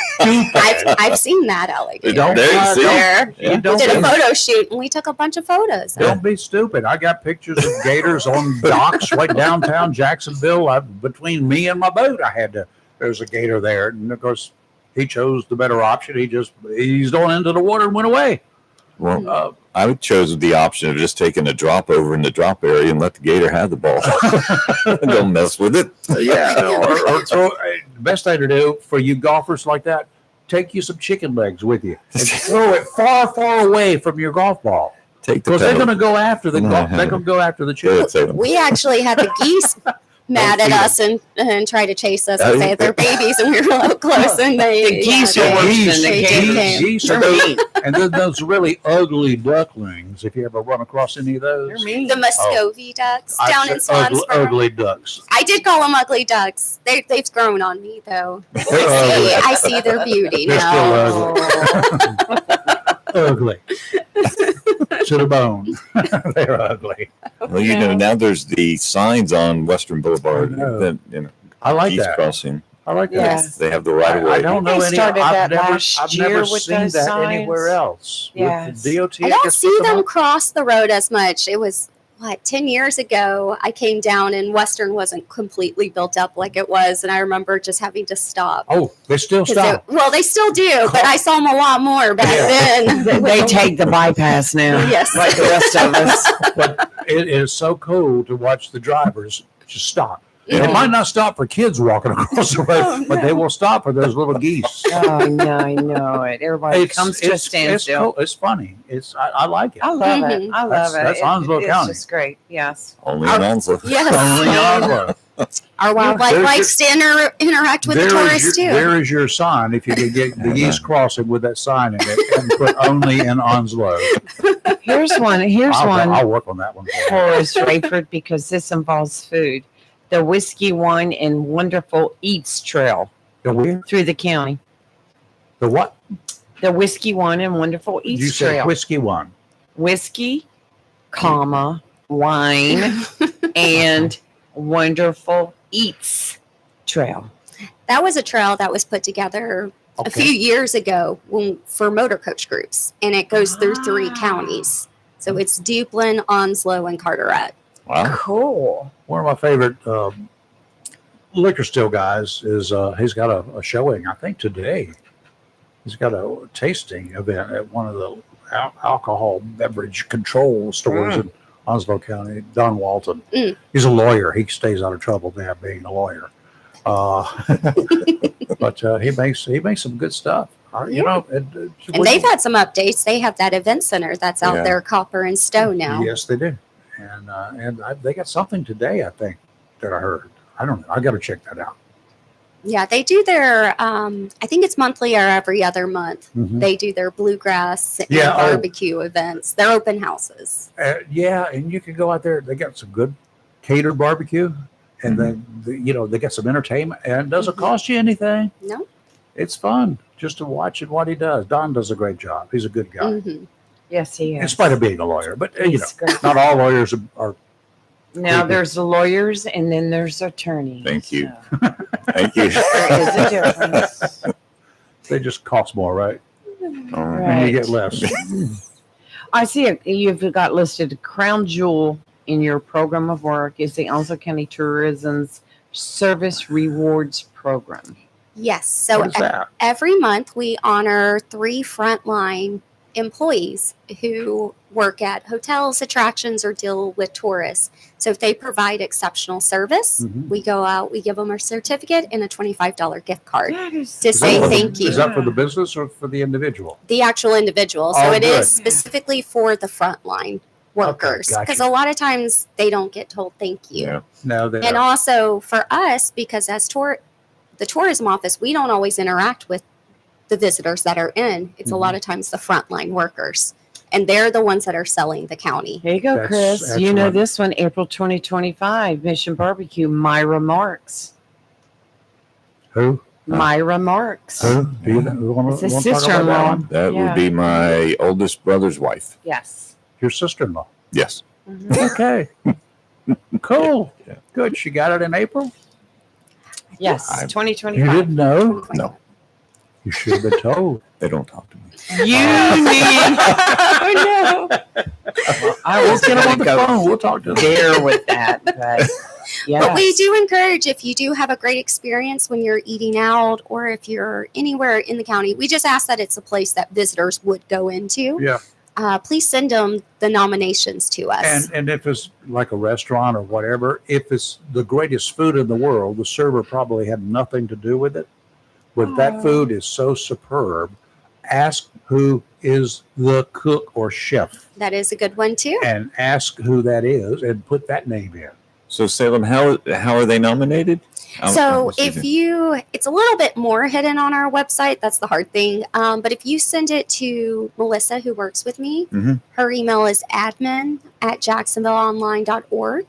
Speaker 6: I've seen that alligator.
Speaker 3: Don't-
Speaker 1: There you see?
Speaker 6: there.
Speaker 1: Yeah.
Speaker 3: Don't
Speaker 6: Did a
Speaker 3: be-
Speaker 6: photo shoot, and we took a bunch of photos.
Speaker 3: Don't be stupid. I got pictures of gators on docks right downtown Jacksonville. Between me and my boat, there's a gator there. And of course, he chose the better option. He's going into the water and went away.
Speaker 1: Well, I chose the option of just taking a drop over in the drop area and let the gator have the ball. Don't mess with it.
Speaker 3: or throw, the best thing to do for you golfers like that, take you some chicken legs with you and throw it far, far away from your golf ball.
Speaker 1: Take the
Speaker 3: Because they're
Speaker 1: penalty.
Speaker 3: going to go after the golf. They're going to go after the
Speaker 1: Go
Speaker 3: chicken.
Speaker 1: ahead, Salem.
Speaker 6: We actually had the geese mad
Speaker 3: Don't
Speaker 6: at
Speaker 3: feed
Speaker 6: us and try to chase us
Speaker 1: Oh,
Speaker 6: and say they're babies and we were up close and they
Speaker 5: The geese
Speaker 6: yeah,
Speaker 5: are worse
Speaker 6: they-
Speaker 5: than the
Speaker 6: they
Speaker 5: geese.
Speaker 6: came.
Speaker 3: Geese are mean. And then those really ugly ducklings, if you ever run across any of those.
Speaker 5: They're mean.
Speaker 6: The Muscovy ducks
Speaker 3: I've
Speaker 6: down in
Speaker 3: said ugly,
Speaker 6: Swansboro.
Speaker 3: ugly ducks.
Speaker 6: I did call them ugly ducks. They've grown on me though.
Speaker 3: They're ugly.
Speaker 6: I see their beauty
Speaker 3: They're
Speaker 6: now.
Speaker 3: still ugly. To the bone. They're ugly.
Speaker 1: Well, you know, now there's the signs on Western Boulevard
Speaker 3: I know.
Speaker 1: that, you know,
Speaker 3: I like
Speaker 1: geese
Speaker 3: that.
Speaker 1: crossing.
Speaker 3: I like that.
Speaker 5: Yes.
Speaker 1: They have the right of way.
Speaker 3: I don't know
Speaker 5: They
Speaker 3: any.
Speaker 5: started
Speaker 3: I've
Speaker 5: that
Speaker 3: never,
Speaker 5: last
Speaker 3: I've
Speaker 5: year
Speaker 3: never
Speaker 5: with
Speaker 3: seen
Speaker 5: those
Speaker 3: that
Speaker 5: signs.
Speaker 3: anywhere else.
Speaker 5: Yes.
Speaker 3: With the DOT,
Speaker 6: I don't
Speaker 3: just
Speaker 6: see
Speaker 3: put
Speaker 6: them
Speaker 3: up?
Speaker 6: cross the road as much. It was 10 years ago. I came down and Western wasn't completely built up like it was, and I remember just having to stop.
Speaker 3: Oh, they still
Speaker 6: 'Cause
Speaker 3: stop.
Speaker 6: well, they still do, but I saw them a lot more back then.
Speaker 5: They take the bypass now.
Speaker 6: Yes.
Speaker 5: Like the rest of us.
Speaker 3: But it is so cool to watch the drivers just stop. They
Speaker 6: Mhm.
Speaker 3: might not stop for kids walking across the road,
Speaker 6: Oh,
Speaker 3: but they will stop for those little geese.
Speaker 5: Oh, no, I know it. Everybody comes to a
Speaker 3: it's
Speaker 5: standstill.
Speaker 3: cool. It's funny. I like it.
Speaker 5: I love it.
Speaker 6: Mhm.
Speaker 5: I love
Speaker 3: That's-
Speaker 5: it.
Speaker 3: that's
Speaker 5: It-
Speaker 3: Onslow
Speaker 5: it's
Speaker 3: County.
Speaker 5: just great. Yes.
Speaker 1: Only in Onslow.
Speaker 6: Yes.
Speaker 3: Only Onslow.
Speaker 6: Our wildlife
Speaker 3: There's
Speaker 6: likes to interact with the
Speaker 3: There is
Speaker 6: tourists
Speaker 3: your-
Speaker 6: too.
Speaker 3: There is your sign. If you could get the geese crossing with that sign in it and put only in Onslow.
Speaker 5: Here's one.
Speaker 3: I'll work on that one. for you.
Speaker 5: For us, Rayford, because this involves food. The Whiskey, Wine, and Wonderful Eats Trail
Speaker 3: The where?
Speaker 5: through the county.
Speaker 3: The what?
Speaker 5: The Whiskey, Wine, and Wonderful Eats
Speaker 3: You said
Speaker 5: Trail.
Speaker 3: whiskey one.
Speaker 5: Whiskey, comma, wine, and Wonderful Eats Trail.
Speaker 6: That was a trail that was put together a few years ago for motor coach groups, and it goes through 3 counties. So it's Duplin, Onslow, and Carteret.
Speaker 1: Wow.
Speaker 5: Cool.
Speaker 3: One of my favorite liquor still guys is he's got a showing, I think today. He's got a tasting event at one of the alcohol beverage control stores in Onslow County. Don Walton.
Speaker 6: Mm.
Speaker 3: He's a lawyer. He stays out of trouble now being a lawyer. But he makes some good stuff. You know,
Speaker 6: And they've had some updates. They have that event center that's out
Speaker 1: Yeah.
Speaker 6: there, Copper and Stone now.
Speaker 3: Yes, they do. And they got something today, I think, that I heard. I don't know. I got to check that out.
Speaker 6: Yeah, they do their, I think it's monthly or every other month.
Speaker 3: Mhm.
Speaker 6: They do their bluegrass and
Speaker 3: Yeah, oh.
Speaker 6: barbecue events. They're open houses.
Speaker 3: Yeah, and you can go out there. They got some good catered barbecue, and then they got some entertainment, and it doesn't
Speaker 6: Mhm.
Speaker 3: cost you anything.
Speaker 6: No?
Speaker 3: It's fun just to watch what he does. Don does a great job. He's a good guy,
Speaker 6: Hmm.
Speaker 5: Yes, he is.
Speaker 3: in spite of being a lawyer. But
Speaker 5: He's great.
Speaker 3: not all lawyers are.
Speaker 5: Now there's the lawyers and then there's attorneys.
Speaker 1: Thank you.
Speaker 5: So
Speaker 1: Thank you.
Speaker 5: there is a difference.
Speaker 3: They just cost more, right?
Speaker 1: All right.
Speaker 3: And you
Speaker 5: Right.
Speaker 3: get less.
Speaker 5: I see you've got listed a crown jewel in your program of work is the Onslow County Tourism's Service Rewards Program.
Speaker 6: Yes. So
Speaker 3: What is that?
Speaker 6: every month we honor 3 frontline employees who work at hotels, attractions, or deal with tourists. So if they provide exceptional service,
Speaker 3: Mhm.
Speaker 6: we go out, we give them a certificate and a $25 gift card
Speaker 5: That is
Speaker 6: to
Speaker 3: Is that
Speaker 6: say
Speaker 3: for the-
Speaker 6: thank you.
Speaker 3: Is that for the business or for the individual?
Speaker 6: The actual individual. So
Speaker 3: Oh,
Speaker 6: it
Speaker 3: good.
Speaker 6: is specifically for the frontline workers
Speaker 3: gotcha.
Speaker 6: because a lot of times they don't get told thank you.
Speaker 1: Yeah.
Speaker 3: No, they
Speaker 6: And also for us, because as the tourism office, we don't always interact with the visitors that are in. It's a lot of times the frontline workers, and they're the ones that are selling the county.
Speaker 5: There you go,
Speaker 3: That's
Speaker 5: Chris. You know
Speaker 3: excellent.
Speaker 5: this one, April 2025, Mission Barbecue, Myra Marks.
Speaker 3: Who?
Speaker 5: Myra Marks.
Speaker 3: Who? Do you want
Speaker 5: It's
Speaker 3: to
Speaker 5: a
Speaker 3: talk about that
Speaker 5: sister-in-law.
Speaker 3: one?
Speaker 1: That
Speaker 5: Yeah.
Speaker 1: would be my oldest brother's wife.
Speaker 5: Yes.
Speaker 3: Your sister-in-law.
Speaker 1: Yes.
Speaker 3: Okay. Cool.
Speaker 1: Yeah.
Speaker 3: Good. She got it in April?
Speaker 5: Yes,
Speaker 1: I-
Speaker 3: You
Speaker 5: 2025.
Speaker 3: didn't know?
Speaker 1: No,
Speaker 3: You should have been told.
Speaker 1: they don't talk to me.
Speaker 5: You need. Oh no! I was
Speaker 3: Get
Speaker 5: going
Speaker 3: on the
Speaker 5: to
Speaker 3: phone. We'll talk to them.
Speaker 5: dare with that, but yeah.
Speaker 6: But we do encourage if you do have a great experience when you're eating out or if you're anywhere in the county, we just ask that it's a place that visitors would go into.
Speaker 3: Yeah.
Speaker 6: Please send them the nominations to us.
Speaker 3: And if it's like a restaurant or whatever, if it's the greatest food in the world, the server probably had nothing to do with it. But that food is so superb. Ask who is the cook or chef
Speaker 6: That is a good one too.
Speaker 3: and ask who that is and put that name in.
Speaker 1: So Salem, how are they nominated?
Speaker 6: So if it's a little bit more hidden on our website. That's the hard thing. But if you send it to Melissa, who works with me, her email is admin@jacksonvilleonline.org.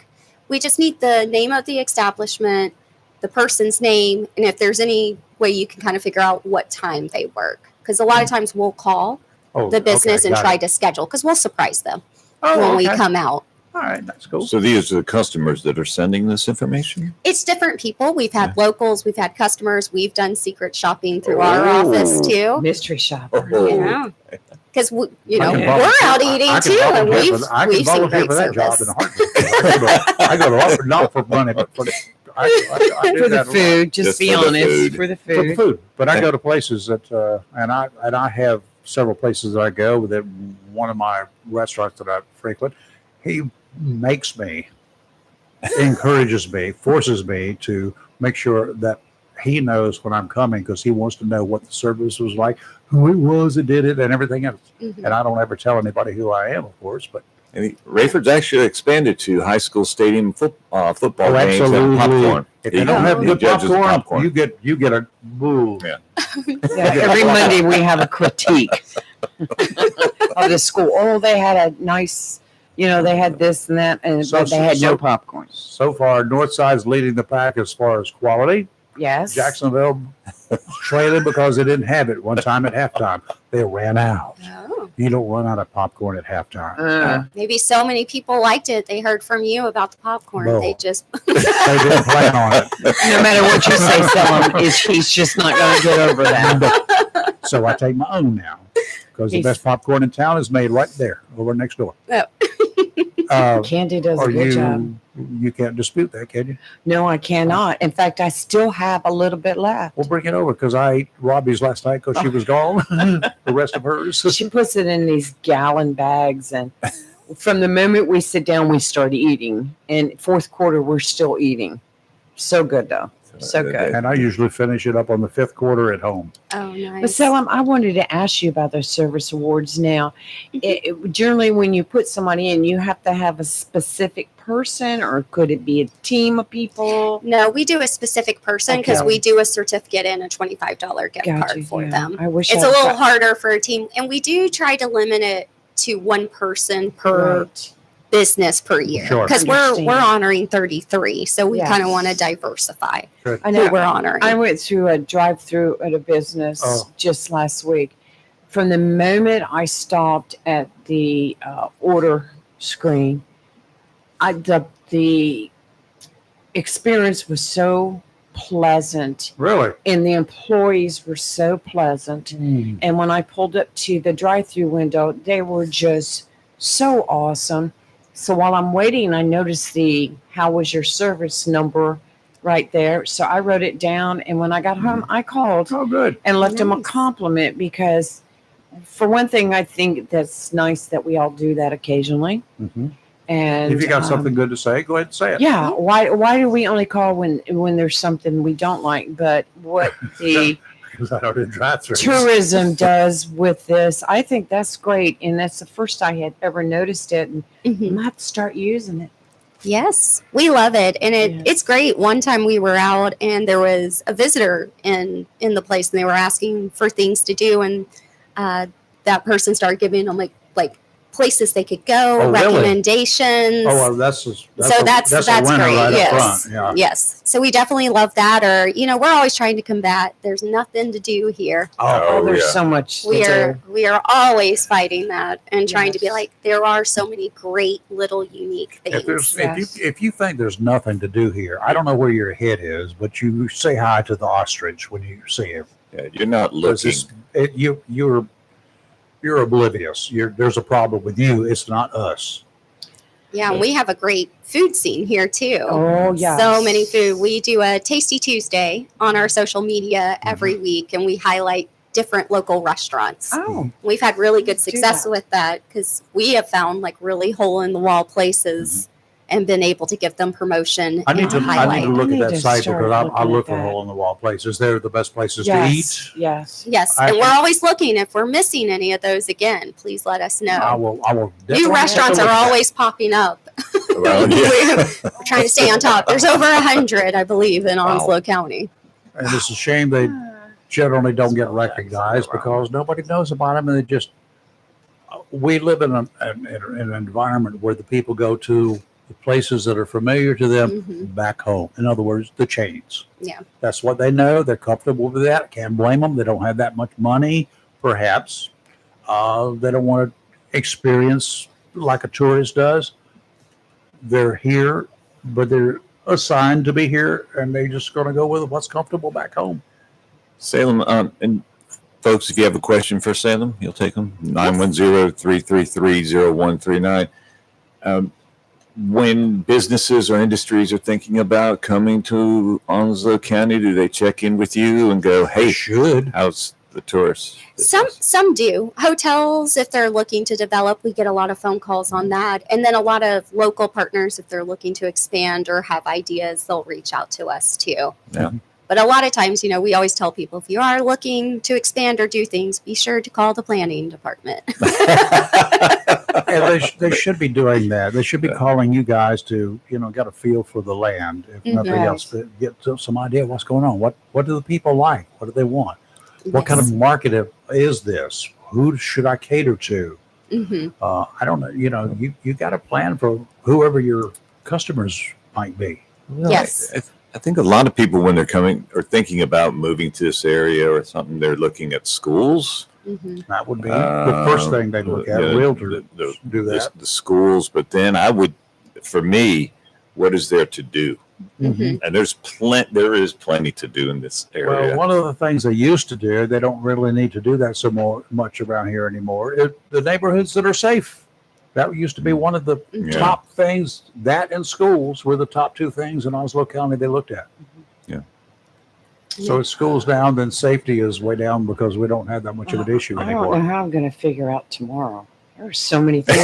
Speaker 6: We just need the name of the establishment, the person's name, and if there's any way you can kind of figure out what time they work. Because a lot of times we'll call the business and try to schedule, because we'll surprise them when we come out.
Speaker 3: All right, that's cool.
Speaker 1: So these are the customers that are sending this information?
Speaker 6: It's different people. We've had locals, we've had customers, we've done secret shopping through our office too.
Speaker 5: Mystery shopper.
Speaker 6: Yeah. Because we're
Speaker 3: volunteer.
Speaker 6: out eating
Speaker 3: I can
Speaker 6: too, and
Speaker 3: volunteer
Speaker 6: we've seen
Speaker 3: volunteer
Speaker 6: great
Speaker 3: for that job
Speaker 6: service.
Speaker 3: in a heartbeat. I go to offer not for money, but for the I do
Speaker 5: For the
Speaker 3: that a lot.
Speaker 5: food, just
Speaker 1: Just
Speaker 5: be
Speaker 1: for the
Speaker 5: honest.
Speaker 1: food.
Speaker 5: For the
Speaker 3: For the
Speaker 5: food.
Speaker 3: food. But I go to places that and I have several places that I go. That one of my restaurants that I frequent, he makes me, encourages me, forces me to make sure that he knows when I'm coming, because he wants to know what the service was like, who it was that did it, and everything else.
Speaker 6: Mhm.
Speaker 3: And I don't ever tell anybody who I am, of course, but
Speaker 1: And Rayford's actually expanded to high school stadium football games and popcorn.
Speaker 3: If you don't have
Speaker 1: He
Speaker 3: good
Speaker 1: judges
Speaker 3: popcorn, you get a boo.
Speaker 1: Yeah.
Speaker 5: Yeah, every Monday we have a critique of the school. Oh, they had a nice, they had this and that, but they had no popcorn.
Speaker 3: So far, Northside's leading the pack as far as quality.
Speaker 5: Yes.
Speaker 3: Jacksonville trailing because they didn't have it one time at halftime. They ran out.
Speaker 6: Oh,
Speaker 3: You don't run out of popcorn at halftime.
Speaker 6: maybe so many people liked it. They heard from you about the popcorn.
Speaker 3: No.
Speaker 6: They just
Speaker 3: They didn't plan on it.
Speaker 5: No matter what you say, Salem, he's just not going to get over that.
Speaker 3: So I take my own now, because the
Speaker 5: He's-
Speaker 3: best popcorn in town is made right there, over next door.
Speaker 6: Oh.
Speaker 5: Candy does a
Speaker 3: Are
Speaker 5: good job.
Speaker 3: you can't dispute that, can you?
Speaker 5: No, I cannot. In fact, I still have a little bit left.
Speaker 3: We'll bring it over, because I ate Robbie's last night because she was gone. The rest of hers.
Speaker 5: She puts it in these gallon bags, and from the moment we sit down, we start eating. And fourth quarter, we're still eating. So good, though. So good.
Speaker 3: And I usually finish it up on the fifth quarter at home.
Speaker 6: oh nice.
Speaker 5: But Salem, I wanted to ask you about those service awards now. Generally, when you put somebody in, you have to have a specific person, or could it be a team of people?
Speaker 6: No, we do a specific person because
Speaker 5: Okay.
Speaker 6: we do a certificate and a $25 gift
Speaker 5: Gotcha,
Speaker 6: card for
Speaker 5: yeah.
Speaker 6: them.
Speaker 5: I wish
Speaker 6: It's
Speaker 5: I
Speaker 6: a little
Speaker 5: had-
Speaker 6: harder for a team, and we do try to limit it to one person per
Speaker 5: Right.
Speaker 6: business per year
Speaker 3: Sure.
Speaker 6: because we're
Speaker 5: Understand.
Speaker 6: honoring 33, so we
Speaker 5: Yes.
Speaker 6: kind of want to diversify
Speaker 5: I
Speaker 6: who
Speaker 5: know.
Speaker 6: we're honoring.
Speaker 5: I went through a drive-through at a business just last week. From the moment I stopped at the order screen, the experience was so pleasant,
Speaker 3: Really?
Speaker 5: and the employees were so pleasant. And when I pulled up to the drive-through window, they were just so awesome. So while I'm waiting, I noticed the "How was your service?" number right there. So I wrote it down, and when I got home, I called
Speaker 3: Oh, good.
Speaker 5: and left them a
Speaker 6: Nice.
Speaker 5: compliment, because for one thing, I think that's nice that we all do that occasionally. And
Speaker 3: If you got something good to say, go ahead and say it.
Speaker 5: yeah, why do we only call when there's something we don't like? But what the
Speaker 3: Because I don't drive through.
Speaker 5: tourism does with this, I think that's great, and that's the first I had ever noticed it, and
Speaker 6: Mhm.
Speaker 5: I might have to start using it.
Speaker 6: Yes, we love it, and
Speaker 5: Yes.
Speaker 6: it's great. One time we were out, and there was a visitor in the place, and they were asking for things to do, and that person started giving them like places they could go,
Speaker 3: Oh, really?
Speaker 6: recommendations.
Speaker 3: Oh, well, that's
Speaker 6: So that's
Speaker 3: a winner
Speaker 6: great.
Speaker 3: right
Speaker 6: Yes.
Speaker 3: up front. Yeah.
Speaker 6: Yes. So we definitely love that. Or, we're always trying to combat. There's nothing to do here.
Speaker 5: Oh, there's
Speaker 1: yeah.
Speaker 5: so much to
Speaker 6: We are always fighting that and trying to be
Speaker 5: Yes.
Speaker 6: like, there are so many great little unique
Speaker 3: If
Speaker 6: things.
Speaker 3: if you think there's nothing to do here, I don't know where your head is, but you say hi to the ostrich when you see him.
Speaker 1: Yeah, you're not
Speaker 3: 'Cause
Speaker 1: looking.
Speaker 3: you're oblivious. There's a problem with you. It's not us.
Speaker 6: Yeah, and we have a great food scene here too.
Speaker 5: Oh, yes.
Speaker 6: So many food. We do a Tasty Tuesday on our social media
Speaker 5: Mm-hmm.
Speaker 6: every week, and we highlight different local restaurants.
Speaker 5: Oh,
Speaker 6: We've had really good
Speaker 5: Do
Speaker 6: success
Speaker 5: that.
Speaker 6: with that because we have found like really hole in the wall places and been able to give them promotion
Speaker 3: I need
Speaker 6: and
Speaker 3: to
Speaker 6: highlight.
Speaker 3: look
Speaker 5: I
Speaker 3: at
Speaker 5: need
Speaker 3: that
Speaker 5: to
Speaker 3: site
Speaker 5: start
Speaker 3: because I
Speaker 5: looking
Speaker 3: look
Speaker 5: at
Speaker 3: for
Speaker 5: that.
Speaker 3: hole in the wall places. They're the best places
Speaker 5: yes,
Speaker 3: to eat.
Speaker 5: yes.
Speaker 6: Yes,
Speaker 3: I-
Speaker 6: and we're always looking. If we're missing any of those, again, please let us know.
Speaker 3: I will
Speaker 6: New
Speaker 3: definitely
Speaker 6: restaurants
Speaker 3: take a
Speaker 6: are
Speaker 3: look at that.
Speaker 6: always popping up.
Speaker 1: Well, yeah.
Speaker 6: We're trying to stay on top. There's over 100, I believe, in Onslow County.
Speaker 3: And it's a shame they generally don't get recognized because nobody knows about them, and they just. We live in an environment where the people go to the places that are familiar to them back home. In other words, the chains.
Speaker 6: Yeah.
Speaker 3: That's what they know. They're comfortable with that. Can't blame them. They don't have that much money, perhaps. They don't want to experience like a tourist does. They're here, but they're assigned to be here, and they're just going to go with what's comfortable back home.
Speaker 1: Salem, and folks, if you have a question for Salem, you'll take them. 910-333-0139. When businesses or industries are thinking about coming to Onslow County, do they check in with you and go, "Hey, how's the tourists?"
Speaker 6: Some do. Hotels, if they're looking to develop, we get a lot of phone calls on that. And then a lot of local partners, if they're looking to expand or have ideas, they'll reach out to us too.
Speaker 1: Yeah.
Speaker 6: But a lot of times, we always tell people, if you are looking to expand or do things, be sure to call the planning department.
Speaker 3: Yeah, they should be doing that. They should be calling you guys to, get a feel for the land. If nothing else, to get some idea of what's going on. What do the people like? What do they want? What kind of market is this? Who should I cater to? I don't know. You got a plan for whoever your customers might be.
Speaker 6: Yes.
Speaker 1: I think a lot of people, when they're coming or thinking about moving to this area or something, they're looking at schools.
Speaker 3: That would be the first thing they'd look at. Realtors do that.
Speaker 1: The schools, but then for me, what is there to do? And there is plenty to do in this area.
Speaker 3: Well, one of the things they used to do, they don't really need to do that so much around here anymore. The neighborhoods that are safe. That used to be one of the top things. That and schools were the top two things in Onslow County they looked at.
Speaker 1: Yeah.
Speaker 3: So it's schools down, then safety is way down because we don't have that much of an issue
Speaker 2: I
Speaker 3: anymore.
Speaker 2: don't know how I'm going to figure out tomorrow. There are so many things.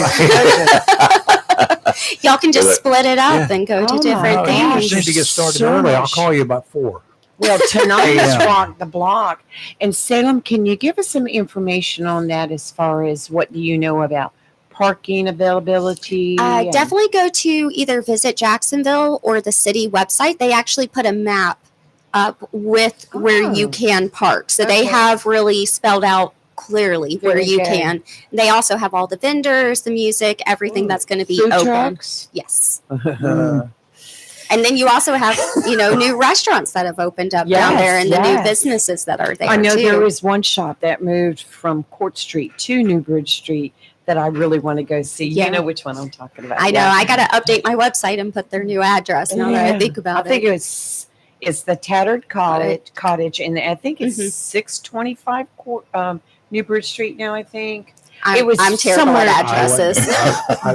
Speaker 6: Y'all can just split it up and go to different
Speaker 3: You
Speaker 6: things.
Speaker 3: just need to get started
Speaker 2: So
Speaker 3: early. I'll
Speaker 2: much.
Speaker 3: call you about 4.
Speaker 2: Well, tonight is
Speaker 3: Yeah.
Speaker 2: Rock the Block. And Salem, can you give us some information on that as far as what do you know about parking availability? and-
Speaker 6: Definitely go to either Visit Jacksonville or the city website. They actually put a map up with where you can park. So they
Speaker 2: Okay.
Speaker 6: have really spelled out clearly where
Speaker 2: Very
Speaker 6: you
Speaker 2: good.
Speaker 6: can. They also have all the vendors, the music, everything that's going to be
Speaker 2: Food
Speaker 6: open.
Speaker 2: trucks?
Speaker 6: Yes. And then you also have, new restaurants that have opened up down
Speaker 2: Yes,
Speaker 6: there and the new
Speaker 2: yes.
Speaker 6: businesses that are there
Speaker 2: I know
Speaker 6: too.
Speaker 2: there was one shop that moved from Court Street to New Bridge Street that I really want to go see.
Speaker 6: Yeah.
Speaker 2: You know which one I'm talking about.
Speaker 6: I know. I got to update my website and put their new address now that I think about
Speaker 2: I think
Speaker 6: it.
Speaker 2: it's the Tattered Cottage, and I think it's 625 New Bridge Street now. I think it was
Speaker 6: I'm terrible
Speaker 2: somewhere-
Speaker 6: at addresses.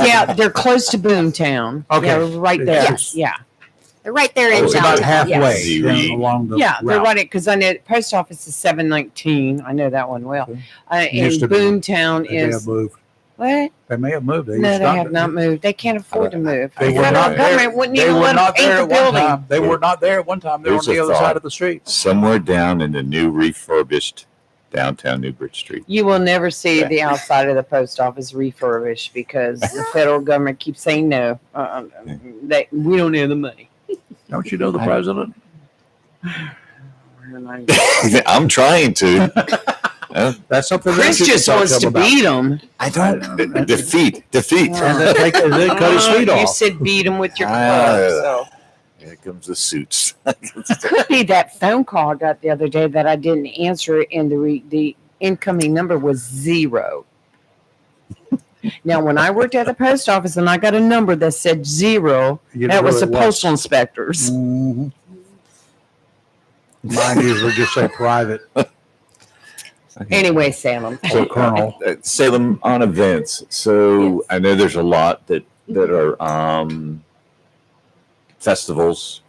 Speaker 2: yeah, they're close to Boomtown.
Speaker 3: Okay.
Speaker 2: Yeah, right there.
Speaker 6: Yes.
Speaker 2: Yeah,
Speaker 6: They're right there in
Speaker 3: It's about
Speaker 6: downtown.
Speaker 3: halfway
Speaker 1: Yes.
Speaker 3: along the
Speaker 2: yeah, they're
Speaker 3: route.
Speaker 2: right because I know the post office is 719. I know that one well. And
Speaker 3: Used to be.
Speaker 2: Boomtown
Speaker 3: They may have
Speaker 2: is
Speaker 3: moved.
Speaker 2: what?
Speaker 3: They may have moved.
Speaker 2: No, they have not moved. They can't afford to move.
Speaker 3: They
Speaker 2: The
Speaker 3: were
Speaker 2: federal
Speaker 3: not there.
Speaker 2: government wouldn't
Speaker 3: They
Speaker 2: even
Speaker 3: were
Speaker 2: let them
Speaker 3: not
Speaker 2: paint
Speaker 3: there
Speaker 2: the
Speaker 3: at one
Speaker 2: building.
Speaker 3: time. They were not there at one time. They were on
Speaker 1: There's
Speaker 3: the
Speaker 1: a
Speaker 3: other
Speaker 1: thought.
Speaker 3: side of the street.
Speaker 1: Somewhere down in the new refurbished downtown Newbridge Street.
Speaker 2: You will never see the outside of the post office refurbished because the federal government keeps saying no. We don't have the money.
Speaker 3: Don't you know the president?
Speaker 1: I'm trying to.
Speaker 3: That's something
Speaker 2: Chris
Speaker 3: that you
Speaker 2: just
Speaker 3: can talk
Speaker 2: wants to
Speaker 3: them about.
Speaker 2: beat them.
Speaker 1: I don't. Defeat.
Speaker 3: And they cut his feet
Speaker 2: You
Speaker 3: off.
Speaker 2: said beat them with your
Speaker 1: Ah.
Speaker 2: club. So
Speaker 1: Here comes the suits.
Speaker 2: could be that phone call I got the other day that I didn't answer, and the incoming number was 0. Now, when I worked at the post office and I got a number that said 0,
Speaker 3: You know
Speaker 2: that was
Speaker 3: who
Speaker 2: the
Speaker 3: it
Speaker 2: postal inspectors.
Speaker 3: Mhm. Mine usually just say private.
Speaker 2: Anyway, Salem.
Speaker 3: So Colonel.
Speaker 1: Salem on events. So I know there's a lot that are festivals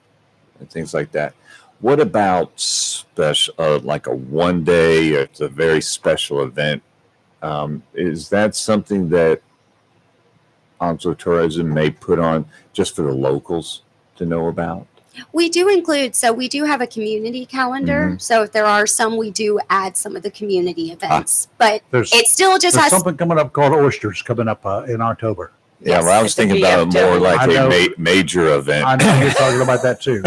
Speaker 1: and things like that. What about special, like a one day? It's a very special event. Is that something that Onslow Tourism may put on just for the locals to know about?
Speaker 6: We do we do have a community calendar. So if there are some, we do add some of the community events. But
Speaker 3: There's
Speaker 6: it still just
Speaker 3: There's
Speaker 6: has.
Speaker 3: something coming up called Oysters coming up in October.
Speaker 1: Yeah, well, I was
Speaker 5: It's a
Speaker 1: thinking about it more
Speaker 5: VFW.
Speaker 1: like
Speaker 3: I know.
Speaker 1: a major event.
Speaker 3: I know you're talking about that too.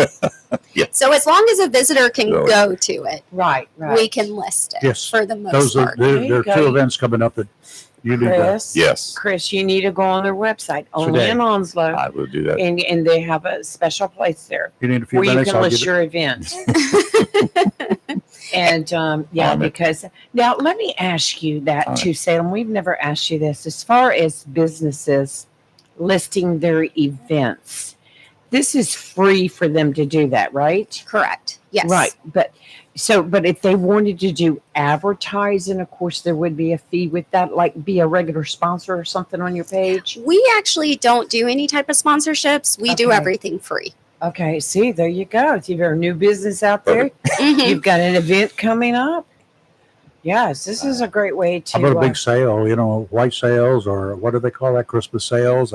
Speaker 6: So as long as a visitor can
Speaker 1: Really?
Speaker 6: go to it,
Speaker 2: Right, right.
Speaker 6: we can list it
Speaker 3: Yes.
Speaker 6: for the most
Speaker 3: Those are
Speaker 6: part.
Speaker 3: there,
Speaker 2: There you
Speaker 3: there are
Speaker 2: go.
Speaker 3: two events coming up that you need to.
Speaker 2: Chris,
Speaker 1: Yes,
Speaker 2: Chris, you need to go on their website, only
Speaker 3: Today.
Speaker 2: in Onslow,
Speaker 1: I will do that.
Speaker 2: and they have a special place there
Speaker 3: You need a few
Speaker 2: where you
Speaker 3: minutes.
Speaker 2: can
Speaker 3: I'll
Speaker 2: list
Speaker 3: get
Speaker 2: your events. And yeah,
Speaker 1: On it.
Speaker 2: because now let me ask you that
Speaker 1: On
Speaker 2: too, Salem. We've never asked you this. As far as businesses listing their events, this is free for them to do that, right?
Speaker 6: Correct. Yes.
Speaker 2: Right. But if they wanted to do advertising, of course, there would be a fee with that, like be a regular sponsor or something on your page.
Speaker 6: We actually don't do any type of sponsorships. We do
Speaker 2: Okay.
Speaker 6: everything free.
Speaker 2: Okay. See, there you go. If you've got a new business out there,
Speaker 6: Mhm.
Speaker 2: you've got an event coming up. Yes, this is a great way to.
Speaker 3: How about a big sale? You know, white sales or what do they call that? Christmas sales,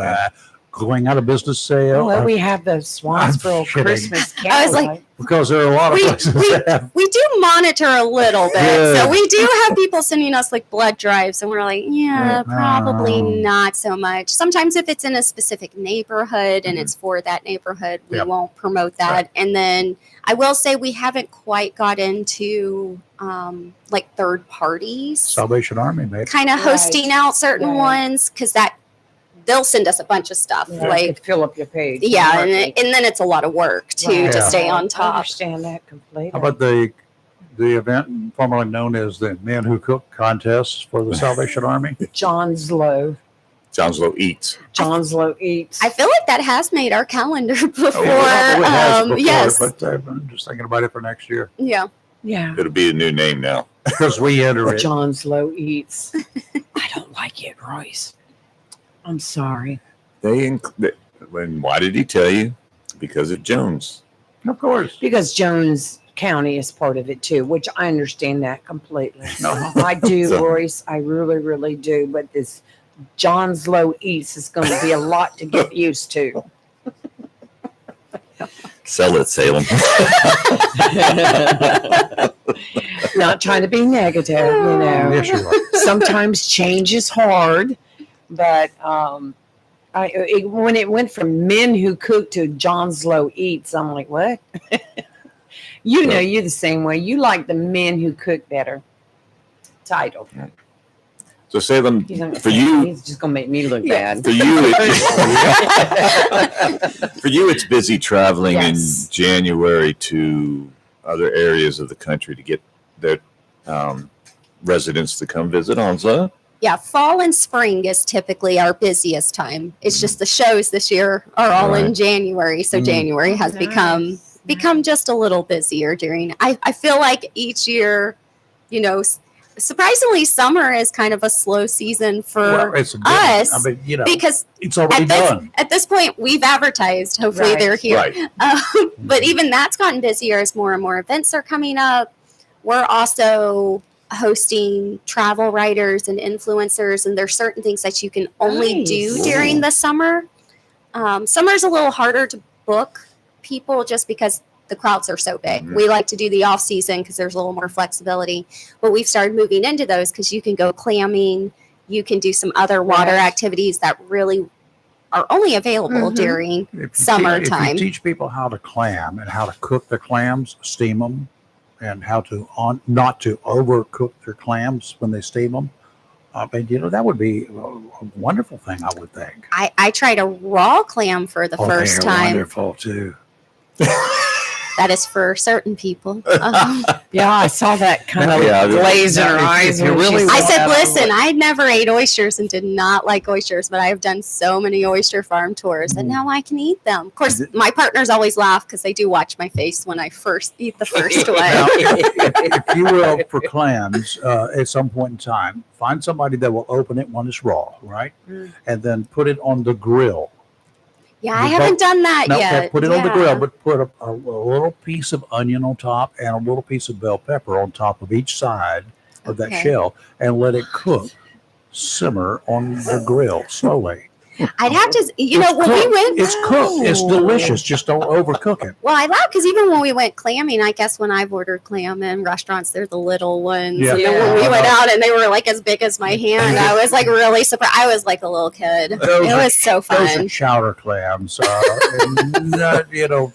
Speaker 3: going out of business sale.
Speaker 2: well, we have the Swansville
Speaker 3: kidding.
Speaker 2: Christmas
Speaker 6: I was like,
Speaker 2: Candlelight.
Speaker 3: Because there are a lot of
Speaker 6: We-
Speaker 3: places that have.
Speaker 6: We do monitor a little bit.
Speaker 3: Good.
Speaker 6: So we do have people sending us like blood drives, and we're like, yeah,
Speaker 3: Yeah.
Speaker 6: probably not so much. Sometimes if it's in a specific neighborhood and
Speaker 3: Mhm.
Speaker 6: it's for that neighborhood, we
Speaker 3: Yep.
Speaker 6: won't promote that.
Speaker 3: Right.
Speaker 6: And then I will say we haven't quite got into like third parties
Speaker 3: Salvation Army, maybe.
Speaker 6: kind of
Speaker 2: Right.
Speaker 6: hosting out certain
Speaker 2: Right.
Speaker 6: ones because that they'll send us a bunch of stuff.
Speaker 2: Yeah,
Speaker 6: Like,
Speaker 2: could fill up your page.
Speaker 6: yeah, and then it's a lot of work too
Speaker 2: Right.
Speaker 6: to
Speaker 3: Yeah.
Speaker 6: stay on
Speaker 2: I
Speaker 6: top.
Speaker 2: understand that completely.
Speaker 3: How about the event formerly known as the Men Who Cook contest for the Salvation Army?
Speaker 2: Johnslow?
Speaker 1: Johnslow Eats.
Speaker 2: Johnslow Eats.
Speaker 6: I feel like that has made our calendar before.
Speaker 3: It has before,
Speaker 6: Yes.
Speaker 3: but I'm just thinking about it for next year
Speaker 6: Yeah.
Speaker 2: yeah.
Speaker 1: It'll be a new name now.
Speaker 3: because we enter it.
Speaker 2: Johnslow Eats. I don't like it, Royce. I'm sorry.
Speaker 1: When why did he tell you? Because of Jones.
Speaker 3: Of course.
Speaker 2: Because Jones County is part of it too, which I understand that completely.
Speaker 3: No.
Speaker 2: I do,
Speaker 1: So-
Speaker 2: Royce. I really, really do. But this Johnslow Eats is going to be a lot to get used to.
Speaker 1: Sell it, Salem.
Speaker 2: Not trying to be negative, you know.
Speaker 3: Yes, you are.
Speaker 2: Sometimes change is hard, but when it went from Men Who Cook to Johnslow Eats, I'm like, what? You know, you're the same way. You like the Men Who Cook better title.
Speaker 1: So Salem,
Speaker 2: He's not-
Speaker 1: for you,
Speaker 2: he's just gonna make me look bad.
Speaker 1: for you, for you, it's busy traveling
Speaker 2: Yes.
Speaker 1: in January to other areas of the country to get their residents to come visit Onslow.
Speaker 6: Yeah. Fall and spring is typically our busiest time. It's just the shows this year are all in
Speaker 1: Right.
Speaker 6: January. So
Speaker 3: Mm.
Speaker 6: January has become just a little busier during. I feel like each year, you know, surprisingly, summer is kind of a slow season for
Speaker 3: Well, it's
Speaker 6: us,
Speaker 3: I mean, you know,
Speaker 6: because
Speaker 3: it's already done.
Speaker 6: at this point we've advertised. Hopefully
Speaker 2: Right.
Speaker 6: they're here.
Speaker 1: Right.
Speaker 6: But even that's gotten busier as more and more events are coming up. We're also hosting travel writers and influencers, and there's certain things that you can only do
Speaker 2: Nice.
Speaker 6: during the summer. Summer's a little harder to book people just because the crowds are so big.
Speaker 1: Mhm.
Speaker 6: We like to do the off season because there's a little more flexibility, but we've started moving into those because you can go clamming, you can do some other water
Speaker 2: Right.
Speaker 6: activities that really are only available
Speaker 2: Mhm.
Speaker 6: during
Speaker 3: If you
Speaker 6: summertime.
Speaker 3: If you teach people how to clam and how to cook the clams, steam them, and how to not to overcook their clams when they steam them, I mean, you know, that would be a wonderful thing, I would think.
Speaker 6: I tried a raw clam for the
Speaker 3: Oh,
Speaker 6: first
Speaker 3: they're
Speaker 6: time.
Speaker 3: wonderful too.
Speaker 6: That is for certain people.
Speaker 2: Yeah, I saw that kind of
Speaker 1: Yeah,
Speaker 2: glaze in her
Speaker 3: if-
Speaker 2: eyes.
Speaker 3: if you
Speaker 2: when she
Speaker 3: really
Speaker 6: I
Speaker 2: said
Speaker 6: said,
Speaker 2: that.
Speaker 6: listen, I never ate oysters and did not like oysters, but I've done so many oyster farm tours and now I can eat them. Of course, my partners always laugh because they do watch my face when I first eat the first
Speaker 3: Now,
Speaker 6: one.
Speaker 3: if you will, for clams, at some point in time, find somebody that will open it when it's raw, right?
Speaker 2: Mm.
Speaker 3: And then put it on the grill.
Speaker 6: Yeah, I haven't done that
Speaker 3: No,
Speaker 6: yet.
Speaker 3: put it on the
Speaker 6: Yeah.
Speaker 3: grill, but put a little piece of onion on top and a little piece of bell pepper on top of each side of that
Speaker 6: Okay.
Speaker 3: shell and let it cook, simmer on the grill slowly.
Speaker 6: I'd have to, you know,
Speaker 3: It's
Speaker 6: when we
Speaker 3: cooked.
Speaker 6: went,
Speaker 3: It's cooked. It's delicious. Just don't overcook it.
Speaker 6: well, I laugh because even when we went clamming, I guess when I've ordered clam in restaurants, they're the little ones.
Speaker 3: Yeah.
Speaker 6: And then when we went out and they were like as big as my hand, I was like really surprised. I was like a little kid.
Speaker 3: Those
Speaker 6: It
Speaker 3: are-
Speaker 6: was so
Speaker 3: Those are
Speaker 6: fun.
Speaker 3: chowder clams. You know.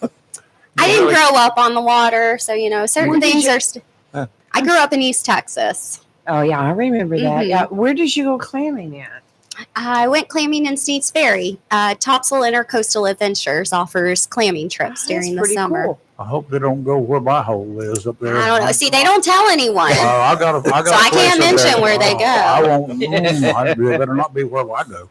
Speaker 6: I didn't grow up on the water, so you know, certain
Speaker 2: Where did
Speaker 6: things
Speaker 2: you-
Speaker 6: are. I grew up in East Texas.
Speaker 2: Oh yeah, I remember that.
Speaker 6: Mhm.
Speaker 2: Yeah, where did you go clamming at?
Speaker 6: I went clamming in Sneed's Ferry. Topsail Intercoastal Adventures offers clamming trips during the
Speaker 2: pretty
Speaker 6: summer.
Speaker 2: cool.
Speaker 3: I hope they don't go where my hole is up there.
Speaker 6: I don't know. See, they don't tell anyone.
Speaker 3: I got a, I got
Speaker 6: So
Speaker 3: a
Speaker 6: I
Speaker 3: place
Speaker 6: can't
Speaker 3: up
Speaker 6: mention
Speaker 3: there.
Speaker 6: where they go.
Speaker 3: I won't. They better not be where I go.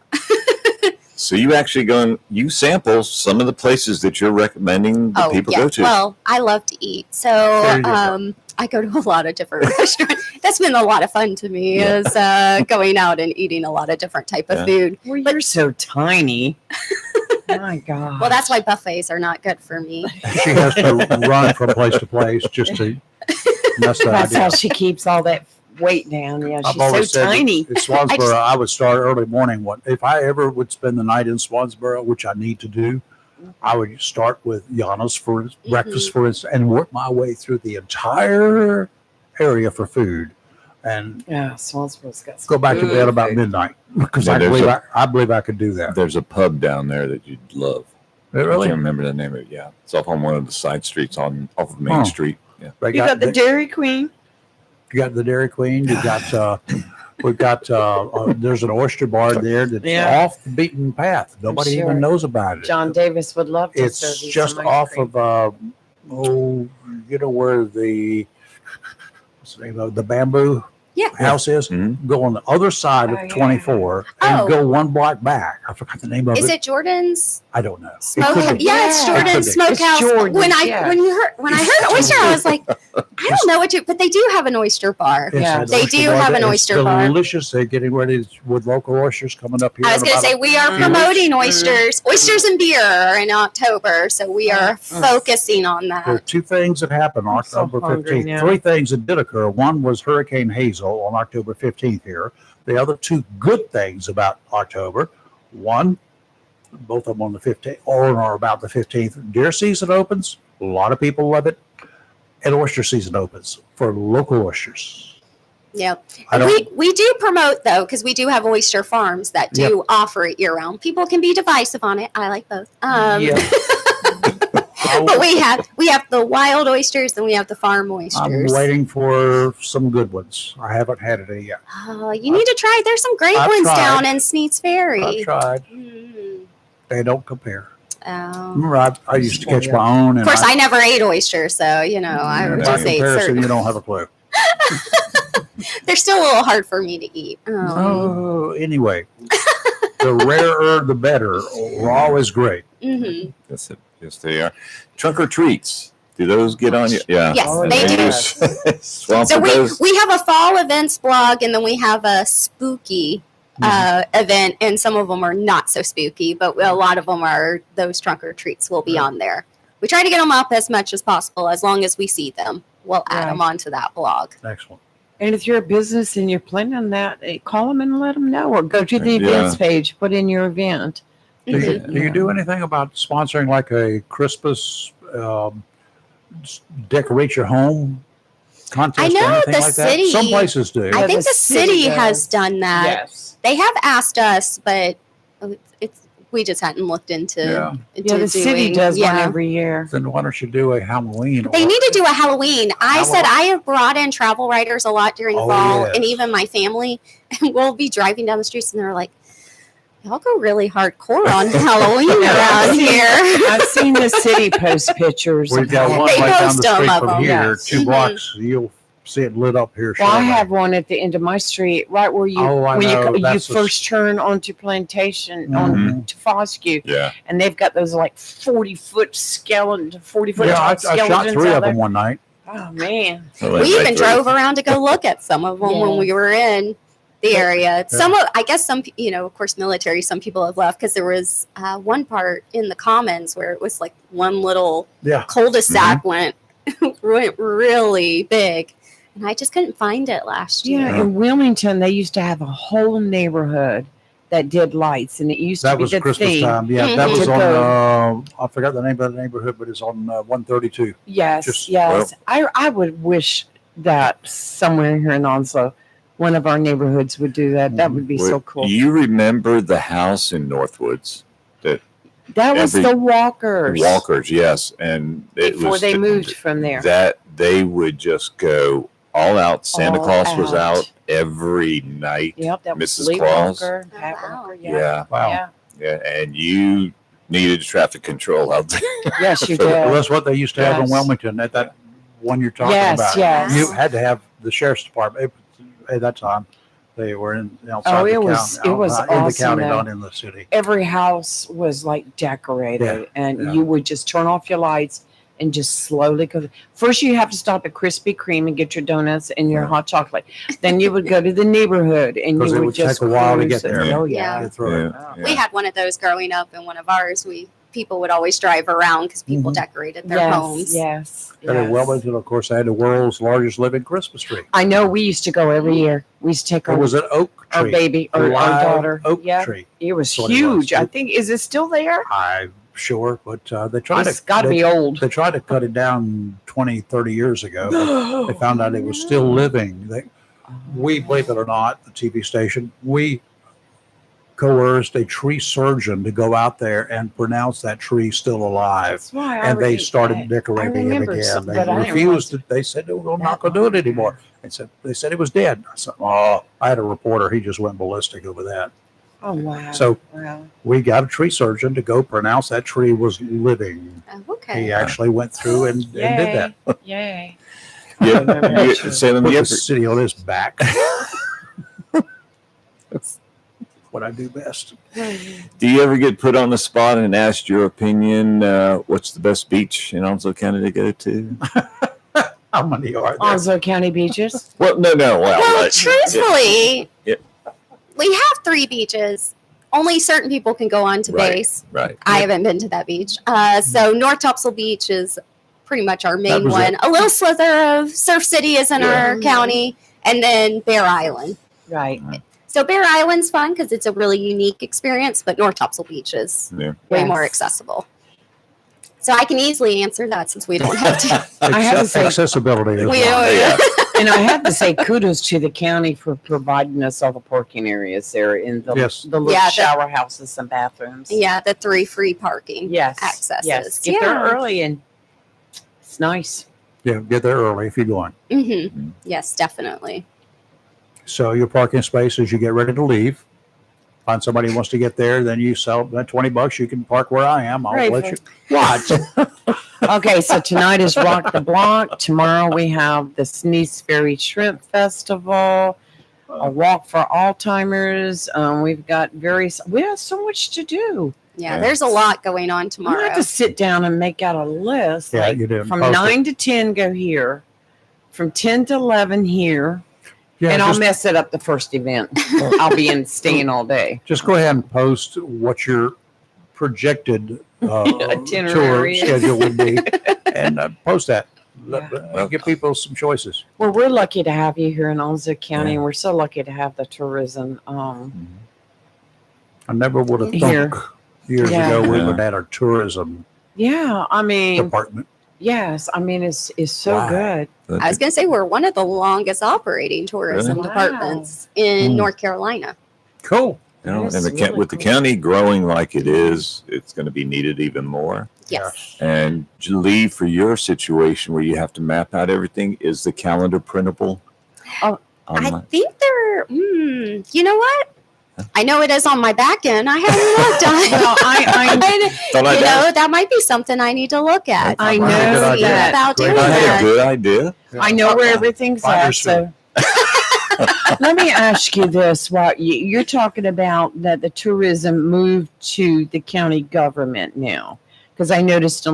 Speaker 1: So you actually you sample some of the places that you're recommending that people go to.
Speaker 6: Well, I love to eat, so
Speaker 3: There you go.
Speaker 6: I go to a lot of different restaurants. That's been a lot of fun to me, is going out and eating a lot of different type of
Speaker 1: Yeah.
Speaker 6: food.
Speaker 2: Well, you're so tiny. My God.
Speaker 6: Well, that's why buffets are not good for me.
Speaker 3: She has to run from place to place just to mess that
Speaker 2: That's how
Speaker 3: idea.
Speaker 2: she keeps all that weight down. Yeah,
Speaker 3: I've
Speaker 2: she's
Speaker 3: always
Speaker 2: so
Speaker 3: said
Speaker 2: tiny.
Speaker 3: in Swansboro, I would start early morning. If I ever would spend the night in Swansboro, which I need to do, I would start with Yana's for breakfast, for instance, and work my way through the entire area for food, and
Speaker 2: Yeah, Swansboro's got some
Speaker 3: go back to
Speaker 2: good
Speaker 3: bed about
Speaker 2: food.
Speaker 3: midnight because
Speaker 1: Yeah,
Speaker 3: I
Speaker 1: there's
Speaker 3: believe I believe I could do that.
Speaker 1: There's a pub down there that you'd love. I
Speaker 3: Really?
Speaker 1: can't remember the name of it. Yeah, it's off on one of the side streets off of Main
Speaker 3: Huh.
Speaker 1: Street. Yeah,
Speaker 3: They
Speaker 2: You got the Dairy Queen.
Speaker 3: you got the Dairy Queen. You got we've got there's an oyster bar there that's
Speaker 2: Yeah.
Speaker 3: off the beaten path. Nobody
Speaker 2: sure.
Speaker 3: even knows about it.
Speaker 2: John Davis would love to serve
Speaker 3: It's
Speaker 2: you
Speaker 3: just
Speaker 2: some ice
Speaker 3: off
Speaker 2: cream.
Speaker 3: of you know where what's the name of the bamboo
Speaker 6: Yeah.
Speaker 3: house is?
Speaker 1: Mhm.
Speaker 3: Go on the other side of
Speaker 2: Oh, yeah.
Speaker 3: 24
Speaker 6: Oh.
Speaker 3: and go one block back. I forgot the name of
Speaker 6: Is
Speaker 3: it.
Speaker 6: it Jordan's
Speaker 3: I don't know. It
Speaker 6: Smokehouse?
Speaker 3: could be.
Speaker 6: Yeah, it's
Speaker 2: Yeah.
Speaker 6: Jordan's
Speaker 3: It could be.
Speaker 6: Smokehouse.
Speaker 2: It's Jordan's,
Speaker 6: when I
Speaker 2: yeah.
Speaker 6: when I heard oyster, I was like, I don't know what you, but they do have an oyster bar.
Speaker 3: It's
Speaker 2: Yeah.
Speaker 3: an
Speaker 6: They
Speaker 3: oyster
Speaker 6: do
Speaker 3: bar
Speaker 6: have
Speaker 3: there.
Speaker 6: an
Speaker 3: It's
Speaker 6: oyster bar.
Speaker 3: delicious. They're getting ready with local oysters coming up here.
Speaker 6: I was
Speaker 3: in
Speaker 6: going to
Speaker 3: about
Speaker 6: say
Speaker 3: a
Speaker 6: we are
Speaker 3: few
Speaker 6: promoting
Speaker 3: weeks.
Speaker 6: oysters and beer are in October, so we are focusing on
Speaker 3: There are
Speaker 6: that.
Speaker 3: two things that happened on
Speaker 2: I'm so
Speaker 3: October
Speaker 2: hungry
Speaker 3: 15th.
Speaker 2: now.
Speaker 3: Three things that did occur. One was Hurricane Hazel on October 15th here. The other two good things about October. One, both of them on the 15th or about the 15th. Deer season opens. A lot of people love it. And oyster season opens for local oysters.
Speaker 6: Yeah,
Speaker 3: I
Speaker 6: and
Speaker 3: don't,
Speaker 6: we do promote though because we do have oyster farms that do offer it year round. People can be divisive on it. I like both.
Speaker 3: yeah.
Speaker 6: But we have the wild oysters and we have the farm
Speaker 3: I'm
Speaker 6: oysters.
Speaker 3: waiting for some good ones. I haven't had any yet.
Speaker 6: Oh, you need to try. There's some great
Speaker 3: I've
Speaker 6: ones
Speaker 3: tried.
Speaker 6: down in Sneed's Ferry.
Speaker 3: I've tried.
Speaker 6: Mm.
Speaker 3: They don't compare.
Speaker 6: Oh.
Speaker 3: Remember, I used to catch my own.
Speaker 6: Of course, I never ate oysters, so you know I would
Speaker 3: by
Speaker 6: just ate
Speaker 3: comparison,
Speaker 6: certain.
Speaker 3: you don't have a clue.
Speaker 6: They're still a little hard for me to eat.
Speaker 3: Oh, anyway, the rarer the better. Raw is great.
Speaker 6: Mhm.
Speaker 1: that's it. Yes, they are. Trunk or treats. Do those get on you? Yeah.
Speaker 6: Yes,
Speaker 2: Oh,
Speaker 6: they do.
Speaker 1: Swamp
Speaker 6: So
Speaker 1: those.
Speaker 6: we have a fall events blog, and then we have a spooky event, and some of them are not so spooky, but a lot of them are those trunk or treats will be on there. We try to get them up as much as possible, as long as we see them. We'll add
Speaker 2: Right.
Speaker 6: them onto that blog.
Speaker 3: Excellent.
Speaker 2: And if you're a business and you're planning on that, call them and let them know, or go to the
Speaker 1: Yeah.
Speaker 2: events page, put in your event.
Speaker 6: Mhm.
Speaker 3: Do you do anything about sponsoring like a Christmas decorate your home contest?
Speaker 6: I know
Speaker 3: or anything
Speaker 6: the
Speaker 3: like that?
Speaker 6: city-
Speaker 3: Some places do.
Speaker 6: I
Speaker 2: Yeah,
Speaker 6: think
Speaker 2: the
Speaker 6: the city
Speaker 2: city
Speaker 6: has
Speaker 2: does.
Speaker 6: done that.
Speaker 2: Yes.
Speaker 6: They have asked us, but we just hadn't looked into.
Speaker 3: Yeah.
Speaker 6: into
Speaker 2: Yeah, the city
Speaker 6: doing-
Speaker 2: does one
Speaker 6: yeah.
Speaker 2: every year.
Speaker 3: Then why don't you do a Halloween?
Speaker 6: They need to do a Halloween. I said
Speaker 3: Halloween.
Speaker 6: I have brought in travel writers a lot during the
Speaker 3: Oh,
Speaker 6: fall,
Speaker 3: yes.
Speaker 6: and even my family. And we'll be driving down the streets, and they're like, "Y'all go really hardcore on Halloween around here."
Speaker 2: I've seen the city post pictures.
Speaker 3: We've
Speaker 2: of
Speaker 3: got one
Speaker 6: They
Speaker 3: right down
Speaker 6: post
Speaker 3: the
Speaker 6: them
Speaker 3: street
Speaker 6: of
Speaker 3: from
Speaker 6: them,
Speaker 3: here,
Speaker 2: yes.
Speaker 3: 2
Speaker 6: Mhm.
Speaker 3: blocks. You'll see it lit up here.
Speaker 2: Well, I
Speaker 3: shortly.
Speaker 2: have one at the end of my street, right where you
Speaker 3: Oh, I
Speaker 2: when
Speaker 3: know.
Speaker 2: you
Speaker 3: That's the-
Speaker 2: first turn onto Plantation on
Speaker 3: Mhm.
Speaker 2: to Fosque,
Speaker 1: Yeah.
Speaker 2: and they've got those like 40-foot skeleton, 40-foot
Speaker 3: Yeah,
Speaker 2: tall
Speaker 3: I
Speaker 2: skeletons
Speaker 3: shot 3
Speaker 2: out
Speaker 3: of them
Speaker 2: there.
Speaker 3: one night.
Speaker 2: Oh man,
Speaker 6: We even drove around to go look at some of them
Speaker 2: Yeah.
Speaker 6: when we were in the area. Some of, I guess some, of course, military, some people have left because there was one part in the Commons where it was like one little
Speaker 3: Yeah.
Speaker 6: cul-de-sac went really big. And I just couldn't find it last year.
Speaker 2: yeah. In Wilmington, they used to have a whole neighborhood
Speaker 5: that did lights, and it used to
Speaker 3: That
Speaker 5: be
Speaker 3: was
Speaker 5: the
Speaker 3: Christmas
Speaker 5: theme.
Speaker 3: time. Yeah, that
Speaker 6: Mhm.
Speaker 3: was
Speaker 5: To
Speaker 3: on. I forgot the name of the neighborhood, but it's on 132.
Speaker 5: Yes,
Speaker 3: Just-
Speaker 5: yes. I would wish that somewhere here in Onslow, one of our neighborhoods would do that. That would be so
Speaker 1: Well,
Speaker 5: cool.
Speaker 1: You remember the house in Northwoods?
Speaker 5: That was
Speaker 1: every-
Speaker 5: the Walkers.
Speaker 1: Walkers, yes, and it
Speaker 5: Before
Speaker 1: was
Speaker 5: they moved from there.
Speaker 1: that they would just go all out. Santa
Speaker 5: All
Speaker 1: Claus was
Speaker 5: out.
Speaker 1: out every night.
Speaker 5: Yep, that was
Speaker 1: Mrs.
Speaker 5: Lee
Speaker 1: Claus.
Speaker 5: Walker,
Speaker 6: Oh,
Speaker 5: Pat
Speaker 6: wow.
Speaker 5: Walker.
Speaker 1: Yeah,
Speaker 3: Wow.
Speaker 5: Yeah.
Speaker 1: yeah, and you needed traffic control out there.
Speaker 5: Yes, you
Speaker 1: For the-
Speaker 3: Well,
Speaker 5: did.
Speaker 3: that's what they used to have in
Speaker 5: Yes.
Speaker 3: Wilmington at that one you're talking
Speaker 5: Yes,
Speaker 3: about.
Speaker 5: yes.
Speaker 3: You had to have the sheriff's department at that time. They were in outside
Speaker 5: Oh,
Speaker 3: the
Speaker 5: it
Speaker 3: county.
Speaker 5: was- it was
Speaker 3: in the
Speaker 5: awesome,
Speaker 3: county,
Speaker 5: though.
Speaker 3: not in the city.
Speaker 5: Every house was like decorated, and
Speaker 3: yeah.
Speaker 5: you would just turn off your lights and just slowly go. First, you have to stop at Krispy Kreme and get your donuts and your
Speaker 3: Yeah.
Speaker 5: hot chocolate. Then you would go to the neighborhood, and
Speaker 3: 'Cause
Speaker 5: you
Speaker 3: it
Speaker 5: would
Speaker 3: would
Speaker 5: just
Speaker 3: take a while to
Speaker 5: cruise
Speaker 3: get
Speaker 5: it.
Speaker 3: there.
Speaker 5: Oh
Speaker 6: Yeah.
Speaker 3: Get through it.
Speaker 1: Yeah.
Speaker 6: We had one of those growing up in one of ours. People would always drive around because people
Speaker 3: Mhm.
Speaker 6: decorated their
Speaker 5: Yes,
Speaker 6: homes.
Speaker 5: yes,
Speaker 3: And in
Speaker 5: yes.
Speaker 3: Wilmington, of course, they had the world's largest living Christmas tree.
Speaker 5: I know we used to go every year. We used to take
Speaker 3: It was an oak
Speaker 5: our
Speaker 3: tree.
Speaker 5: baby
Speaker 3: a
Speaker 5: or our
Speaker 3: live
Speaker 5: daughter.
Speaker 3: oak
Speaker 5: Yeah,
Speaker 3: tree.
Speaker 5: it was
Speaker 3: That's what it was.
Speaker 5: huge. I think is it still there?
Speaker 3: I'm sure, but they tried
Speaker 5: It's
Speaker 3: to.
Speaker 5: got to
Speaker 3: they-
Speaker 5: be old.
Speaker 3: They tried to cut it down 20, 30 years ago. But they found out it was still living. We, believe it or not, the TV station, we coerced a tree surgeon to go out there and pronounce that tree still alive.
Speaker 5: That's why
Speaker 3: And they started decorating it
Speaker 5: remember
Speaker 3: again.
Speaker 5: something,
Speaker 3: They
Speaker 5: but I didn't
Speaker 3: refused it. They said, "No, we're not going to do it anymore." They said it was dead. I said, "Oh," I had a reporter. He just went ballistic over that.
Speaker 5: Oh wow.
Speaker 3: So
Speaker 5: wow.
Speaker 3: we got a tree surgeon to go pronounce that tree was living.
Speaker 6: Oh, okay.
Speaker 3: He actually went through and did that.
Speaker 5: Yay.
Speaker 1: Yeah,
Speaker 5: remember
Speaker 1: you,
Speaker 5: that.
Speaker 1: Salem,
Speaker 3: Put
Speaker 1: you
Speaker 3: the
Speaker 1: ever,
Speaker 3: city on his back. That's what I do best.
Speaker 1: do you ever get put on the spot and asked your opinion? What's the best beach in Onslow County to go to?
Speaker 3: How many are there?
Speaker 5: Onslow County beaches.
Speaker 1: Well, no.
Speaker 6: Well, truthfully,
Speaker 1: Yeah.
Speaker 6: we have 3 beaches. Only certain people can go on to
Speaker 1: Right.
Speaker 6: base.
Speaker 1: Right.
Speaker 6: I haven't been to that beach. So North Topsail Beach is pretty much our
Speaker 3: That
Speaker 6: main
Speaker 3: was
Speaker 6: one. A little slither of Surf City is in
Speaker 1: Yeah.
Speaker 6: our county, and then Bear Island.
Speaker 5: Right.
Speaker 6: So Bear Island's fun because it's a really unique experience, but North Topsail Beach is
Speaker 1: Yeah.
Speaker 6: way
Speaker 5: Yes.
Speaker 6: more accessible. So I can easily answer that since we don't have to.
Speaker 5: I have to say-
Speaker 3: Accessibility is
Speaker 6: We
Speaker 3: one.
Speaker 6: don't-
Speaker 1: Yeah.
Speaker 5: And I have to say kudos to the county for providing us all the parking areas there in the
Speaker 3: Yes.
Speaker 5: the little
Speaker 6: Yeah, the-
Speaker 5: shower houses and bathrooms.
Speaker 6: Yeah, the 3 free parking
Speaker 5: Yes.
Speaker 6: accesses.
Speaker 5: Yes. Get there
Speaker 6: Yeah.
Speaker 5: early and it's nice.
Speaker 3: Yeah, get there early if you're going.
Speaker 6: Hmm. Yes, definitely.
Speaker 3: So your parking space as you get ready to leave. Find somebody who wants to get there, then you sell that $20. You can park where I am. I'll let you watch.
Speaker 5: Okay, so tonight is Rock the Block. Tomorrow we have the Sneeze Ferry Shrimp Festival, a walk for Alzheimer's. We have so much to do.
Speaker 6: Yeah,
Speaker 1: Yeah.
Speaker 6: there's a lot going on
Speaker 5: I'm
Speaker 6: tomorrow.
Speaker 5: gonna have to sit down and make out a list.
Speaker 3: Yeah,
Speaker 5: like
Speaker 3: you do.
Speaker 5: from
Speaker 3: Post it.
Speaker 5: 9 to 10, go here. From 10 to 11 here.
Speaker 3: Yeah,
Speaker 5: and I'll
Speaker 3: just,
Speaker 5: mess it up the first event. I'll be staying all day.
Speaker 3: just go ahead and post what your projected tour
Speaker 5: Itinerary.
Speaker 3: schedule would be, and post that.
Speaker 5: Yeah.
Speaker 3: Give people some choices.
Speaker 5: Well, we're lucky to have you here in Onslow County, and we're so lucky to have the tourism.
Speaker 3: I never would have
Speaker 5: Here.
Speaker 3: thought years
Speaker 5: Yeah.
Speaker 3: ago we
Speaker 1: Yeah.
Speaker 3: would have our tourism
Speaker 5: Yeah, I mean,
Speaker 3: department.
Speaker 5: yes, I mean it's so
Speaker 3: Wow.
Speaker 5: good.
Speaker 6: I was going to say we're one of the longest operating tourism
Speaker 5: Really?
Speaker 6: departments in
Speaker 3: Mm.
Speaker 6: North Carolina.
Speaker 3: Cool.
Speaker 1: You know,
Speaker 5: That
Speaker 1: and
Speaker 5: is
Speaker 1: the,
Speaker 5: really
Speaker 1: with the
Speaker 5: cool.
Speaker 1: county growing like it is, it's going to be needed even more.
Speaker 6: Yes.
Speaker 1: And Lee, for your situation where you have to map out everything, is the calendar printable?
Speaker 5: Oh,
Speaker 6: I
Speaker 1: Online?
Speaker 6: think they're, you know what? I know it is on my back end. I haven't looked on it.
Speaker 5: Well,
Speaker 1: Thought I'd
Speaker 6: you know,
Speaker 1: ask.
Speaker 6: that might be something I need to look at.
Speaker 5: I
Speaker 3: Might be a
Speaker 5: know
Speaker 3: good idea.
Speaker 5: that.
Speaker 6: About
Speaker 3: Great
Speaker 6: doing
Speaker 3: idea.
Speaker 6: that.
Speaker 1: Good idea.
Speaker 5: I know where everything's
Speaker 3: Find your
Speaker 5: at. So let me ask you this: while you're talking about that the tourism moved to the county government now, because I noticed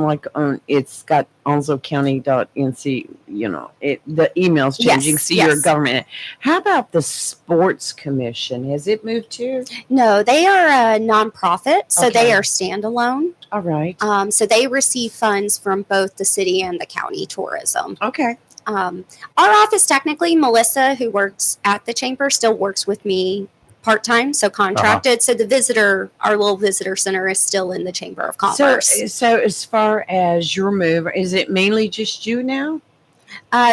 Speaker 5: it's got onslow.county.nc. You know, the emails changing.
Speaker 6: Yes,
Speaker 5: See your
Speaker 6: yes.
Speaker 5: government. How about the sports commission? Has it moved too?
Speaker 6: No, they are a nonprofit, so
Speaker 5: Okay.
Speaker 6: they are standalone.
Speaker 5: All right.
Speaker 6: So they receive funds from both the city and the county tourism.
Speaker 5: Okay.
Speaker 6: Our office, technically, Melissa, who works at the chamber, still works with me part-time, so contracted. So the visitor, our little visitor center is still in the Chamber of Commerce.
Speaker 5: So as far as your move, is it mainly just you now?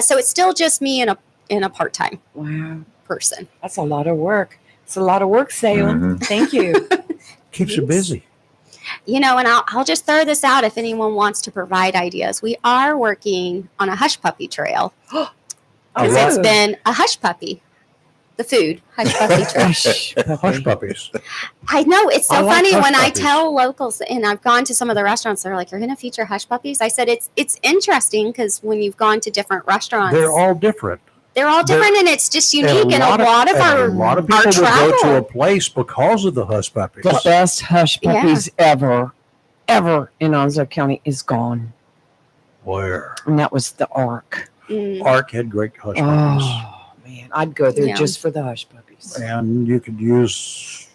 Speaker 6: So it's still just me and a part-time
Speaker 5: Wow,
Speaker 6: person.
Speaker 5: that's a lot of work. It's a lot of work, Salem.
Speaker 1: Mhm.
Speaker 5: Thank you.
Speaker 3: Keeps you busy.
Speaker 6: And I'll just throw this out if anyone wants to provide ideas. We are working on a hush puppy trail. Because it's
Speaker 5: Oh.
Speaker 6: been a hush puppy, the food, hush puppy trail.
Speaker 3: Hush puppies.
Speaker 6: I know, it's so
Speaker 3: I like
Speaker 6: funny
Speaker 3: hush
Speaker 6: when I
Speaker 3: puppies.
Speaker 6: tell locals, and I've gone to some of the restaurants, they're like, "You're going to feature hush puppies?" I said, it's interesting because when you've gone to different restaurants,
Speaker 3: They're all different.
Speaker 6: they're all different, and it's just unique. And a lot of
Speaker 3: and
Speaker 6: our
Speaker 3: a lot of
Speaker 6: our
Speaker 3: people would go to a
Speaker 6: travel,
Speaker 3: place because of the hush puppies.
Speaker 5: The best hush
Speaker 6: Yeah.
Speaker 5: puppies ever in Onslow County is gone.
Speaker 3: Where
Speaker 5: And that was the Ark.
Speaker 3: Ark had great hush puppies,
Speaker 5: Oh, man. I'd go there
Speaker 6: Yeah.
Speaker 5: just for the hush puppies.
Speaker 3: and you could use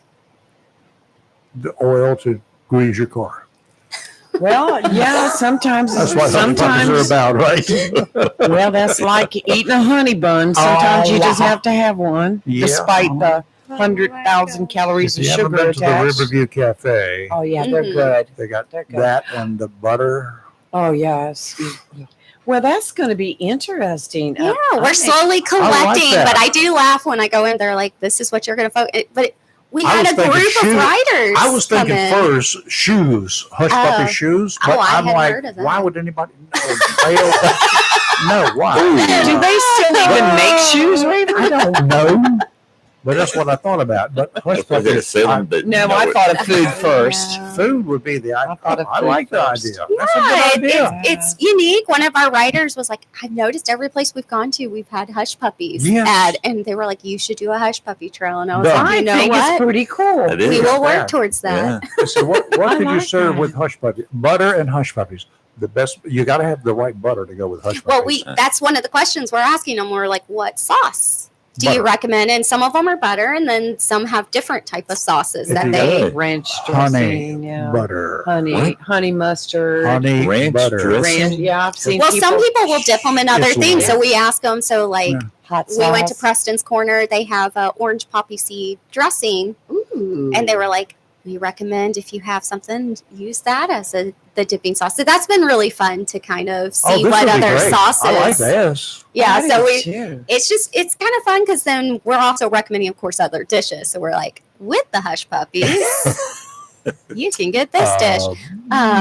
Speaker 3: the oil to grease your car.
Speaker 5: Well, yeah, sometimes.
Speaker 3: That's what hush puppies are about, right?
Speaker 5: Well, that's like eating a honey bun. Sometimes you just
Speaker 3: Oh.
Speaker 5: have to have one,
Speaker 3: Yeah.
Speaker 5: despite the 100,000 calories
Speaker 3: If
Speaker 5: of
Speaker 3: you haven't
Speaker 5: sugar
Speaker 3: been to the
Speaker 5: attached.
Speaker 3: Riverview Cafe,
Speaker 5: Oh, yeah, they're
Speaker 6: Mhm.
Speaker 5: good.
Speaker 3: they got
Speaker 5: They're good.
Speaker 3: that and the butter.
Speaker 5: Oh, yes. Well, that's going to be interesting.
Speaker 6: Yeah,
Speaker 5: I
Speaker 6: we're
Speaker 5: think-
Speaker 6: slowly collecting,
Speaker 3: that.
Speaker 6: but I do laugh when I go in. They're like, "This is what you're going to focus." But we
Speaker 3: I
Speaker 6: had
Speaker 3: was
Speaker 6: a
Speaker 3: thinking
Speaker 6: group of
Speaker 3: shoe-
Speaker 6: writers.
Speaker 3: I was thinking
Speaker 6: come in.
Speaker 3: first shoes, hush
Speaker 6: Oh.
Speaker 3: puppy shoes,
Speaker 6: Oh,
Speaker 3: but
Speaker 6: I
Speaker 3: I'm
Speaker 6: hadn't
Speaker 3: like,
Speaker 6: heard of that.
Speaker 3: why would anybody? No, why?
Speaker 5: Do they still even make shoes, Raven?
Speaker 3: I don't know. But that's what I thought about. But hush
Speaker 1: If we're going to
Speaker 3: puppies,
Speaker 1: sell them, but
Speaker 5: No,
Speaker 1: know
Speaker 5: I
Speaker 1: it.
Speaker 5: thought of food first.
Speaker 3: food would be the. I
Speaker 5: thought of food
Speaker 3: like the
Speaker 5: first.
Speaker 3: idea.
Speaker 6: Yeah,
Speaker 3: That's a good idea.
Speaker 6: it's unique. One of our writers was like, "I've noticed every place we've gone to, we've had hush puppies
Speaker 3: Yes.
Speaker 6: ad," and they were like, "You should do a hush puppy trail." And I was
Speaker 3: Done.
Speaker 6: like,
Speaker 5: I
Speaker 6: "You know
Speaker 5: think it's
Speaker 6: what?
Speaker 5: pretty cool.
Speaker 1: It
Speaker 6: We
Speaker 1: is.
Speaker 6: will work
Speaker 3: Yeah.
Speaker 6: towards that."
Speaker 1: Yeah.
Speaker 3: So what
Speaker 5: I
Speaker 3: could you
Speaker 5: like
Speaker 3: serve
Speaker 5: that.
Speaker 3: with hush puppies? Butter and hush puppies. The best. You got to have the right butter to go with hush puppies.
Speaker 6: Well, that's one of the questions we're asking them. We're like, "What sauce do you
Speaker 3: Butter.
Speaker 6: recommend?" And some of them are butter, and then some have different type of sauces
Speaker 3: If
Speaker 6: that
Speaker 3: you
Speaker 6: they.
Speaker 1: Good.
Speaker 5: Ranch
Speaker 3: honey
Speaker 5: dressing, yeah.
Speaker 3: butter,
Speaker 5: Honey mustard.
Speaker 3: honey
Speaker 1: Ranch
Speaker 3: butter.
Speaker 1: dressing?
Speaker 5: Ranch, yeah, I've seen
Speaker 6: Well, some people will dip them in other
Speaker 3: It's
Speaker 6: things, so
Speaker 3: weird.
Speaker 6: we ask them. So, like,
Speaker 3: Yeah.
Speaker 5: hot
Speaker 6: we went to
Speaker 5: sauce.
Speaker 6: Preston's Corner. They have a orange poppy seed dressing,
Speaker 5: Ooh.
Speaker 6: and they were like, "We recommend if you have something, use that as the dipping sauce." So that's been really fun to kind of see
Speaker 3: Oh, this
Speaker 6: what
Speaker 3: would be
Speaker 6: other
Speaker 3: great.
Speaker 6: sauces.
Speaker 3: I like this.
Speaker 6: Yeah,
Speaker 5: I
Speaker 6: so
Speaker 5: do
Speaker 6: we.
Speaker 5: too.
Speaker 6: It's kind of fun because then we're also recommending, of course, other dishes. So we're like, with the hush puppies, you can get this dish.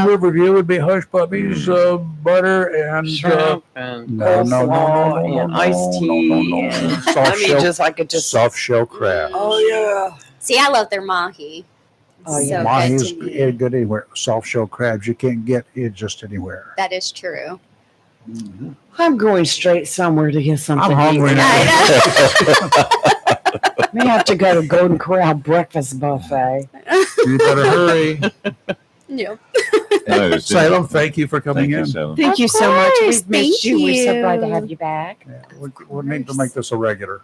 Speaker 3: Riverview would be hush puppies, butter, and
Speaker 5: Shrimp and
Speaker 3: no, no, no, no,
Speaker 5: coleslaw
Speaker 3: no, no,
Speaker 5: and
Speaker 3: no,
Speaker 5: iced tea.
Speaker 3: no, no, no,
Speaker 5: and-
Speaker 3: no. Soft
Speaker 5: I mean,
Speaker 3: shell,
Speaker 5: just I could just.
Speaker 3: soft shell crab.
Speaker 5: Oh yeah.
Speaker 6: See, I love their mahi.
Speaker 5: Oh,
Speaker 6: It's
Speaker 5: yeah.
Speaker 6: so
Speaker 3: Mahi
Speaker 6: good
Speaker 3: is
Speaker 6: to me.
Speaker 3: good anywhere. Soft shell crabs you can't get it just anywhere.
Speaker 6: That is true.
Speaker 5: I'm going straight somewhere to get something.
Speaker 3: I'm
Speaker 5: to eat.
Speaker 3: hungry
Speaker 6: I
Speaker 5: May have to go to Golden Corral breakfast buffet.
Speaker 3: You better hurry.
Speaker 6: Yeah.
Speaker 1: No, it's-
Speaker 3: Salem, thank you for coming
Speaker 1: Thank you,
Speaker 3: in.
Speaker 1: Salem.
Speaker 5: Thank
Speaker 6: Of
Speaker 5: you so much.
Speaker 6: course,
Speaker 5: We've missed
Speaker 6: thank
Speaker 5: you. We're so glad to
Speaker 6: you.
Speaker 5: have you back.
Speaker 3: Yeah, we need to make this a regular.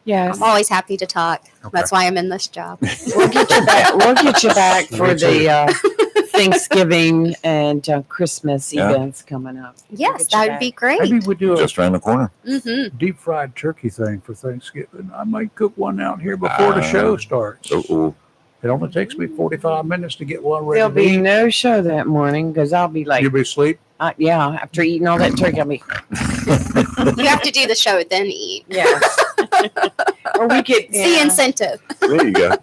Speaker 5: Yes.
Speaker 6: I'm always happy to talk.
Speaker 3: Okay.
Speaker 6: That's why I'm in this job.
Speaker 5: We'll get you back. We'll get you back for
Speaker 3: Me too.
Speaker 5: the Thanksgiving and Christmas
Speaker 1: Yeah.
Speaker 5: events coming up.
Speaker 6: Yes,
Speaker 5: get you
Speaker 6: that would
Speaker 5: back.
Speaker 6: be great.
Speaker 3: Maybe we do a
Speaker 1: Just around the corner.
Speaker 6: Mm-hmm.
Speaker 3: deep fried turkey thing for Thanksgiving. I might cook one out here before the
Speaker 1: Ah.
Speaker 3: show starts.
Speaker 1: Oh,
Speaker 3: It only takes me 45 minutes to get one ready.
Speaker 5: There'll
Speaker 3: to
Speaker 5: be
Speaker 3: eat.
Speaker 5: no show that morning because I'll be like,
Speaker 3: You'll be asleep.
Speaker 5: yeah, after eating all that turkey, I'll be,
Speaker 6: You have to do the show, then eat.
Speaker 5: yes. Or we could,
Speaker 6: It's the incentive.
Speaker 1: there you go.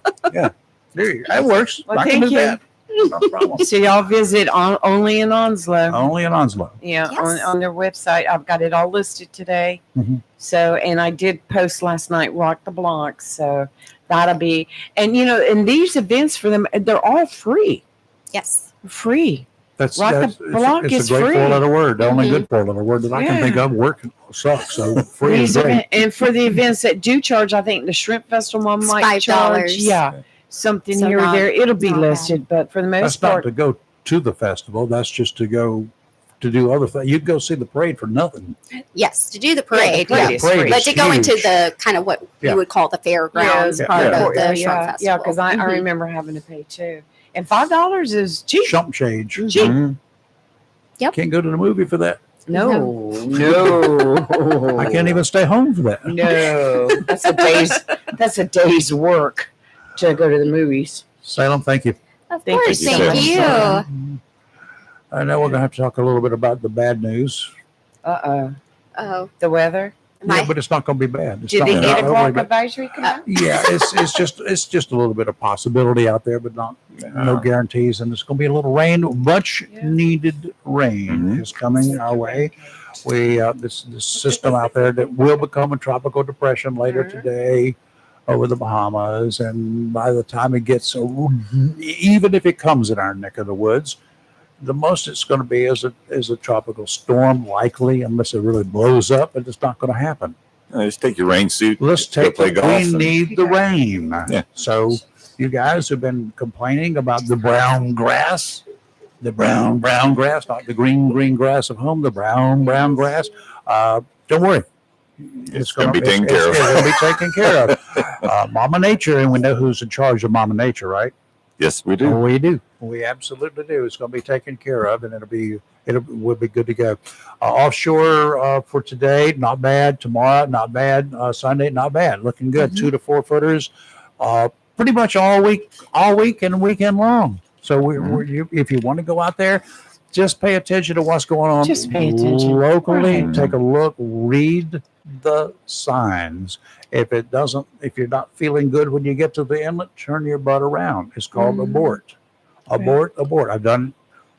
Speaker 3: There you go. That works.
Speaker 5: Well,
Speaker 3: I can
Speaker 5: thank
Speaker 3: do
Speaker 5: you.
Speaker 3: that. No problem.
Speaker 5: So y'all visit only in Onslow.
Speaker 3: Only in Onslow.
Speaker 5: Yeah,
Speaker 6: Yes.
Speaker 5: on their website. I've got it all listed today.
Speaker 3: Mhm.
Speaker 5: So, and I did post last night, Rock the Block. So that'll be, and and these events for them, they're all free.
Speaker 6: Yes.
Speaker 5: Free.
Speaker 3: That's
Speaker 5: Rock the
Speaker 3: it's
Speaker 5: Block
Speaker 3: a
Speaker 5: is
Speaker 3: great
Speaker 5: free.
Speaker 3: four-letter word. The only
Speaker 6: Mhm.
Speaker 3: good four-letter word that I can
Speaker 5: Yeah.
Speaker 3: think of. Work sucks. So free is
Speaker 5: These
Speaker 3: great.
Speaker 5: and for the events that do charge, I think the Shrimp Festival one
Speaker 6: It's
Speaker 5: might charge.
Speaker 6: $5.
Speaker 5: Yeah. Something
Speaker 6: So
Speaker 5: here or
Speaker 6: not-
Speaker 5: there. It'll be
Speaker 6: not bad.
Speaker 5: listed, but for the most
Speaker 3: That's not
Speaker 5: part,
Speaker 3: to go to the festival. That's just to go to do other things. You'd go see the parade for nothing.
Speaker 6: Yes, to do the parade.
Speaker 5: parade
Speaker 6: Yeah,
Speaker 5: is free.
Speaker 6: But to go into
Speaker 3: huge.
Speaker 6: the kind of what
Speaker 3: Yeah.
Speaker 6: you would call the fairgrounds
Speaker 3: Yeah.
Speaker 6: part
Speaker 3: Yeah.
Speaker 6: of the Shrimp Festival.
Speaker 5: yeah, because I
Speaker 6: Mhm.
Speaker 5: remember having to pay too. And $5 is cheap.
Speaker 3: Chump change.
Speaker 5: Cheap.
Speaker 1: Mhm.
Speaker 6: Yep.
Speaker 3: Can't go to the movie for that.
Speaker 5: No.
Speaker 3: I can't even stay home for that.
Speaker 5: No. That's a day's work. to go to the movies.
Speaker 3: Salem, thank you.
Speaker 6: Of
Speaker 5: Thank
Speaker 6: course,
Speaker 1: you,
Speaker 6: thank
Speaker 1: Sarah.
Speaker 6: you.
Speaker 3: I know we're going to have to talk a little bit about the bad news.
Speaker 6: Oh,
Speaker 5: The weather.
Speaker 3: Yeah, but it's not going to be bad. It's
Speaker 5: Did
Speaker 3: not,
Speaker 5: the
Speaker 1: Yeah.
Speaker 3: not
Speaker 5: 8
Speaker 3: overly
Speaker 5: o'clock
Speaker 3: bad.
Speaker 5: advisory come out?
Speaker 3: Yeah, it's just a little bit of possibility out there, but no guarantees. And it's going to be a little rain. Much
Speaker 5: Yeah.
Speaker 3: needed rain
Speaker 1: Mhm.
Speaker 3: is coming our way. We this system out there that will become a tropical depression later
Speaker 5: Mhm.
Speaker 3: today over the Bahamas, and by the time it gets, even if it comes in our neck of the woods, the most it's going to be is a tropical storm, likely, unless it really blows up, but it's not going to happen.
Speaker 1: Just take your rain suit.
Speaker 3: Let's
Speaker 1: go
Speaker 3: take
Speaker 1: play
Speaker 3: it.
Speaker 1: golf.
Speaker 3: We
Speaker 1: and-
Speaker 3: need the rain.
Speaker 1: Yeah.
Speaker 3: So you guys have been complaining about the brown grass, brown grass, not the green grass of home, the brown grass. Don't worry.
Speaker 1: It's gonna be taken care of.
Speaker 3: It's going to be taken care of. Mama Nature, and we know who's in charge of Mama Nature, right?
Speaker 1: Yes, we do.
Speaker 3: We do. We absolutely do. It's going to be taken care of, and we'll be good to go. Offshore for today, not bad. Tomorrow, not bad. Sunday, not bad. Looking good. 2 to 4 footers, pretty much all week and weekend long. So if you want to go out there, just pay attention to what's going on.
Speaker 5: Just pay attention.
Speaker 3: Locally.
Speaker 1: Right.
Speaker 3: Take a look. Read the signs. If you're not feeling good when you get to the inlet, turn your butt around. It's called
Speaker 5: Mhm.
Speaker 3: abort. Abort. I've done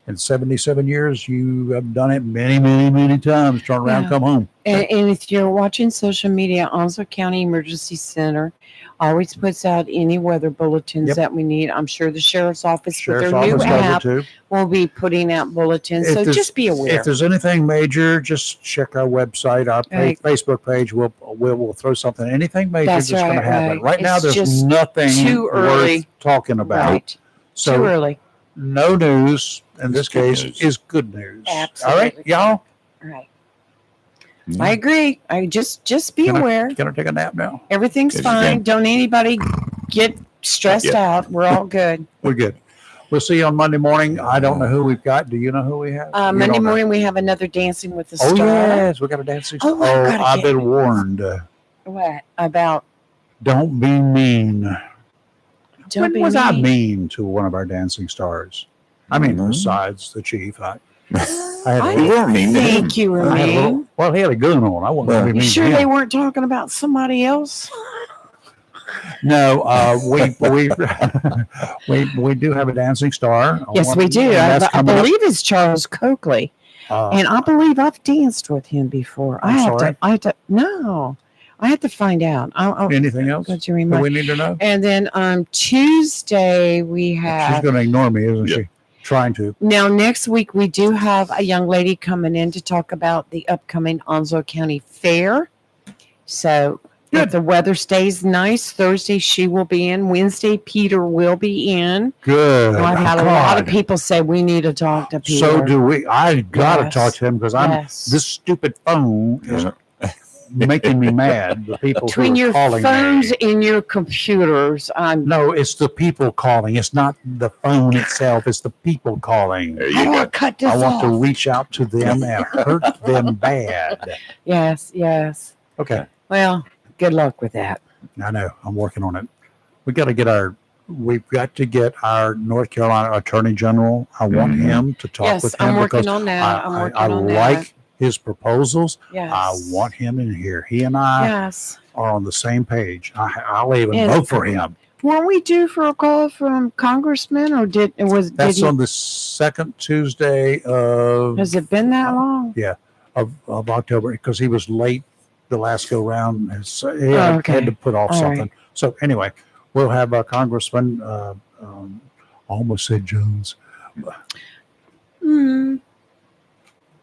Speaker 3: it in 77 years. You have done it many times. Turn around,
Speaker 5: Yeah.
Speaker 3: come home.
Speaker 5: And if you're watching social media, Onslow County Emergency Center always puts out any weather bulletins
Speaker 3: Yep.
Speaker 5: that we need. I'm sure the sheriff's office
Speaker 3: Sheriff's
Speaker 5: with their new
Speaker 3: office does it
Speaker 5: app
Speaker 3: too.
Speaker 5: will be putting out bulletins.
Speaker 3: If
Speaker 5: So
Speaker 3: there's-
Speaker 5: just be aware.
Speaker 3: If there's anything major, just check our website, our
Speaker 5: Right.
Speaker 3: Facebook page. We'll throw something. Anything major
Speaker 5: That's
Speaker 3: that's going to
Speaker 5: right,
Speaker 3: happen.
Speaker 5: right.
Speaker 3: Right now,
Speaker 5: It's
Speaker 3: there's
Speaker 5: just
Speaker 3: nothing
Speaker 5: too early.
Speaker 3: worth talking about.
Speaker 5: Right. Too
Speaker 3: So
Speaker 5: early.
Speaker 3: no news in this
Speaker 1: It's good
Speaker 3: case
Speaker 1: news.
Speaker 3: is good news.
Speaker 5: Absolutely.
Speaker 3: All right, y'all.
Speaker 5: Right.
Speaker 1: Yeah.
Speaker 5: I agree. I just be
Speaker 3: Can I-
Speaker 5: aware.
Speaker 3: Can I take a nap now?
Speaker 5: Everything's
Speaker 1: Yes, you
Speaker 5: fine.
Speaker 1: can.
Speaker 5: Don't anybody get stressed
Speaker 1: Yeah.
Speaker 5: out. We're all good.
Speaker 3: We're good. We'll see you on Monday morning. I don't know who we've got. Do you know who we have? You
Speaker 5: Monday
Speaker 3: don't know.
Speaker 5: morning we have another Dancing with the
Speaker 3: Oh
Speaker 5: Star.
Speaker 3: yes, we got a dancing.
Speaker 5: Oh,
Speaker 3: Oh,
Speaker 5: I gotta
Speaker 3: I've
Speaker 5: get-
Speaker 3: been warned.
Speaker 5: What about?
Speaker 3: Don't be mean.
Speaker 5: Don't
Speaker 3: When
Speaker 5: be
Speaker 3: was I
Speaker 5: mean.
Speaker 3: mean to one of our dancing stars? I mean,
Speaker 1: Mhm.
Speaker 3: besides the chief, I
Speaker 5: I
Speaker 3: had a
Speaker 1: We
Speaker 3: little,
Speaker 1: weren't mean to him.
Speaker 5: think you were
Speaker 3: I had a little,
Speaker 5: mean.
Speaker 3: well, he had a gun on. I wasn't
Speaker 1: Well,
Speaker 3: going to be
Speaker 5: You
Speaker 3: mean
Speaker 5: sure
Speaker 3: to
Speaker 5: they
Speaker 3: him.
Speaker 5: weren't talking about somebody else?
Speaker 3: No, we do have a dancing star.
Speaker 5: Yes, we do.
Speaker 3: And that's
Speaker 5: I
Speaker 3: coming up.
Speaker 5: believe it's Charles Coakley, and I believe I've danced with him before.
Speaker 3: I'm sorry?
Speaker 5: I have to. No, I have to find out. I'll
Speaker 3: Anything else
Speaker 5: go
Speaker 3: that
Speaker 5: to remind.
Speaker 3: we need to know?
Speaker 5: And then on Tuesday we
Speaker 3: She's
Speaker 5: have.
Speaker 3: going to ignore me, isn't
Speaker 1: Yep.
Speaker 3: she? Trying to.
Speaker 5: Now, next week, we do have a young lady coming in to talk about the upcoming Onslow County Fair. So, if
Speaker 3: Good.
Speaker 5: the weather stays nice, Thursday she will be in. Wednesday, Peter will be in.
Speaker 3: Good.
Speaker 5: I've had a lot of
Speaker 3: God.
Speaker 5: people say we need to talk to Peter.
Speaker 3: So do we. I got to
Speaker 5: Yes.
Speaker 3: talk to him because
Speaker 5: Yes.
Speaker 3: this stupid phone is
Speaker 1: Yeah.
Speaker 3: making me mad. The people
Speaker 5: Between
Speaker 3: who are
Speaker 5: your
Speaker 3: calling
Speaker 5: phones
Speaker 3: me.
Speaker 5: and your computers, I'm.
Speaker 3: No, it's the people calling. It's not the phone itself. It's the people calling.
Speaker 1: There
Speaker 5: How
Speaker 1: you
Speaker 5: do I
Speaker 1: go.
Speaker 5: cut this
Speaker 3: I want to
Speaker 5: off?
Speaker 3: reach out to them and hurt them bad.
Speaker 5: Yes, yes.
Speaker 3: Okay.
Speaker 5: Well, good luck with that.
Speaker 3: I know. I'm working on it. We've got to get our North Carolina Attorney General. I want
Speaker 1: Mhm.
Speaker 3: him to talk
Speaker 5: Yes,
Speaker 3: with him
Speaker 5: I'm
Speaker 3: because
Speaker 5: working on that. I'm working
Speaker 3: I
Speaker 5: on that.
Speaker 3: like his proposals.
Speaker 5: Yes.
Speaker 3: I want him in here. He and I
Speaker 5: Yes.
Speaker 3: are on the same page. I'll even
Speaker 5: And-
Speaker 3: vote for him.
Speaker 5: Weren't we due for a call from Congressman, or did
Speaker 3: That's
Speaker 5: he?
Speaker 3: on the second Tuesday
Speaker 5: Has it been that long?
Speaker 3: of October because he was late the last go round. So he
Speaker 5: Oh, okay.
Speaker 3: had to put off
Speaker 5: All
Speaker 3: something.
Speaker 5: right.
Speaker 3: So anyway, we'll have Congressman. I almost said Jones.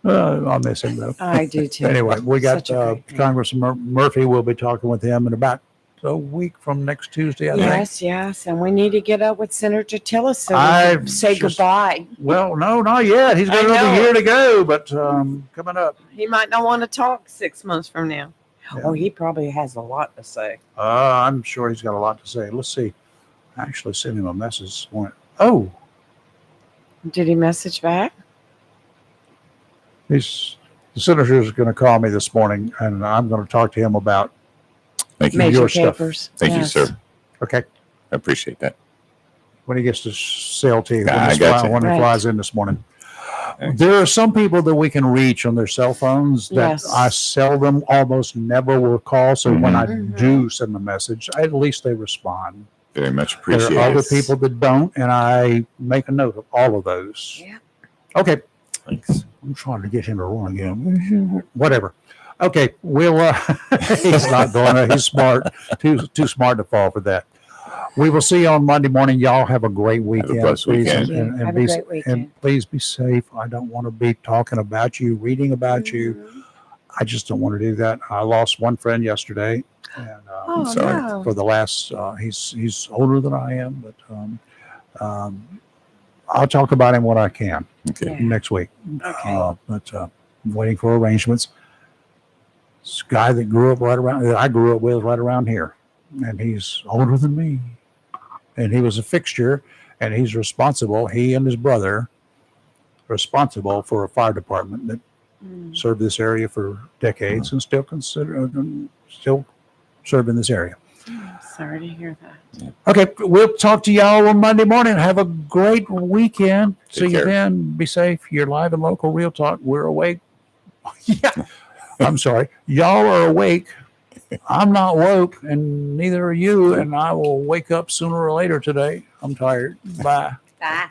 Speaker 3: I'll miss him though.
Speaker 5: I do too.
Speaker 3: Anyway, we got
Speaker 5: Such a great man.
Speaker 3: Congressman Murphy. We'll be talking with him in about a week from next Tuesday, I think.
Speaker 5: Yes, yes, and we need to get up with Senator Tillis so we
Speaker 3: I've
Speaker 5: can say
Speaker 3: just-
Speaker 5: goodbye.
Speaker 3: Well, no, not yet. He's got
Speaker 5: I
Speaker 3: another
Speaker 5: know.
Speaker 3: year to go, but coming up.
Speaker 5: He might not want to talk 6 months from now.
Speaker 3: Yeah.
Speaker 5: Oh, he probably has a lot to say.
Speaker 3: I'm sure he's got a lot to say. Let's see. I actually sent him a message. Oh,
Speaker 5: Did he message back?
Speaker 3: the senator is going to call me this morning, and I'm going to talk to him about
Speaker 1: Thank you.
Speaker 5: Major
Speaker 3: your stuff.
Speaker 5: capers.
Speaker 1: Thank
Speaker 5: Yes.
Speaker 1: you, sir.
Speaker 3: Okay.
Speaker 1: I appreciate that.
Speaker 3: when he gets to sell to you,
Speaker 1: Yeah, I
Speaker 3: when,
Speaker 1: got you.
Speaker 3: when he
Speaker 5: Right.
Speaker 3: flies in this morning.
Speaker 1: Thanks.
Speaker 3: There are some people that we can reach on their cell phones that
Speaker 5: Yes.
Speaker 3: I seldom, almost never will call. So when I
Speaker 5: Mhm.
Speaker 3: do send a message, at least they respond.
Speaker 1: Very much
Speaker 3: There
Speaker 1: appreciate
Speaker 3: are other
Speaker 1: it.
Speaker 3: people that don't, and I make a note of all of those.
Speaker 5: Yeah.
Speaker 3: Okay.
Speaker 1: Thanks.
Speaker 3: I'm trying to get him to run again. Whatever. Okay, we'll. He's not going to. He's smart. Too smart to fall for that. We will see you on Monday morning. Y'all have a great weekend.
Speaker 1: blessed
Speaker 3: please,
Speaker 1: weekend.
Speaker 3: and
Speaker 5: Have a
Speaker 3: be,
Speaker 5: great weekend.
Speaker 3: and please be safe. I don't want to be talking about you, reading about you.
Speaker 6: Mhm.
Speaker 3: I just don't want to do that. I lost one friend yesterday, and
Speaker 5: Oh,
Speaker 1: sorry.
Speaker 5: no.
Speaker 3: for the last, he's older than I am, but I'll talk about him when I can
Speaker 1: Okay.
Speaker 5: Yeah.
Speaker 3: next week.
Speaker 5: Okay.
Speaker 3: But I'm waiting for arrangements. This guy that I grew up with right around here, and he's older than me, and he was a fixture, and he's responsible. He and his brother responsible for a fire department that
Speaker 5: Mm.
Speaker 3: served this area for decades and still serve in this area.
Speaker 5: Sorry to hear that.
Speaker 3: Okay, we'll talk to y'all on Monday morning. Have a great weekend. See you
Speaker 1: care.
Speaker 3: then. Be safe. You're live and local Real Talk. We're awake. Yeah. I'm sorry. Y'all are awake. I'm not woke, and neither are you. And I will wake up sooner or later today. I'm tired. Bye.
Speaker 6: Bye.